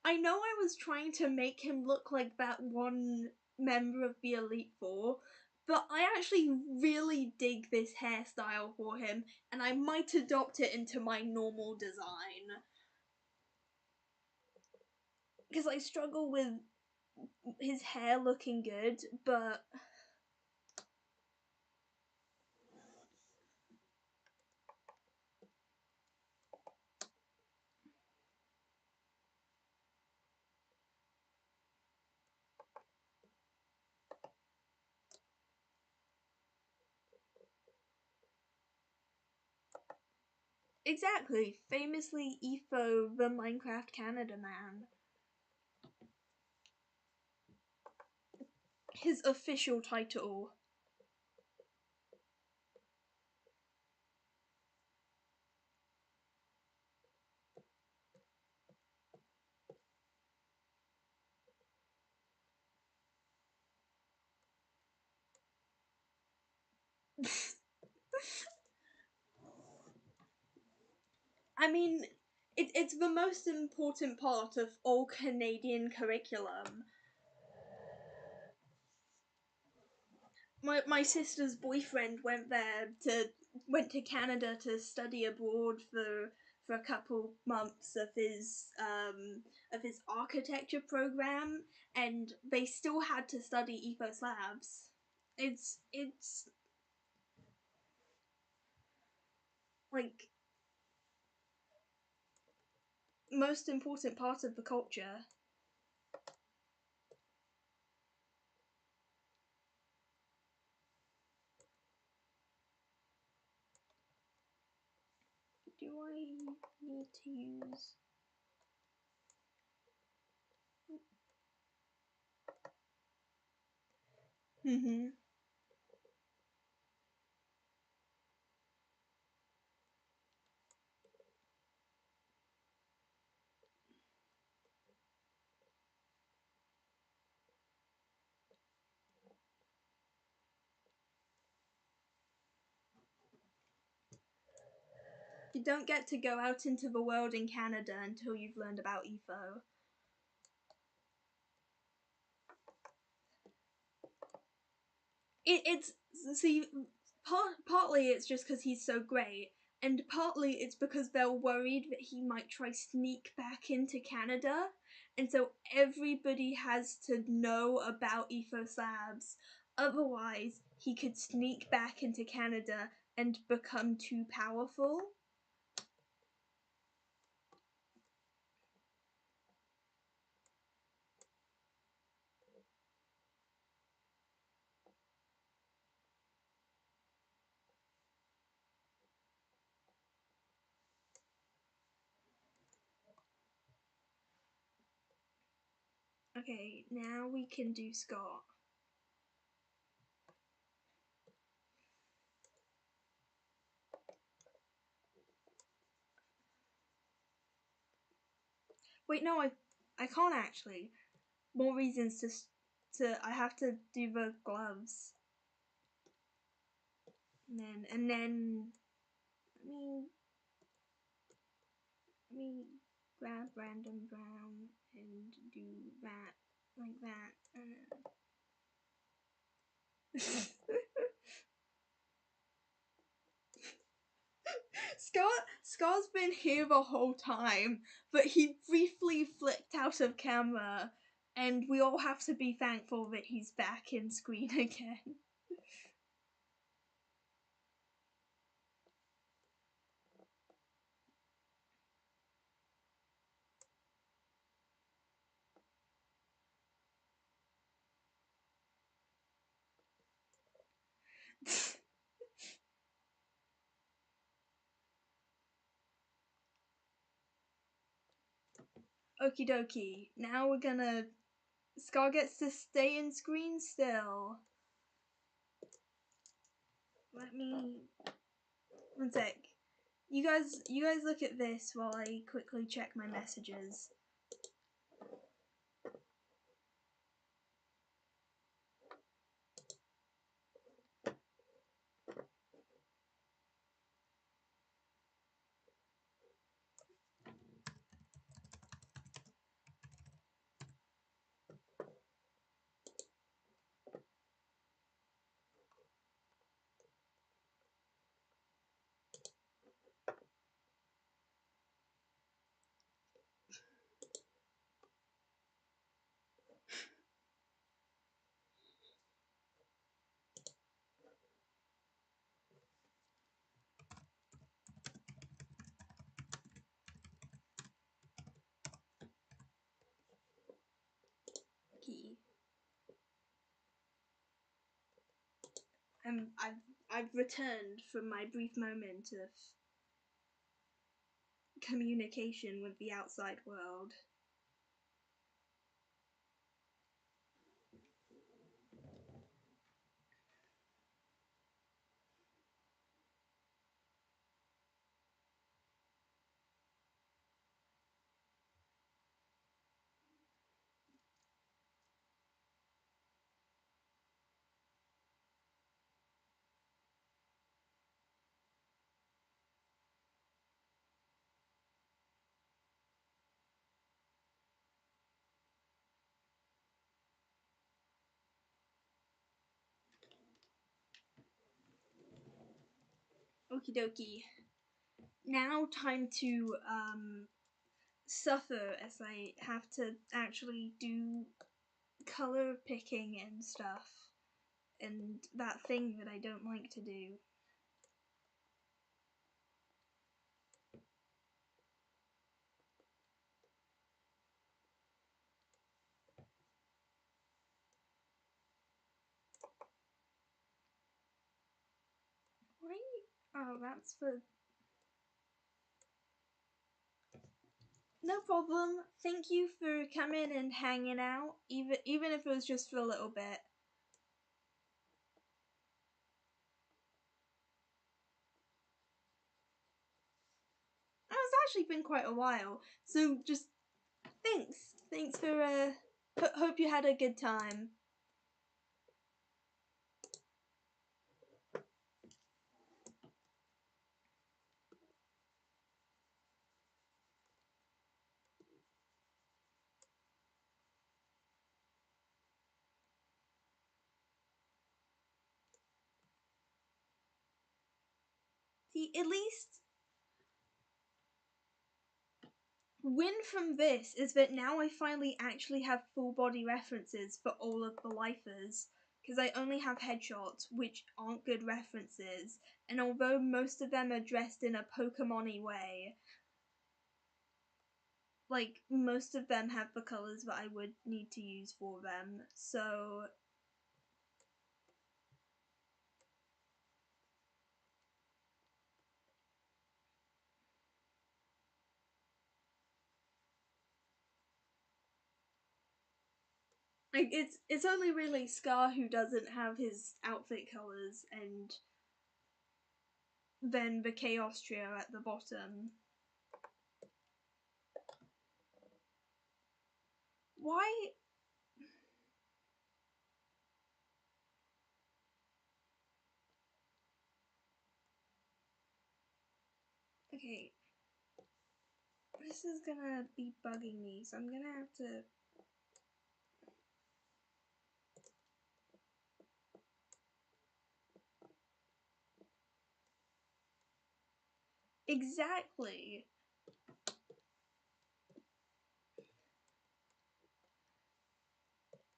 I know I was trying to make him look like that one member of the Elite Four, but I actually really dig this hairstyle for him, and I might adopt it into my normal design. Because I struggle with his hair looking good, but Exactly, famously Etho, the Minecraft Canada man. His official title. I mean, it's the most important part of all Canadian curriculum. My sister's boyfriend went to Canada to study abroad for a couple months of his architecture program, and they still had to study ethos labs. It's like most important part of the culture. Do I need to use? Mm-hmm. You don't get to go out into the world in Canada until you've learned about EFO. It's see, partly it's just because he's so great, and partly it's because they're worried that he might try sneak back into Canada, and so everybody has to know about Ethos Labs. Otherwise, he could sneak back into Canada and become too powerful. Okay, now we can do Scott. Wait, no, I can't actually. More reasons to I have to do the gloves. And then let me grab random brown and do that like that. Scott's been here the whole time, but he briefly flicked out of camera, and we all have to be thankful that he's back in screen again. Okie dokie. Now we're gonna. Scott gets to stay in screen still. Let me. One sec. You guys look at this while I quickly check my messages. Key. I've returned from my brief moment of communication with the outside world. Okie dokie. Now time to suffer as I have to actually do color picking and stuff, and that thing that I don't like to do. Why? Oh, that's for... No problem. Thank you for coming and hanging out, even if it was just for a little bit. It's actually been quite a while, so just thanks for hope you had a good time. See, at least win from this is that now I finally actually have full body references for all of the lifers, because I only have headshots, which aren't good references, and although most of them are dressed in a Pokemon-y way, like, most of them have the colours that I would need to use for them, so... Like, it's only really Scar who doesn't have his outfit colours, and then the Chaos Trio at the bottom. Why? Okay. This is gonna be bugging me, so I'm gonna have to... Exactly!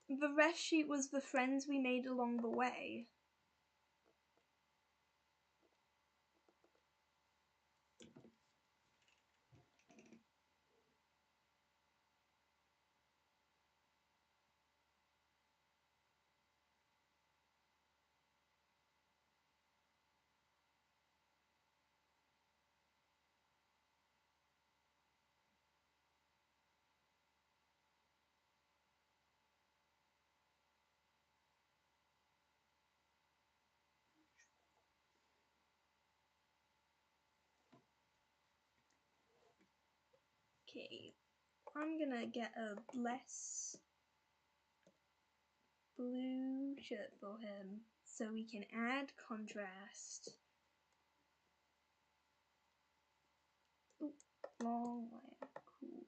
The rest sheet was the friends we made along the way. Okay, I'm gonna get a less blue shirt for him so we can add contrast. Ooh, long wire, cool.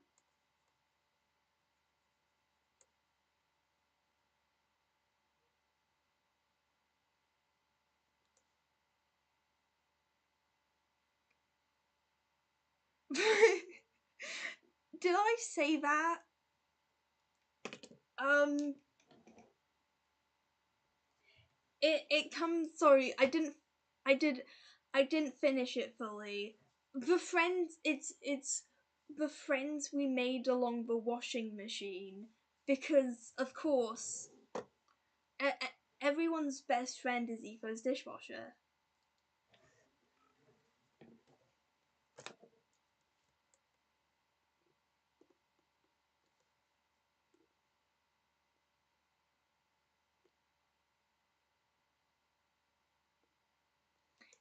Did I say that? It comes, sorry, I didn't finish it fully. The friends, it's the friends we made along the washing machine, because of course everyone's best friend is Etho's dishwasher.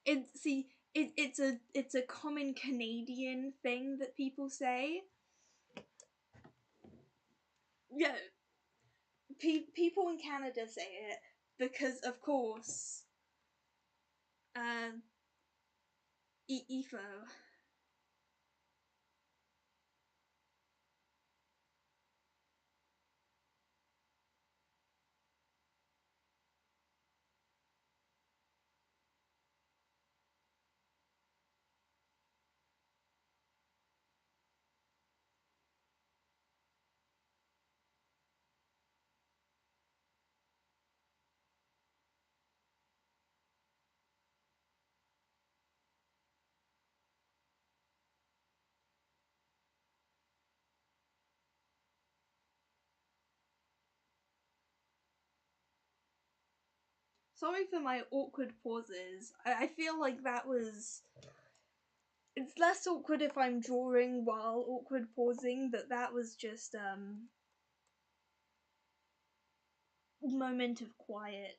It's a common Canadian thing that people say. Yeah, people in Canada say it because, of course, EFO. Sorry for my awkward pauses. I feel like that was. It's less awkward if I'm drawing while awkward pausing, but that was just moment of quiet.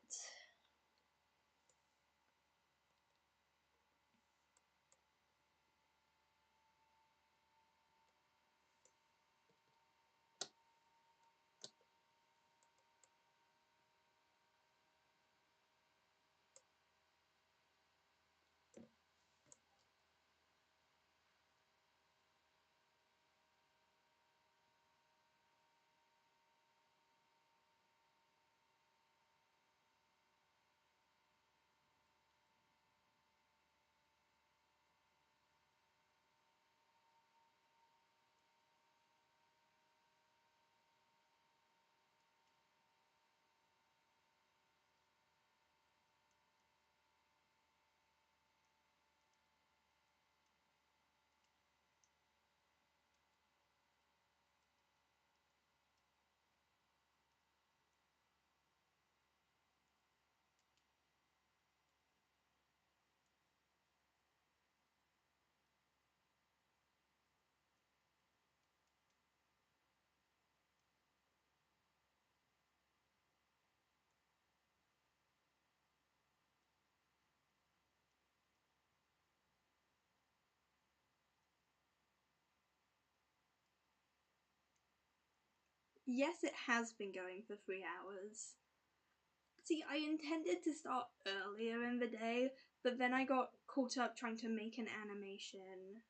Yes, it has been going for 3 hours. See, I intended to start earlier in the day, but then I got caught up trying to make an animation.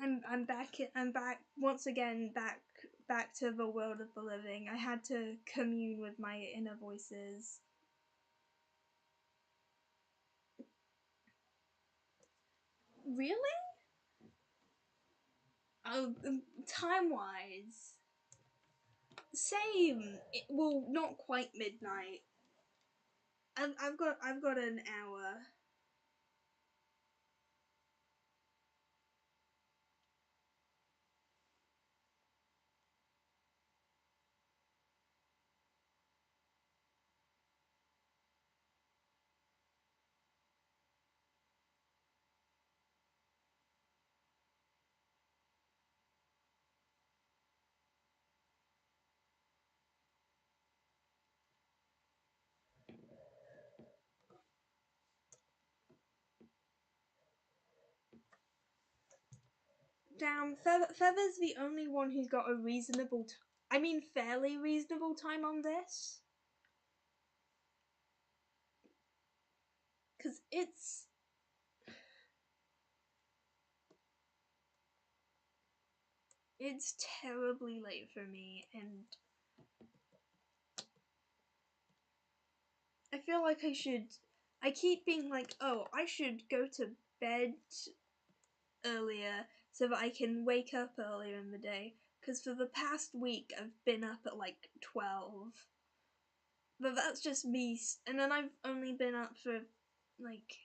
I'm back once again, back to the world of the living. I had to commune with my inner voices. Really? Oh, time-wise, same. Well, not quite midnight. I've got an hour. Damn, Feather's the only one who's got a reasonable, I mean fairly reasonable time on this. Because it's terribly late for me, and I feel like I keep being like, oh, I should go to bed earlier so that I can wake up earlier in the day. Because for the past week, I've been up at like 12. But that's just me. And then I've only been up for like.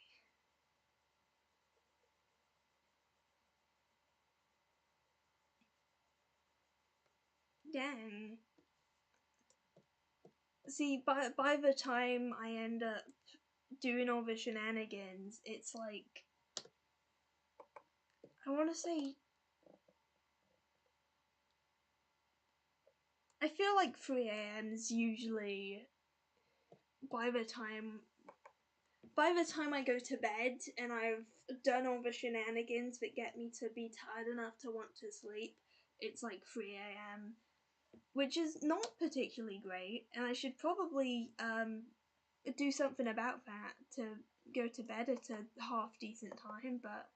Dang. See, by the time I end up doing all the shenanigans, it's like, I want to say, I feel like 3 a.m. is usually by the time I go to bed and I've done all the shenanigans that get me to be tired enough to want to sleep. It's like 3 a.m., which is not particularly great, and I should probably do something about that to go to bed at a half decent time, but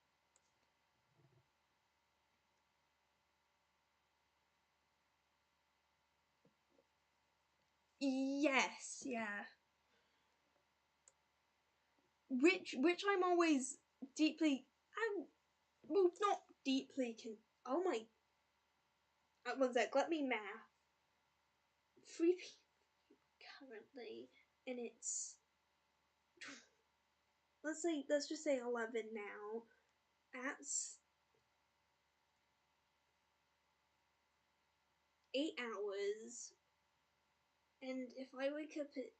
yes, yeah. Which I'm always deeply, well, not deeply oh my, one sec, let me math. 3 p.m. currently, and it's, let's just say 11 now. That's 8 hours, and if I wake up at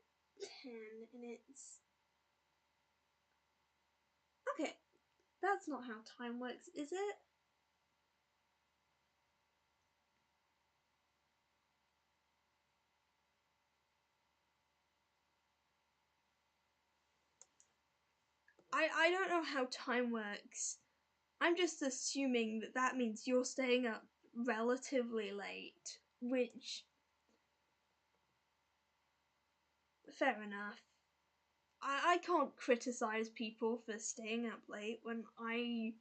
10 and it's, okay, that's not how time works, is it? I don't know how time works. I'm just assuming that means you're staying up relatively late, which, fair enough. I can't criticize people for staying up late when I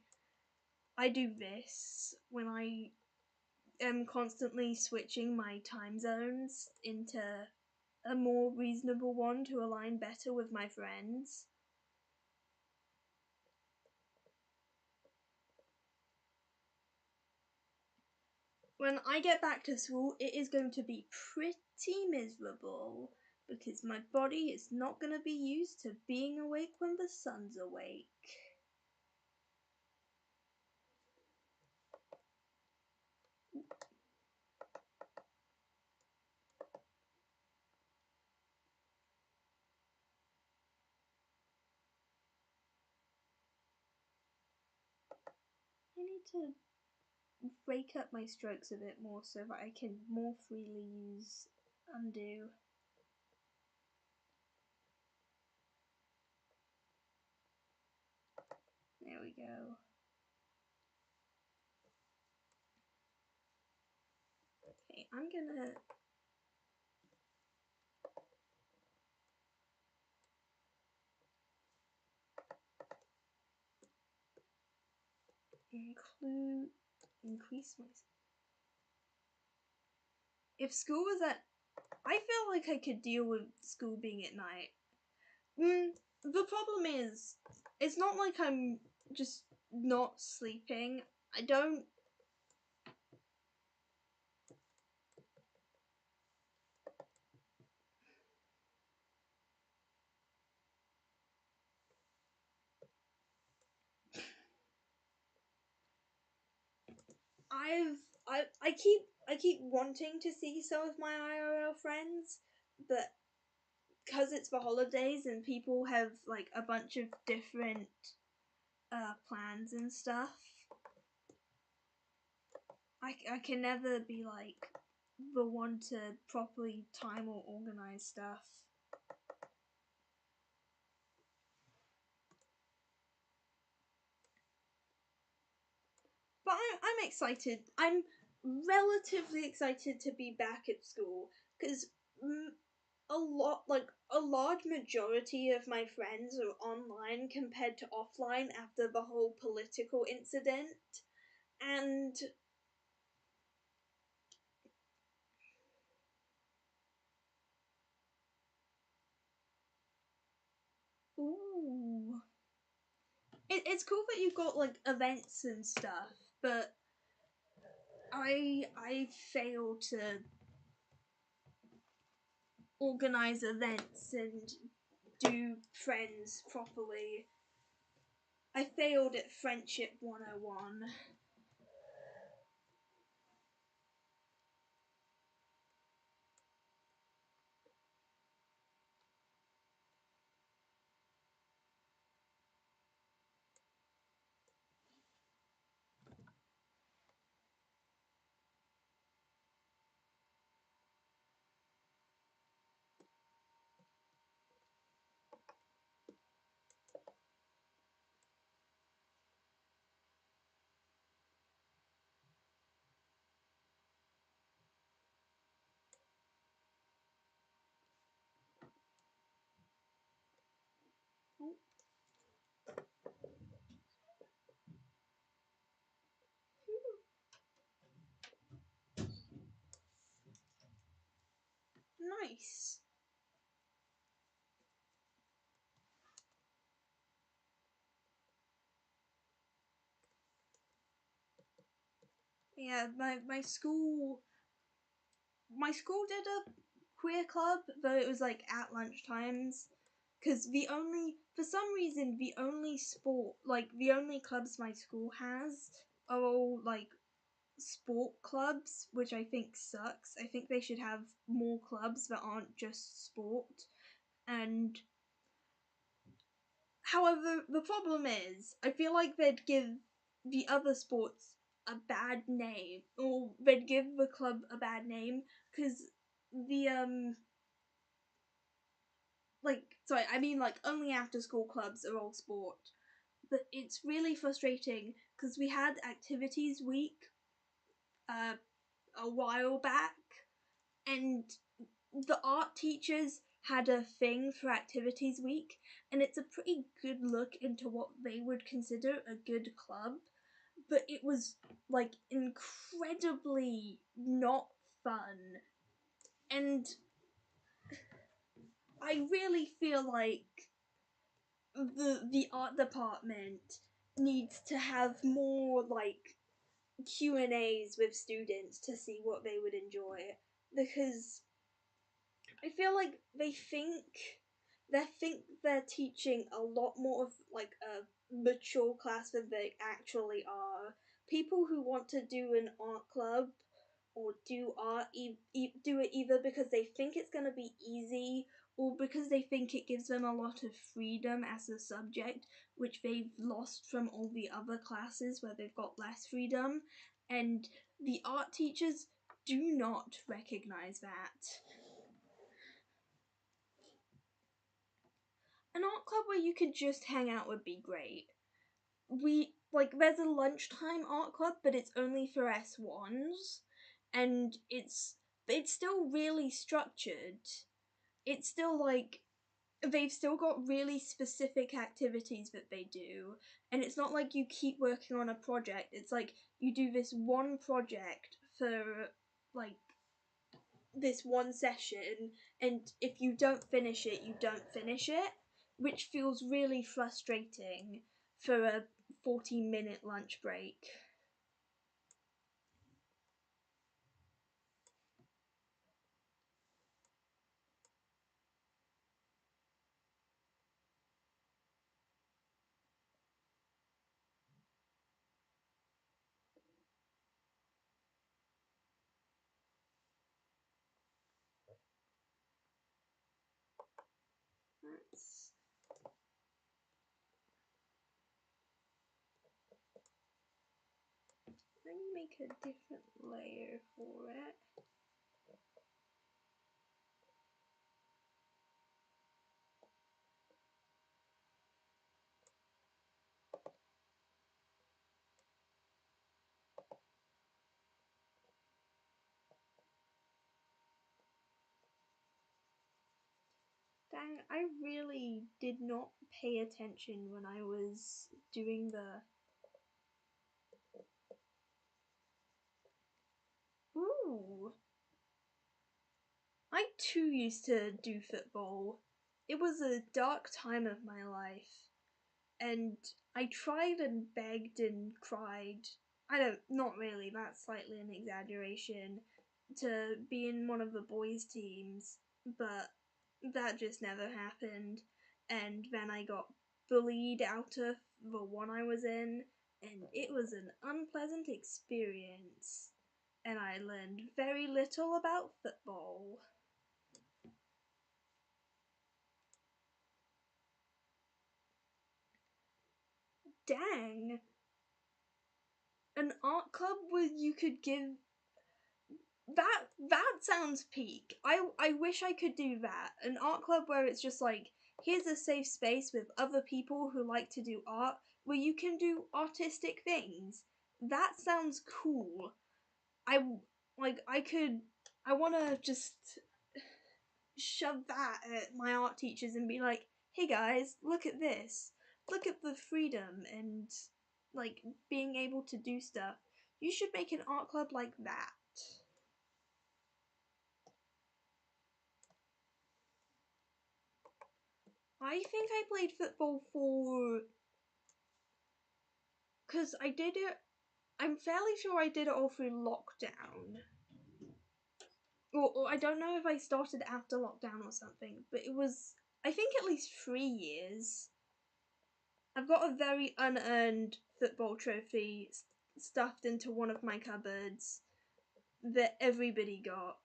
do this, when I am constantly switching my time zones into a more reasonable one to align better with my friends. When I get back to school, it is going to be pretty miserable because my body is not going to be used to being awake when the sun's awake. I need to break up my strokes a bit more so that I can more freely use undo. There we go. Okay, I'm gonna increase my. If school was at, I feel like I could deal with school being at night. The problem is, it's not like I'm just not sleeping. I don't. I keep wanting to see some of my IRL friends, but because it's the holidays and people have like a bunch of different plans and stuff, I can never be like the one to properly time or organize stuff. But I'm excited. I'm relatively excited to be back at school because a large majority of my friends are online compared to offline after the whole political incident, and ooh, it's cool that you've got like events and stuff, but I failed to organize events and do friends properly. I failed at Friendship 101. nice. Yeah, my school did a queer club, though it was like at lunch times. Because for some reason, the only clubs my school has are all like sport clubs, which I think sucks. I think they should have more clubs that aren't just sport. And however, the problem is, I feel like they'd give the other sports a bad name, or they'd give the club a bad name, because the only after school clubs are all sport. But it's really frustrating because we had activities week a while back, and the art teachers had a thing for activities week, and it's a pretty good look into what they would consider a good club, but it was like incredibly not fun. And I really feel like the art department needs to have more like Q&As with students to see what they would enjoy, because I feel like they think they're teaching a lot more of like a mature class than they actually are. People who want to do an art club or do art do it either because they think it's going to be easy or because they think it gives them a lot of freedom as a subject, which they've lost from all the other classes where they've got less freedom. And the art teachers do not recognize that. An art club where you could just hang out would be great. There's a lunchtime art club, but it's only for S1s, and it's still really structured. It's still like they've still got really specific activities that they do, and it's not like you keep working on a project. It's like you do this one project for like this one session, and if you don't finish it, you don't finish it, which feels really frustrating for a 40-minute lunch break. Let's Let me make a different layer for it. Dang, I really did not pay attention when I was doing the... Ooh! I too used to do football. It was a dark time of my life, and I tried and begged and cried. Not really, that's slightly an exaggeration, to be in one of the boys' teams, but that just never happened. And then I got bullied out of the one I was in, and it was an unpleasant experience. And I learned very little about football. Dang! An art club where you could give that sounds peak. I wish I could do that. An art club where it's just like, here's a safe space with other people who like to do art where you can do artistic things. That sounds cool. I I want to just shove that at my art teachers and be like, "Hey guys, look at this. Look at the freedom and like being able to do stuff. You should make an art club like that." I think I played football for... because I did it... I'm fairly sure I did it all through lockdown. Or I don't know if I started after lockdown or something, but it was, I think, at least 3 years. I've got a very unearned football trophy stuffed into one of my cupboards that everybody got.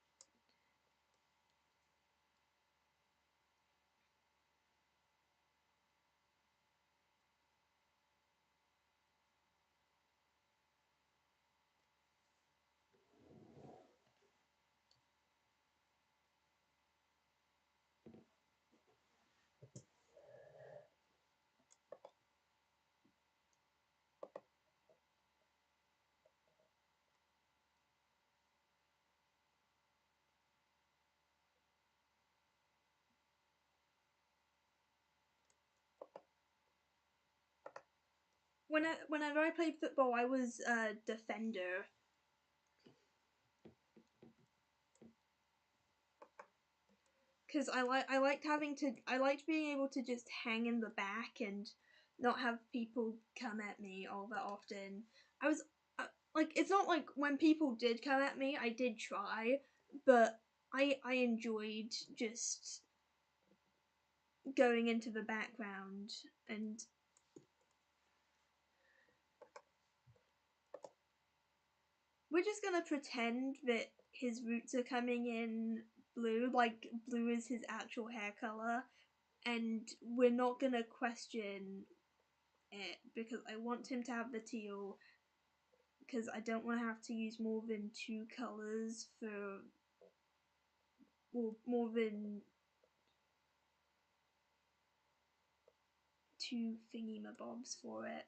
Whenever I played football, I was a defender. Because I liked being able to just hang in the back and not have people come at me all that often. I was like, it's not like when people did come at me, I did try, but I enjoyed just going into the background. And we're just gonna pretend that his roots are coming in blue, like blue is his actual hair color, and we're not gonna question it because I want him to have the teal, because I don't want to have to use more than 2 colors for, or more than 2 thingy-mabobs for it.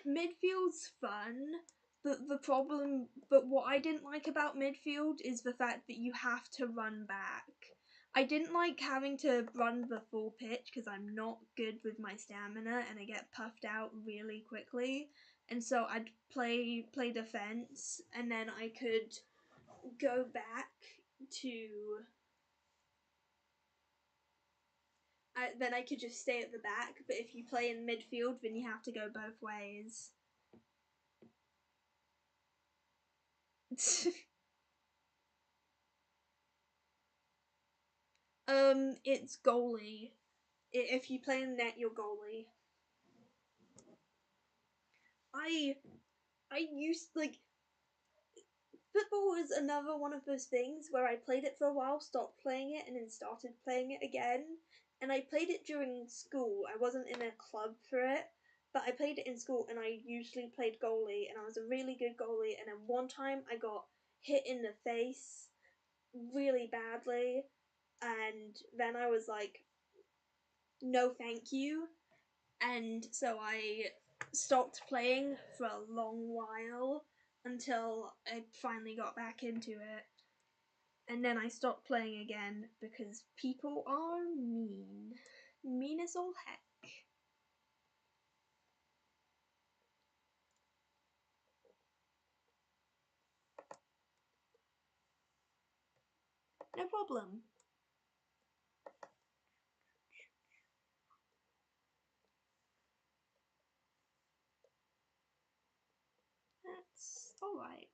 Midfield's fun, but what I didn't like about midfield is the fact that you have to run back. I didn't like having to run the full pitch because I'm not good with my stamina and I get puffed out really quickly. And so I'd play defense, and then I could go back to... then I could just stay at the back, but if you play in midfield, then you have to go both ways. It's goalie. If you play in net, you're goalie. I used, like, football is another one of those things where I played it for a while, stopped playing it, and then started playing it again. And I played it during school. I wasn't in a club for it, but I played it in school, and I usually played goalie, and I was a really good goalie. And then one time I got hit in the face really badly, and then I was like, no thank you. And so I stopped playing for a long while until I finally got back into it. And then I stopped playing again because people are mean. Mean as all heck. No problem. That's alright.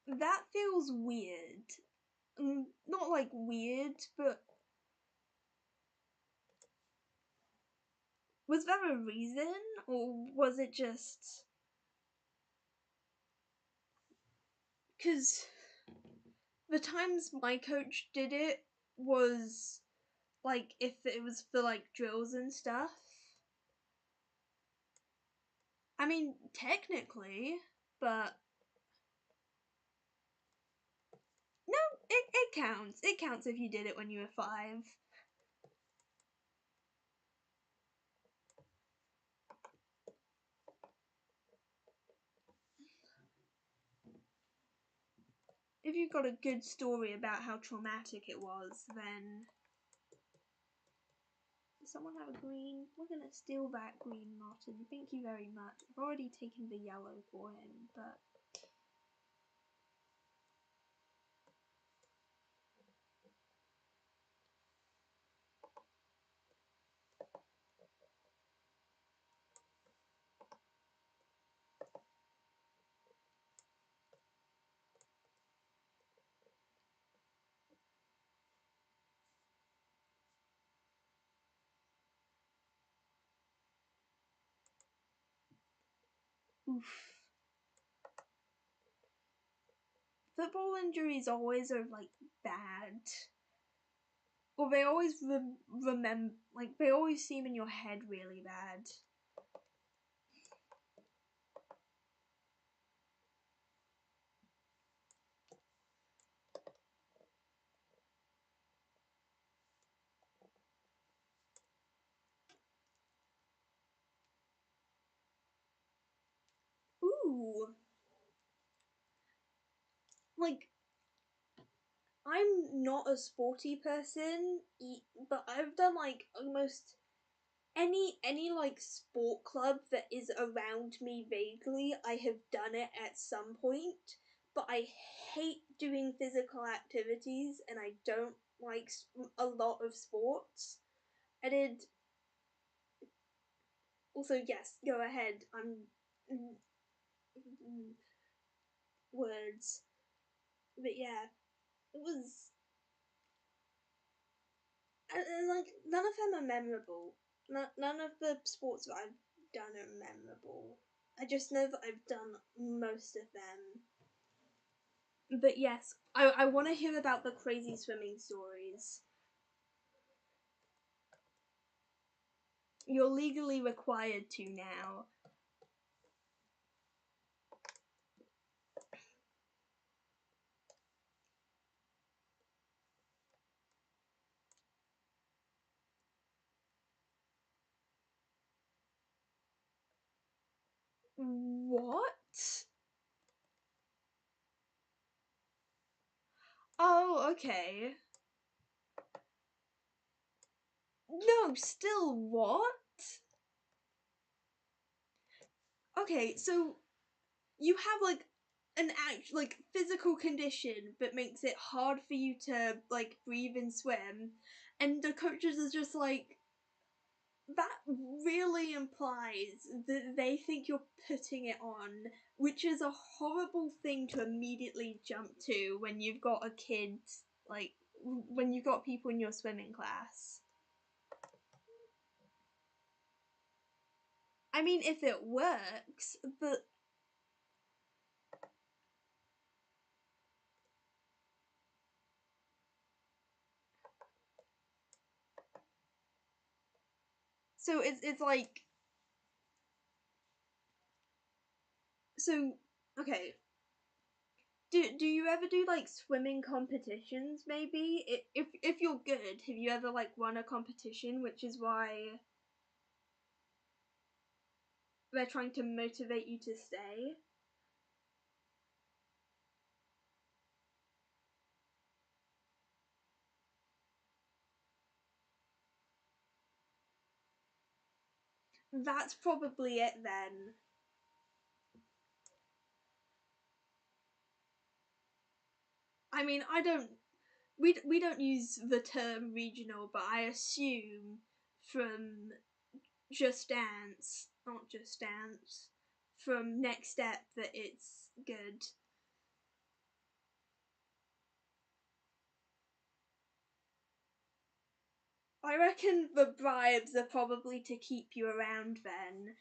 That feels weird. Not like weird, but was there a reason, or was it just... because the times my coach did it was like if it was for like drills and stuff. I mean, technically, but no, it counts. It counts if you did it when you were 5. if you've got a good story about how traumatic it was, then... Does someone have a green? We're gonna steal that green, Martin. Thank you very much. I've already taken the yellow for him, but... Oof. Football injuries always are, like, bad. Or they always remember, like, they always seem in your head really bad. Ooh. Like, I'm not a sporty person, but I've done, like, almost any like sport club that is around me vaguely. I have done it at some point, but I hate doing physical activities, and I don't like a lot of sports. I did. Also, yes, go ahead. Words, but yeah, it was. Like, none of them are memorable. None of the sports that I've done are memorable. I just know that I've done most of them. But yes, I want to hear about the crazy swimming stories. You're legally required to now. What? Oh, okay. No, still what? Okay, so you have like an physical condition that makes it hard for you to like breathe and swim, and the coaches are just like, that really implies that they think you're putting it on, which is a horrible thing to immediately jump to when you've got a kid, like, when you've got people in your swimming class. I mean, if it works, but... So it's like... So, okay. Do you ever do like swimming competitions maybe? If you're good, have you ever like won a competition, which is why they're trying to motivate you to stay? That's probably it then. I mean, we don't use the term regional, but I assume from Just Dance, not Just Dance, from Next Step that it's good. I reckon the bribes are probably to keep you around then.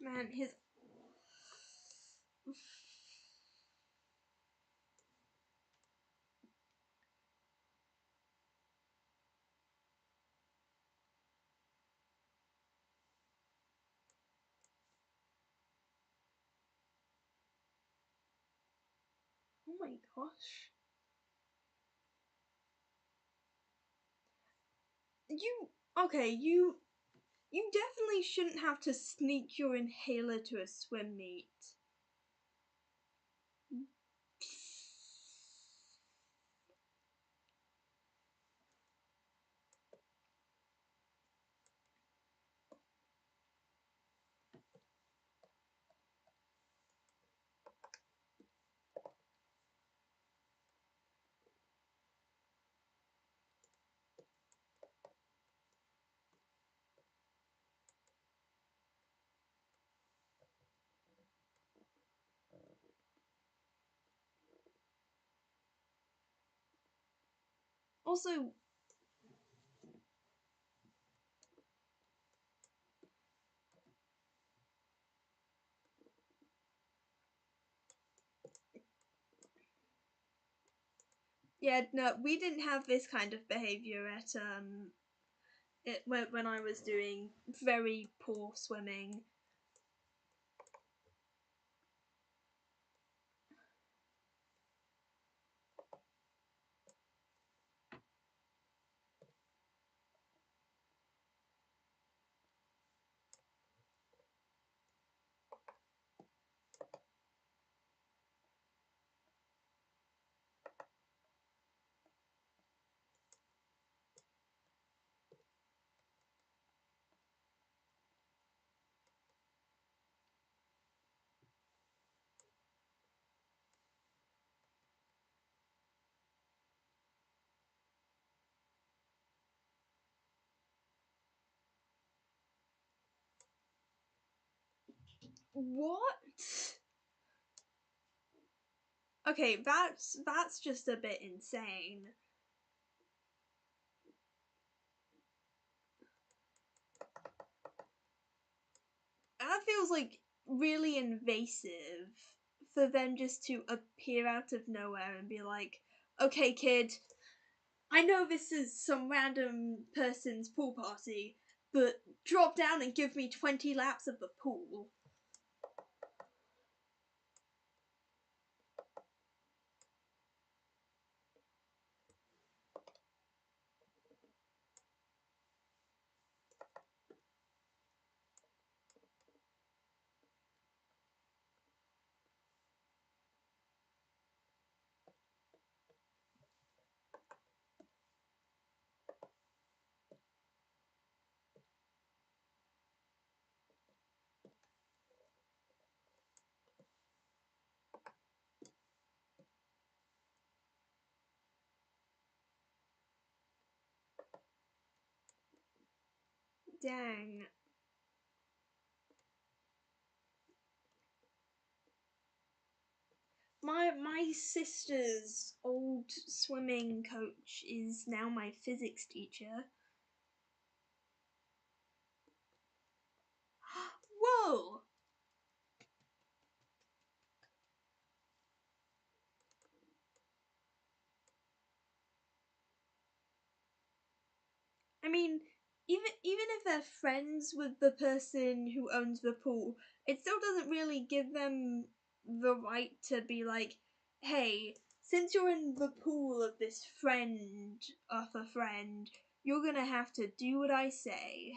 Man, his... Oh my gosh. You definitely shouldn't have to sneak your inhaler to a swim meet. Also, yeah, no, we didn't have this kind of behavior at when I was doing very poor swimming. What? Okay, that's just a bit insane. That feels like really invasive for them just to appear out of nowhere and be like, okay, kid, I know this is some random person's pool party, but drop down and give me 20 laps of the pool. Dang. My sister's old swimming coach is now my physics teacher. Whoa! I mean, even if they're friends with the person who owns the pool, it still doesn't really give them the right to be like, hey, since you're in the pool of this friend of a friend, you're gonna have to do what I say.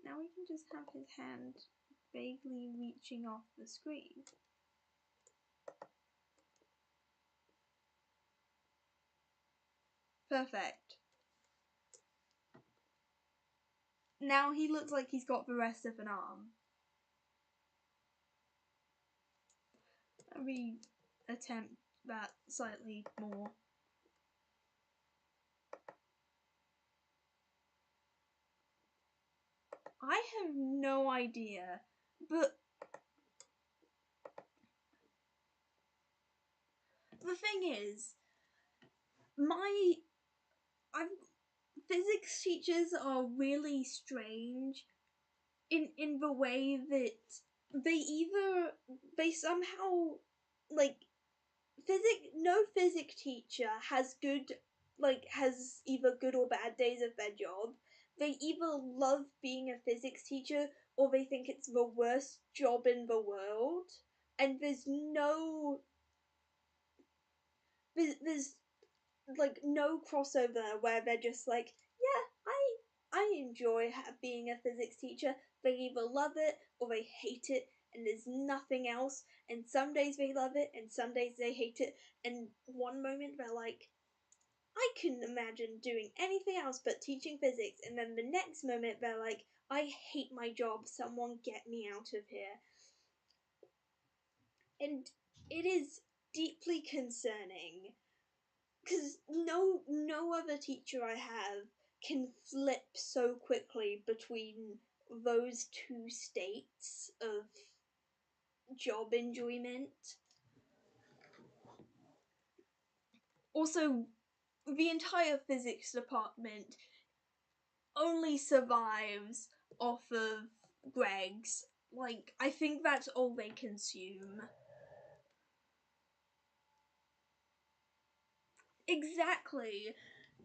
Now we can just have his hand vaguely reaching off the screen. Perfect. Now he looks like he's got the rest of an arm. Let me attempt that slightly more. I have no idea, but the thing is, physics teachers are really strange in the way that they somehow, like, no physics teacher has either good or bad days of their job. They either love being a physics teacher or they think it's the worst job in the world. And there's like no crossover where they're just like, yeah, I enjoy being a physics teacher. They either love it or they hate it, and there's nothing else. And some days they love it, and some days they hate it. And one moment they're like, I couldn't imagine doing anything else but teaching physics. And then the next moment they're like, I hate my job. Someone get me out of here. And it is deeply concerning because no other teacher I have can flip so quickly between those two states of job enjoyment. Also, the entire physics department only survives off of Greg's. Like, I think that's all they consume. Exactly.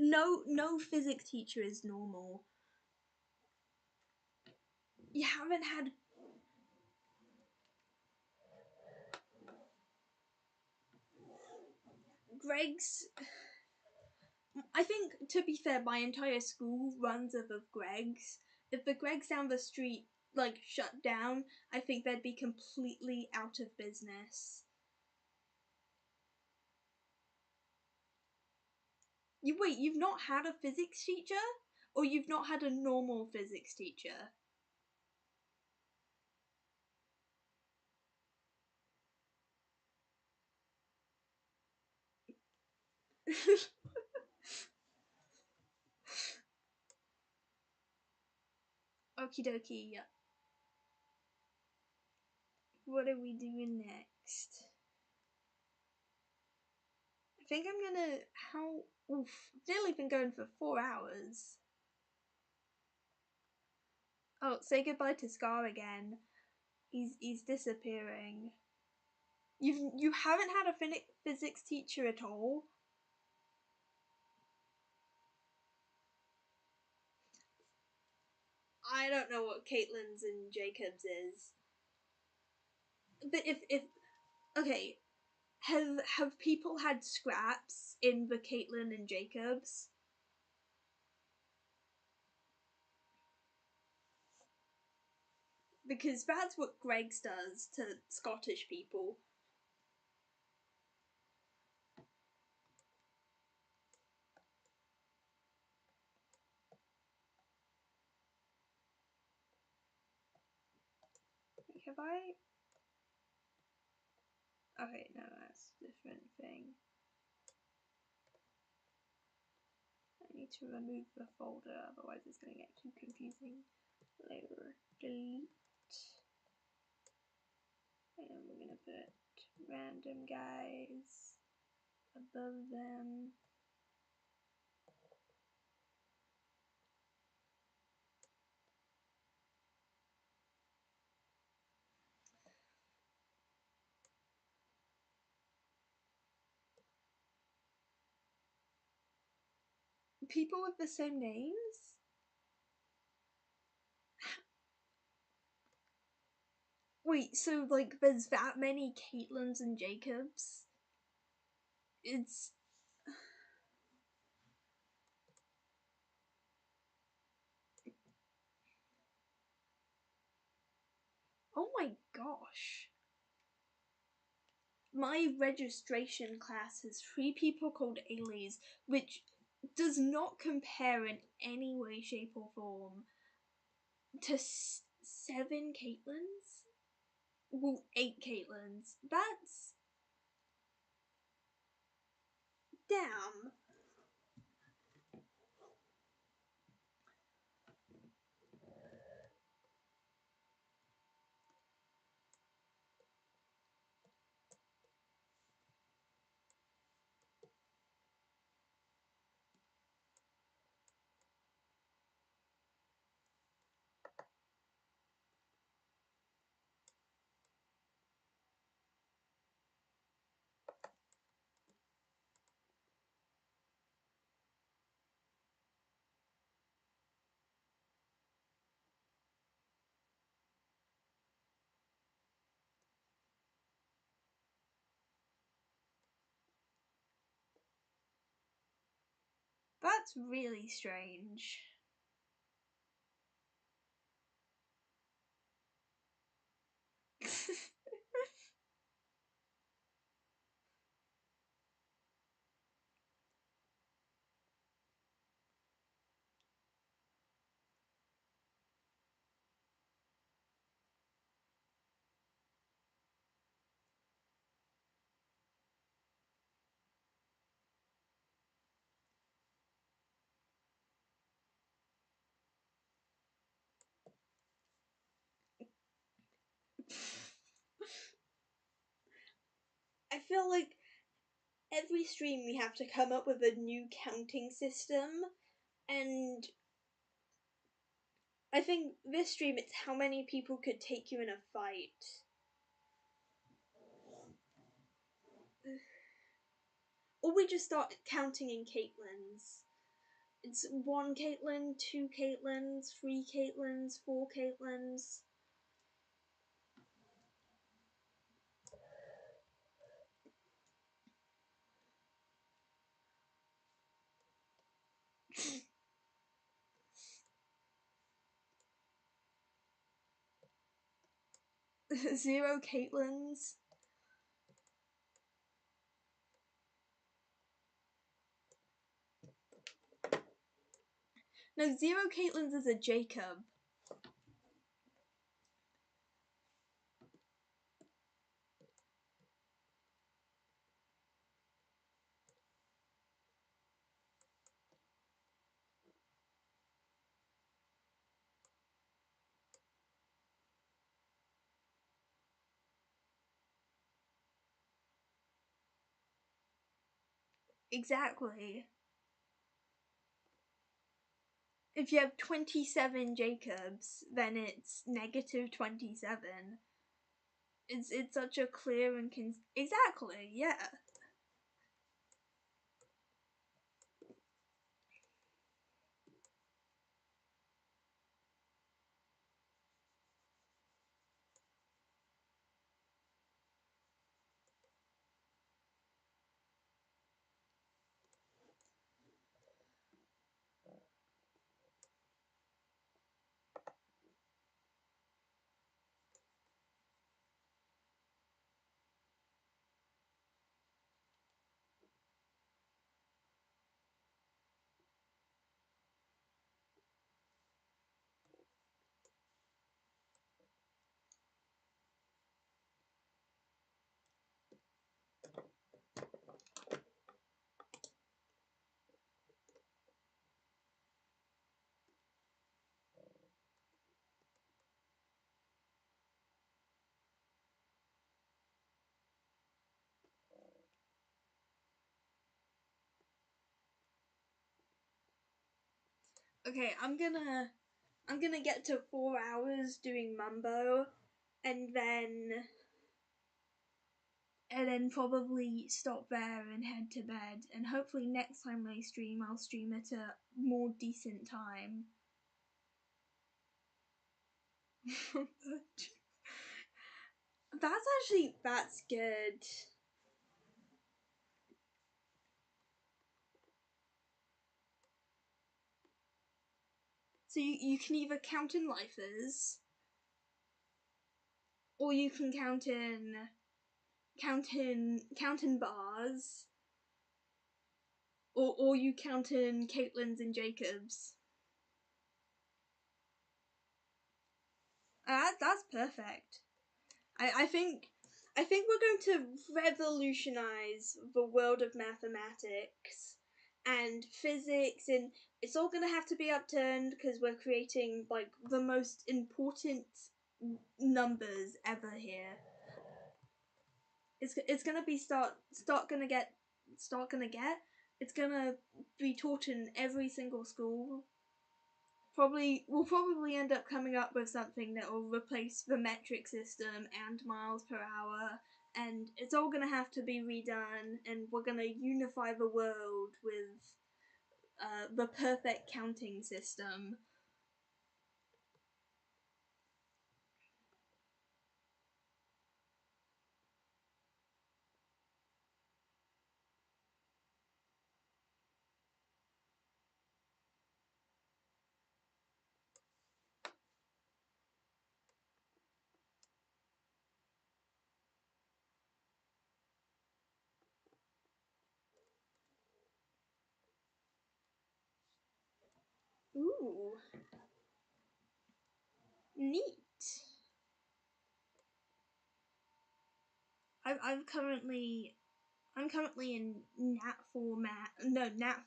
No physics teacher is normal. You haven't had Greg's. I think, to be fair, my entire school runs off of Greg's. If the Greg's down the street, like, shut down, I think they'd be completely out of business. You've not had a physics teacher? Or you've not had a normal physics teacher? Okie dokie. What are we doing next? I think I'm gonna. Oof. I've nearly been going for 4 hours. Oh, say goodbye to Scar again. He's disappearing. You haven't had a physics teacher at all? I don't know what Caitlin's and Jacob's is. But if okay, have people had scraps in the Caitlin and Jacob's? Because that's what Greg's does to Scottish people. Have I? Okay, no, that's a different thing. I need to remove the folder, otherwise it's going to get too confusing later. Delete. And we're going to put random guys above them. People with the same names? Wait, so like there's that many Caitlins and Jacobs? It's... Oh my gosh. My registration class has 3 people called Ailey's, which does not compare in any way, shape, or form to 7 Caitlins? Well, 8 Caitlins. That's... damn. That's really strange. I feel like every stream we have to come up with a new counting system, and I think this stream it's how many people could take you in a fight. Or we just start counting in Caitlyn's. It's 1 Caitlyn, 2 Caitlyn's, 3 Caitlyn's, 4 Caitlyn's. Zero Caitlyn's. No, 0 Caitlyn's is a Jacob. Exactly. If you have 27 Jacobs, then it's negative 27. It's such a clear and exactly, yeah. Okay, I'm gonna get to 4 hours doing Mumbo, and then probably stop there and head to bed. And hopefully next time I stream, I'll stream at a more decent time. That's good. So you can either count in lifers, or you can count in bars, or you count in Caitlyn's and Jacob's. That's perfect. I think we're going to revolutionize the world of mathematics and physics, and it's all going to have to be upturned because we're creating like the most important numbers ever here. It's gonna be it's gonna be taught in every single school. We'll probably end up coming up with something that will replace the metric system and miles per hour, and it's all gonna have to be redone, and we're gonna unify the world with the perfect counting system. Ooh. Neat. I'm currently in Nat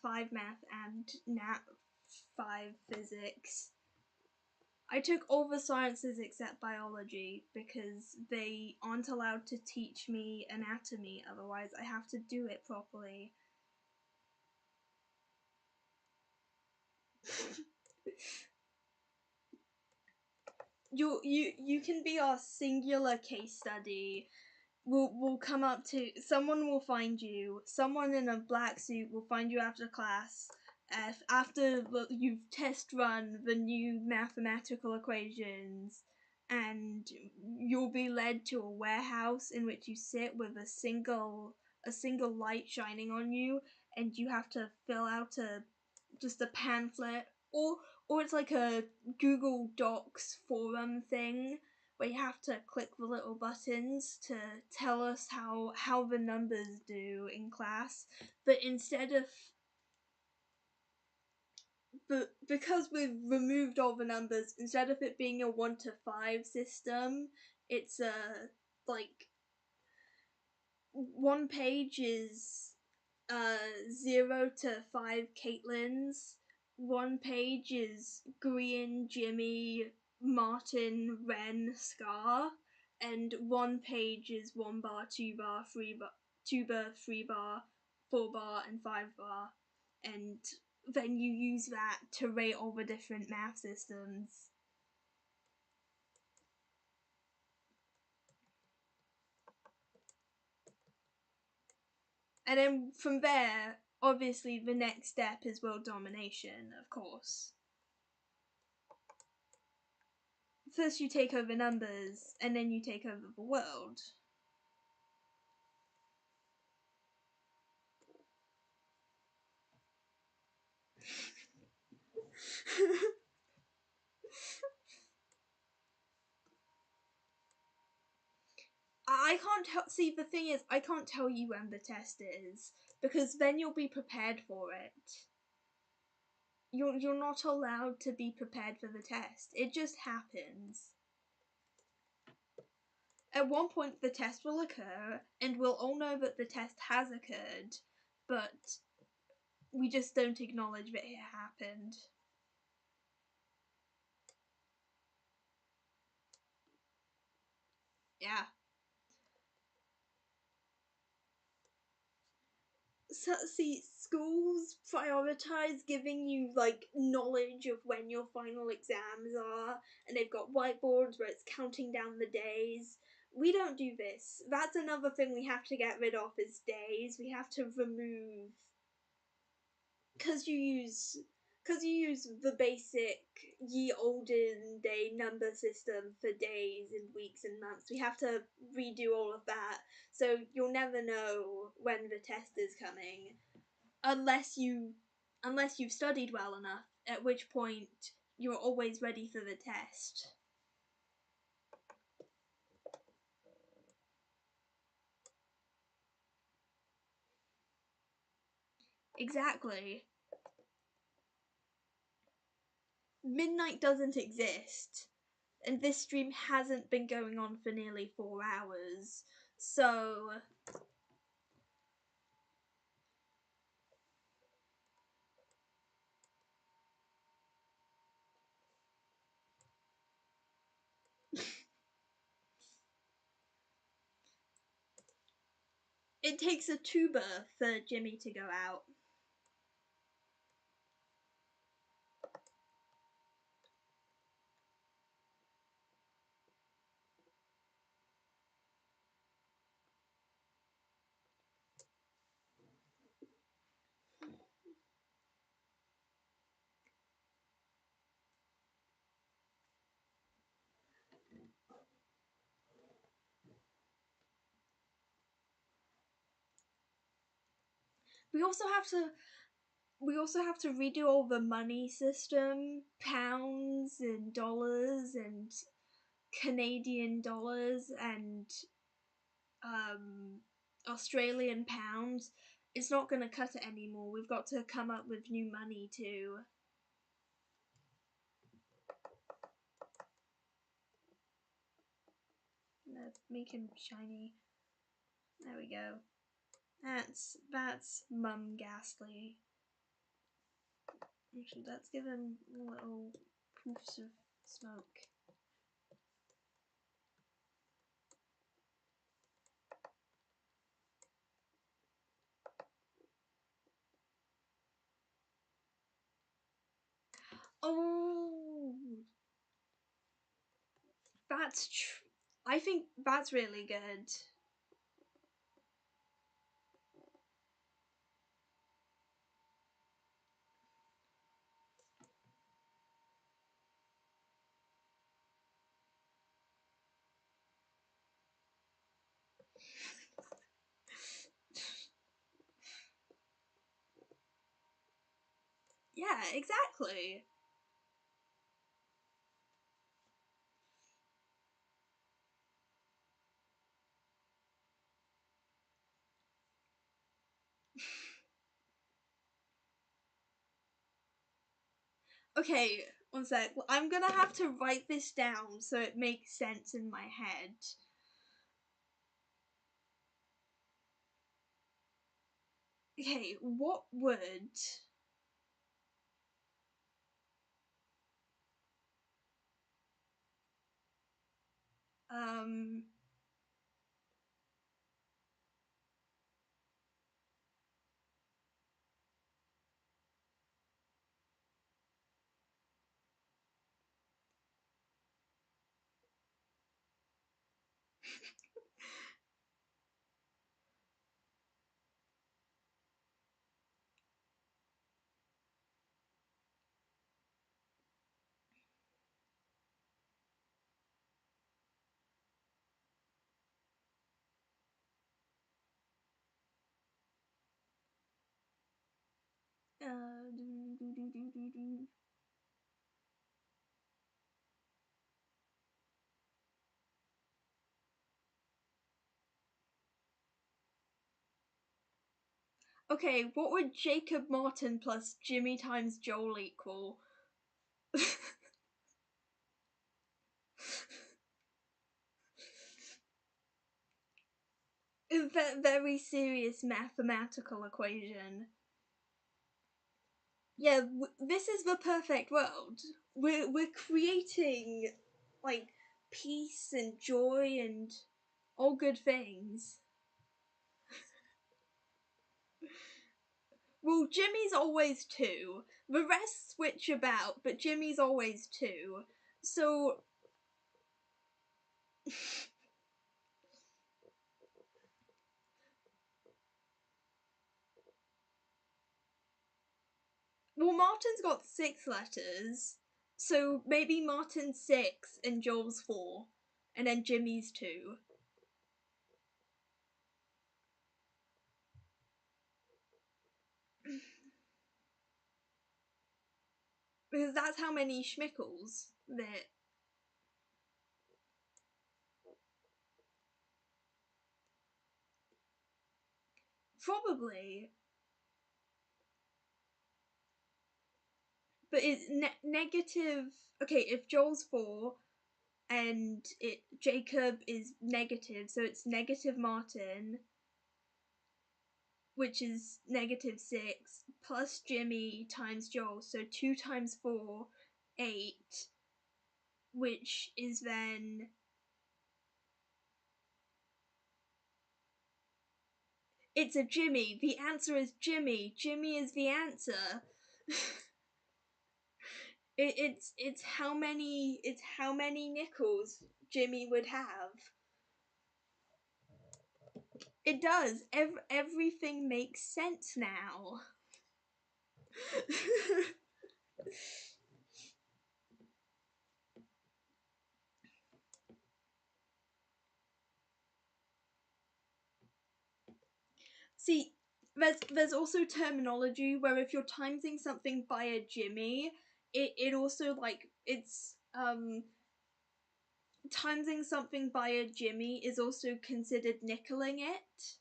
5 math and Nat 5 physics. I took all the sciences except biology because they aren't allowed to teach me anatomy, otherwise I have to do it properly. You can be our singular case study. We'll come up to someone will find you. Someone in a black suit will find you after class. After you've test run the new mathematical equations, and you'll be led to a warehouse in which you sit with a single light shining on you, and you have to fill out just a pamphlet, or it's like a Google Docs forum thing where you have to click the little buttons to tell us how the numbers do in class. But because we've removed all the numbers, instead of it being a 1 to 5 system, it's a like one page is 0 to 5 Caitlins. One page is Grian, Jimmy, Martin, Ren, Scar, and one page is 1 bar, 2 bar, 3 bar, 3 bar, 4 bar, and 5 bar, and then you use that to rate all the different math systems. And then from there, obviously, the next step is world domination, of course. First you take over numbers, and then you take over the world. I can't see, the thing is, I can't tell you when the test is, because then you'll be prepared for it. You're not allowed to be prepared for the test. It just happens. At one point the test will occur, and we'll all know that the test has occurred, but we just don't acknowledge that it happened. Yeah. So, see, schools prioritize giving you like knowledge of when your final exams are, and they've got whiteboards where it's counting down the days. We don't do this. That's another thing we have to get rid of is days. We have to remove, because you use the basic ye olden day number system for days and weeks and months. We have to redo all of that, so you'll never know when the test is coming unless you've studied well enough, at which point you're always ready for the test. Exactly. Midnight doesn't exist, and this stream hasn't been going on for nearly 4 hours, so it takes a tuber for Jimmy to go out. We also have to redo all the money system, pounds and dollars and Canadian dollars and Australian pounds. It's not going to cut it anymore. We've got to come up with new money too. make him shiny. There we go. That's Mum Ghastly. Actually, let's give him little poofs of smoke. Oh, I think that's really good. Yeah, exactly. Okay, one sec. I'm gonna have to write this down so it makes sense in my head. Okay, what would um do. Okay, what would Jacob Martin plus Jimmy times Joel equal? A very serious mathematical equation. Yeah, this is the perfect world. We're creating like peace and joy and all good things. Well, Jimmy's always two. The rest switch about, but Jimmy's always two. So well, Martin's got 6 letters, so maybe Martin's 6 and Joel's 4, and then Jimmy's 2. Because that's how many Schmickles that. Probably. But it's negative. Okay, if Joel's 4 and Jacob is negative, so it's negative Martin, which is -6, plus Jimmy times Joel, so 2 times 4, 8, which is then. It's a Jimmy. The answer is Jimmy. Jimmy is the answer. It's how many nickels Jimmy would have. It does. Everything makes sense now. See, there's also terminology where if you're timesing something by a Jimmy, it also like it's timesing something by a Jimmy is also considered nickeling it.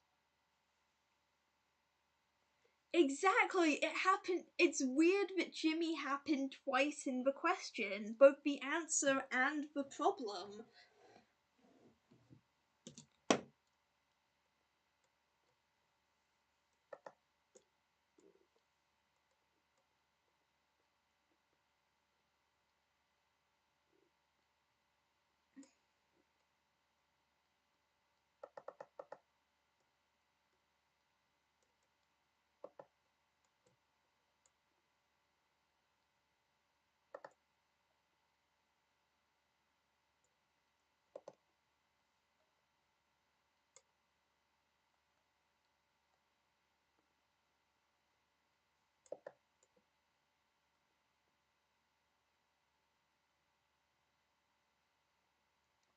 Exactly, it happened. It's weird that Jimmy happened twice in the question, both the answer and the problem.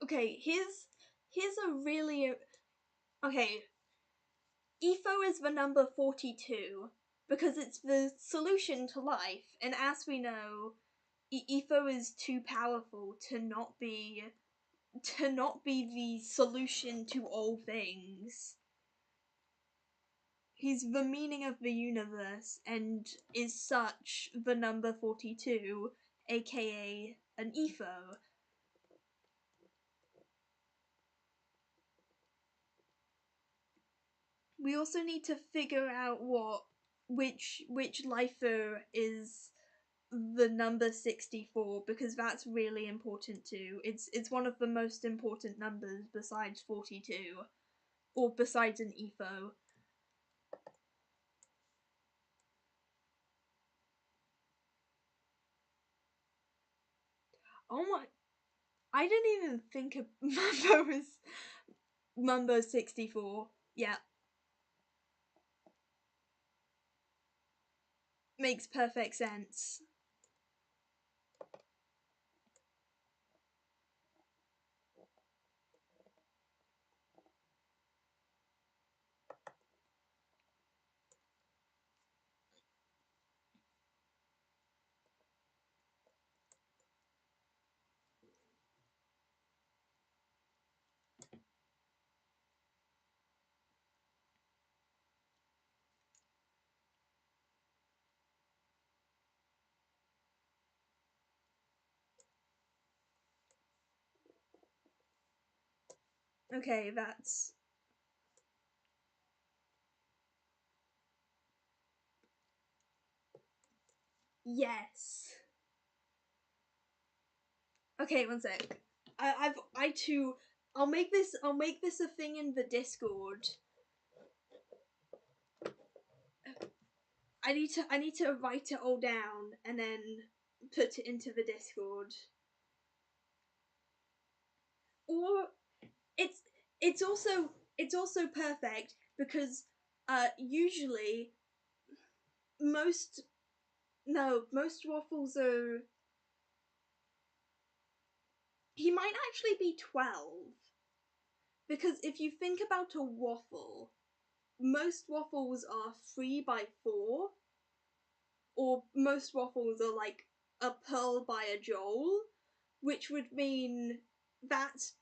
Okay, here's a really okay. EFO is the number 42 because it's the solution to life, and as we know, EFO is too powerful to not be the solution to all things. He's the meaning of the universe and is such the number 42, aka an EFO. We also need to figure out which lifer is the number 64 because that's really important too. It's one of the most important numbers besides 42 or besides an EFO. Oh my, I didn't even think of Mumbo 64. Yeah. Makes perfect sense. Okay, that's... Yes. Okay, one sec. I'll make this a thing in the Discord. I need to write it all down and then put it into the Discord. Or it's also perfect because usually most waffles are... He might actually be 12 because if you think about a waffle, most waffles are 3 by 4, or most waffles are like a pearl by a joel, which would mean that's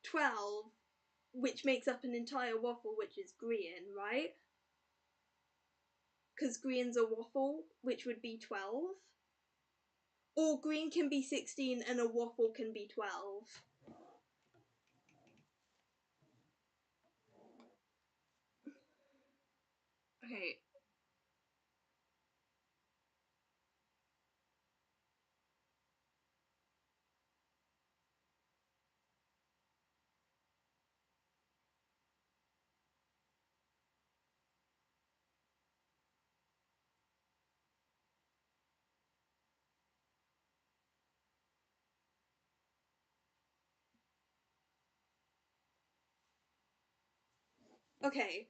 12, which makes up an entire waffle, which is green, right? Because green's a waffle, which would be 12. Or green can be 16 and a waffle can be 12. Okay. Okay.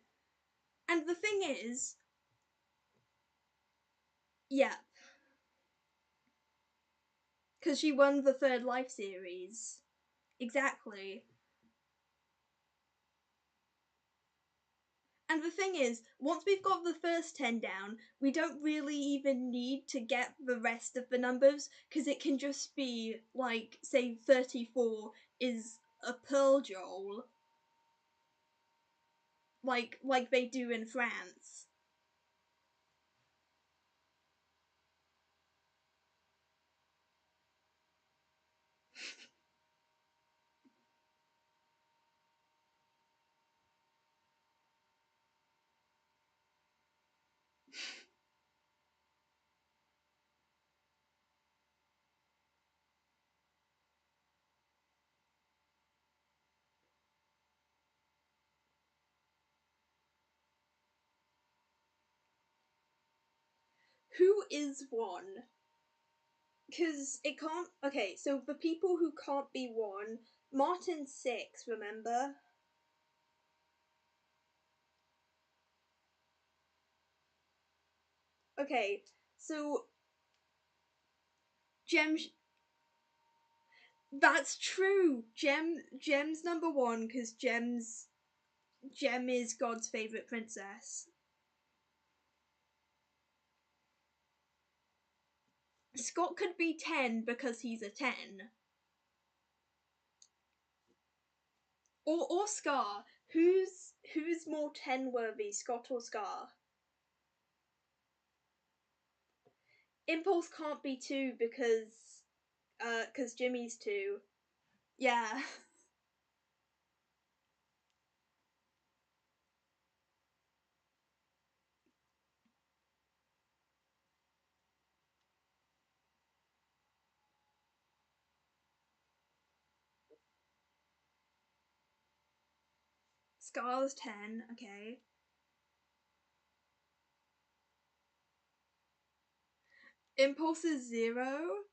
And the thing is, yeah, because she won the third life series. Exactly. And the thing is, once we've got the first 10 down, we don't really even need to get the rest of the numbers, because it can just be, like, say 34 is a pearl joel, like they do in France. Who is one? Because it can't... Okay, so the people who can't be one, Martin's 6, remember? Okay, so Gem... That's true. Gem's number one because Gem is God's favorite princess. Scott could be 10 because he's a 10. Or Scar. Who's more 10 worthy, Scott or Scar? Impulse can't be 2 because Jimmy's 2. Yeah. Scar's 10, okay. Impulse is 0.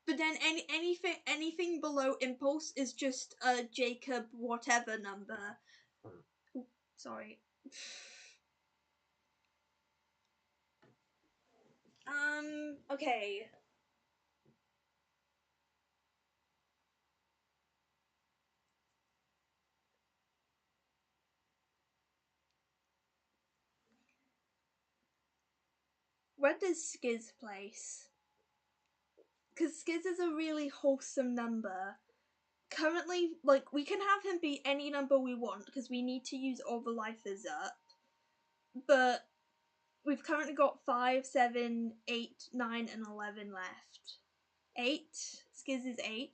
But then anything below Impulse is just a Jacob whatever number. Ooh, sorry. Okay. Where does Skiz place? Because Skiz is a really wholesome number. Currently, like, we can have him be any number we want because we need to use all the lifers up. But we've currently got 5, 7, 8, 9, and 11 left. 8. Skiz is 8.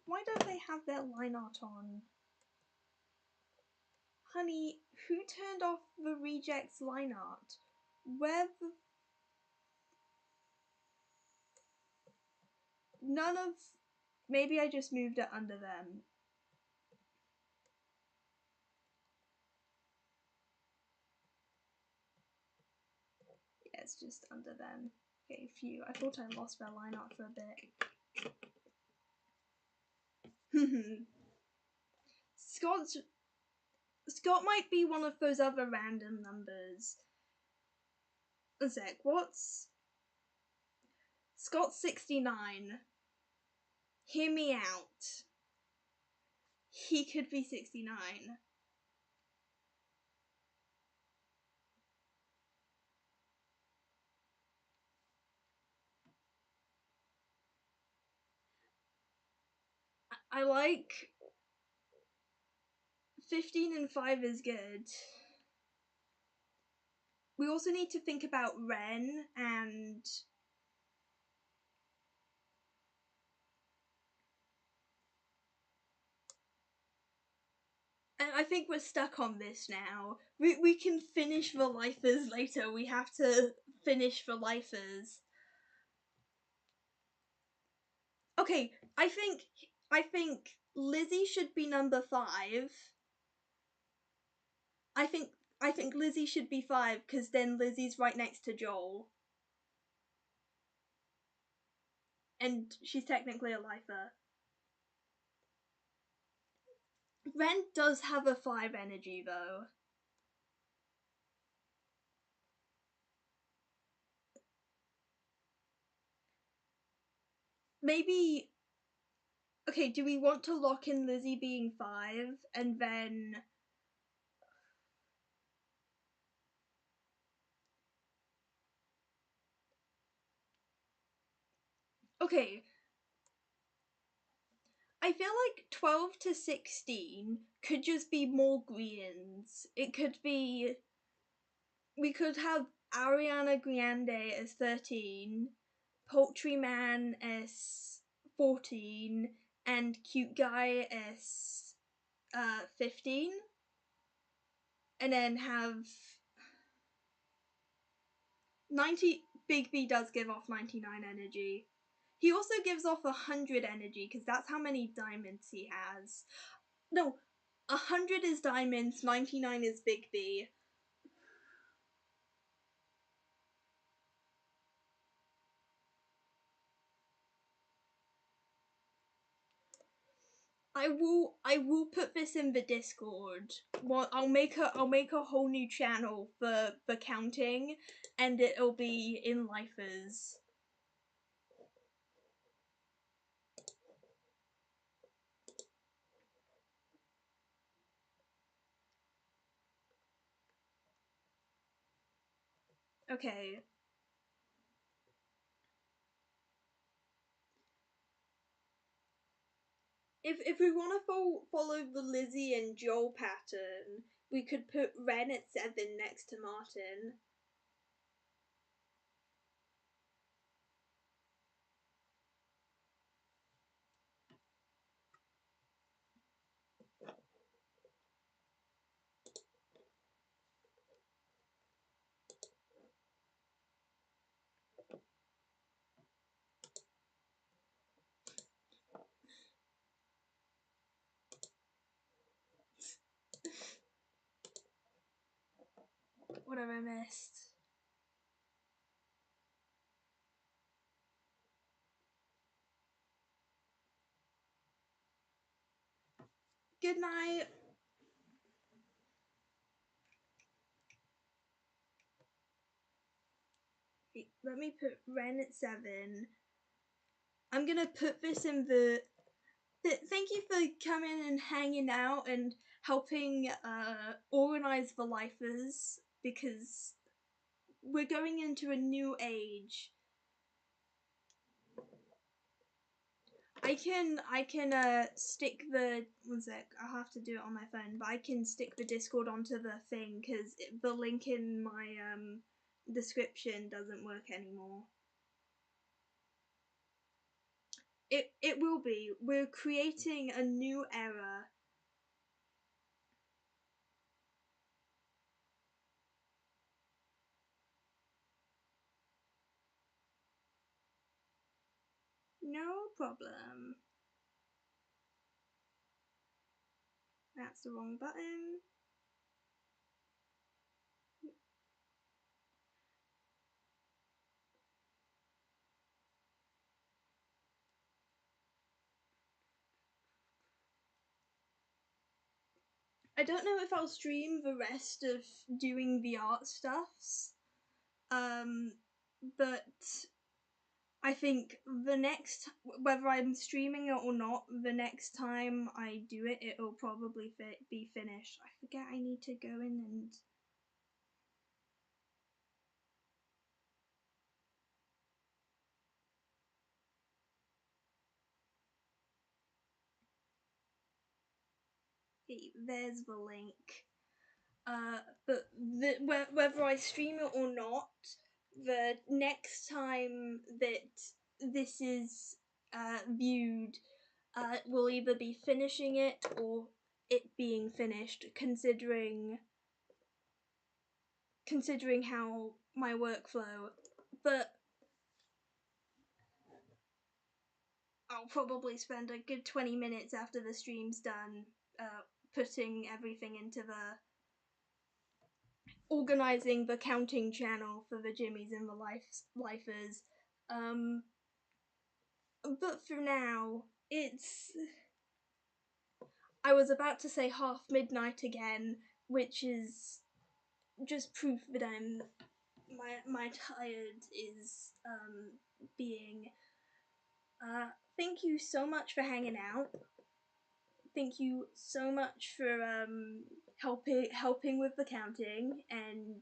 Why don't they have their line art on? Honey, who turned off the rejects line art? Where the... None of... Maybe I just moved it under them. Yeah, it's just under them. Okay, phew. I thought I lost their line art for a bit. Scott might be one of those other random numbers. A sec, what's... Scott's 69. Hear me out. He could be 69. I like 15 and 5 is good. We also need to think about Ren and I think we're stuck on this now. We can finish the lifers later. We have to finish the lifers. Okay, I think Lizzie should be number 5. I think Lizzie should be 5 because then Lizzie's right next to Joel. And she's technically a lifer. Ren does have a 5 energy though. Maybe... Okay, do we want to lock in Lizzie being 5 and then... Okay. I feel like 12 to 16 could just be more greens. It could be... We could have Ariana Grande as 13, Poultry Man as 14, and Cute Guy as 15. And then have 90... Big B does give off 99 energy. He also gives off 100 energy because that's how many diamonds he has. No, 100 is diamonds, 99 is Big B. I will put this in the Discord. Well, I'll make a whole new channel for counting, and it'll be in lifers. Okay. If we want to follow the Lizzie and Joel pattern, we could put Ren at 7 next to Martin. What have I missed? Good night. Let me put Ren at 7. I'm gonna put this in the thank you for coming and hanging out and helping organize the lifers, because we're going into a new age. I can stick the one sec. I'll have to do it on my phone, but I can stick the Discord onto the thing because the link in my description doesn't work anymore. It will be. We're creating a new era. No problem. That's the wrong button. I don't know if I'll stream the rest of doing the art stuffs. But I think the next, whether I'm streaming it or not, the next time I do it, it'll probably be finished. I forget I need to go in and. There's the link. But whether I stream it or not, the next time that this is viewed, will either be finishing it or it being finished, considering how my workflow. But I'll probably spend a good 20 minutes after the stream's done, putting everything into the organizing the counting channel for the Jimmies and the lifers. But for now, it's. I was about to say half midnight again, which is just proof that my tired is being. Thank you so much for hanging out. Thank you so much for helping with the counting, and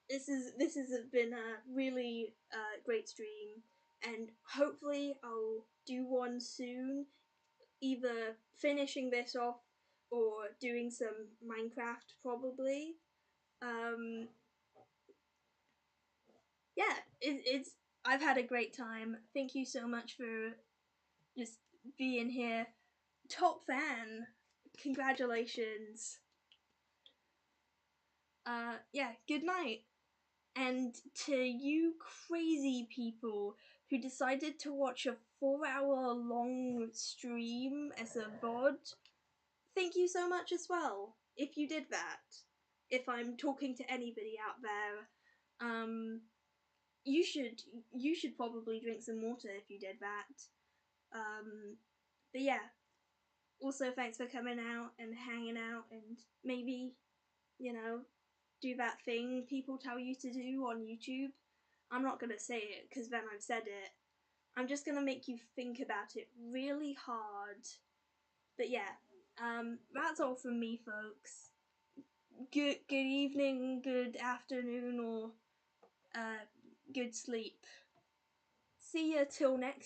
this has been a really great stream, and hopefully I'll do one soon, either finishing this off or doing some Minecraft probably. Yeah, it's I've had a great time. Thank you so much for just being here. Top fan. Congratulations. Yeah, good night. And to you crazy people who decided to watch a 4-hour long stream as a VOD, thank you so much as well, if you did that. If I'm talking to anybody out there, you should probably drink some water if you did that. But yeah, Also, thanks for coming out and hanging out and maybe, do that thing people tell you to do on YouTube. I'm not going to say it because then I've said it. I'm just going to make you think about it really hard. But yeah, that's all from me, folks. Good evening, good afternoon, or good sleep. See ya till next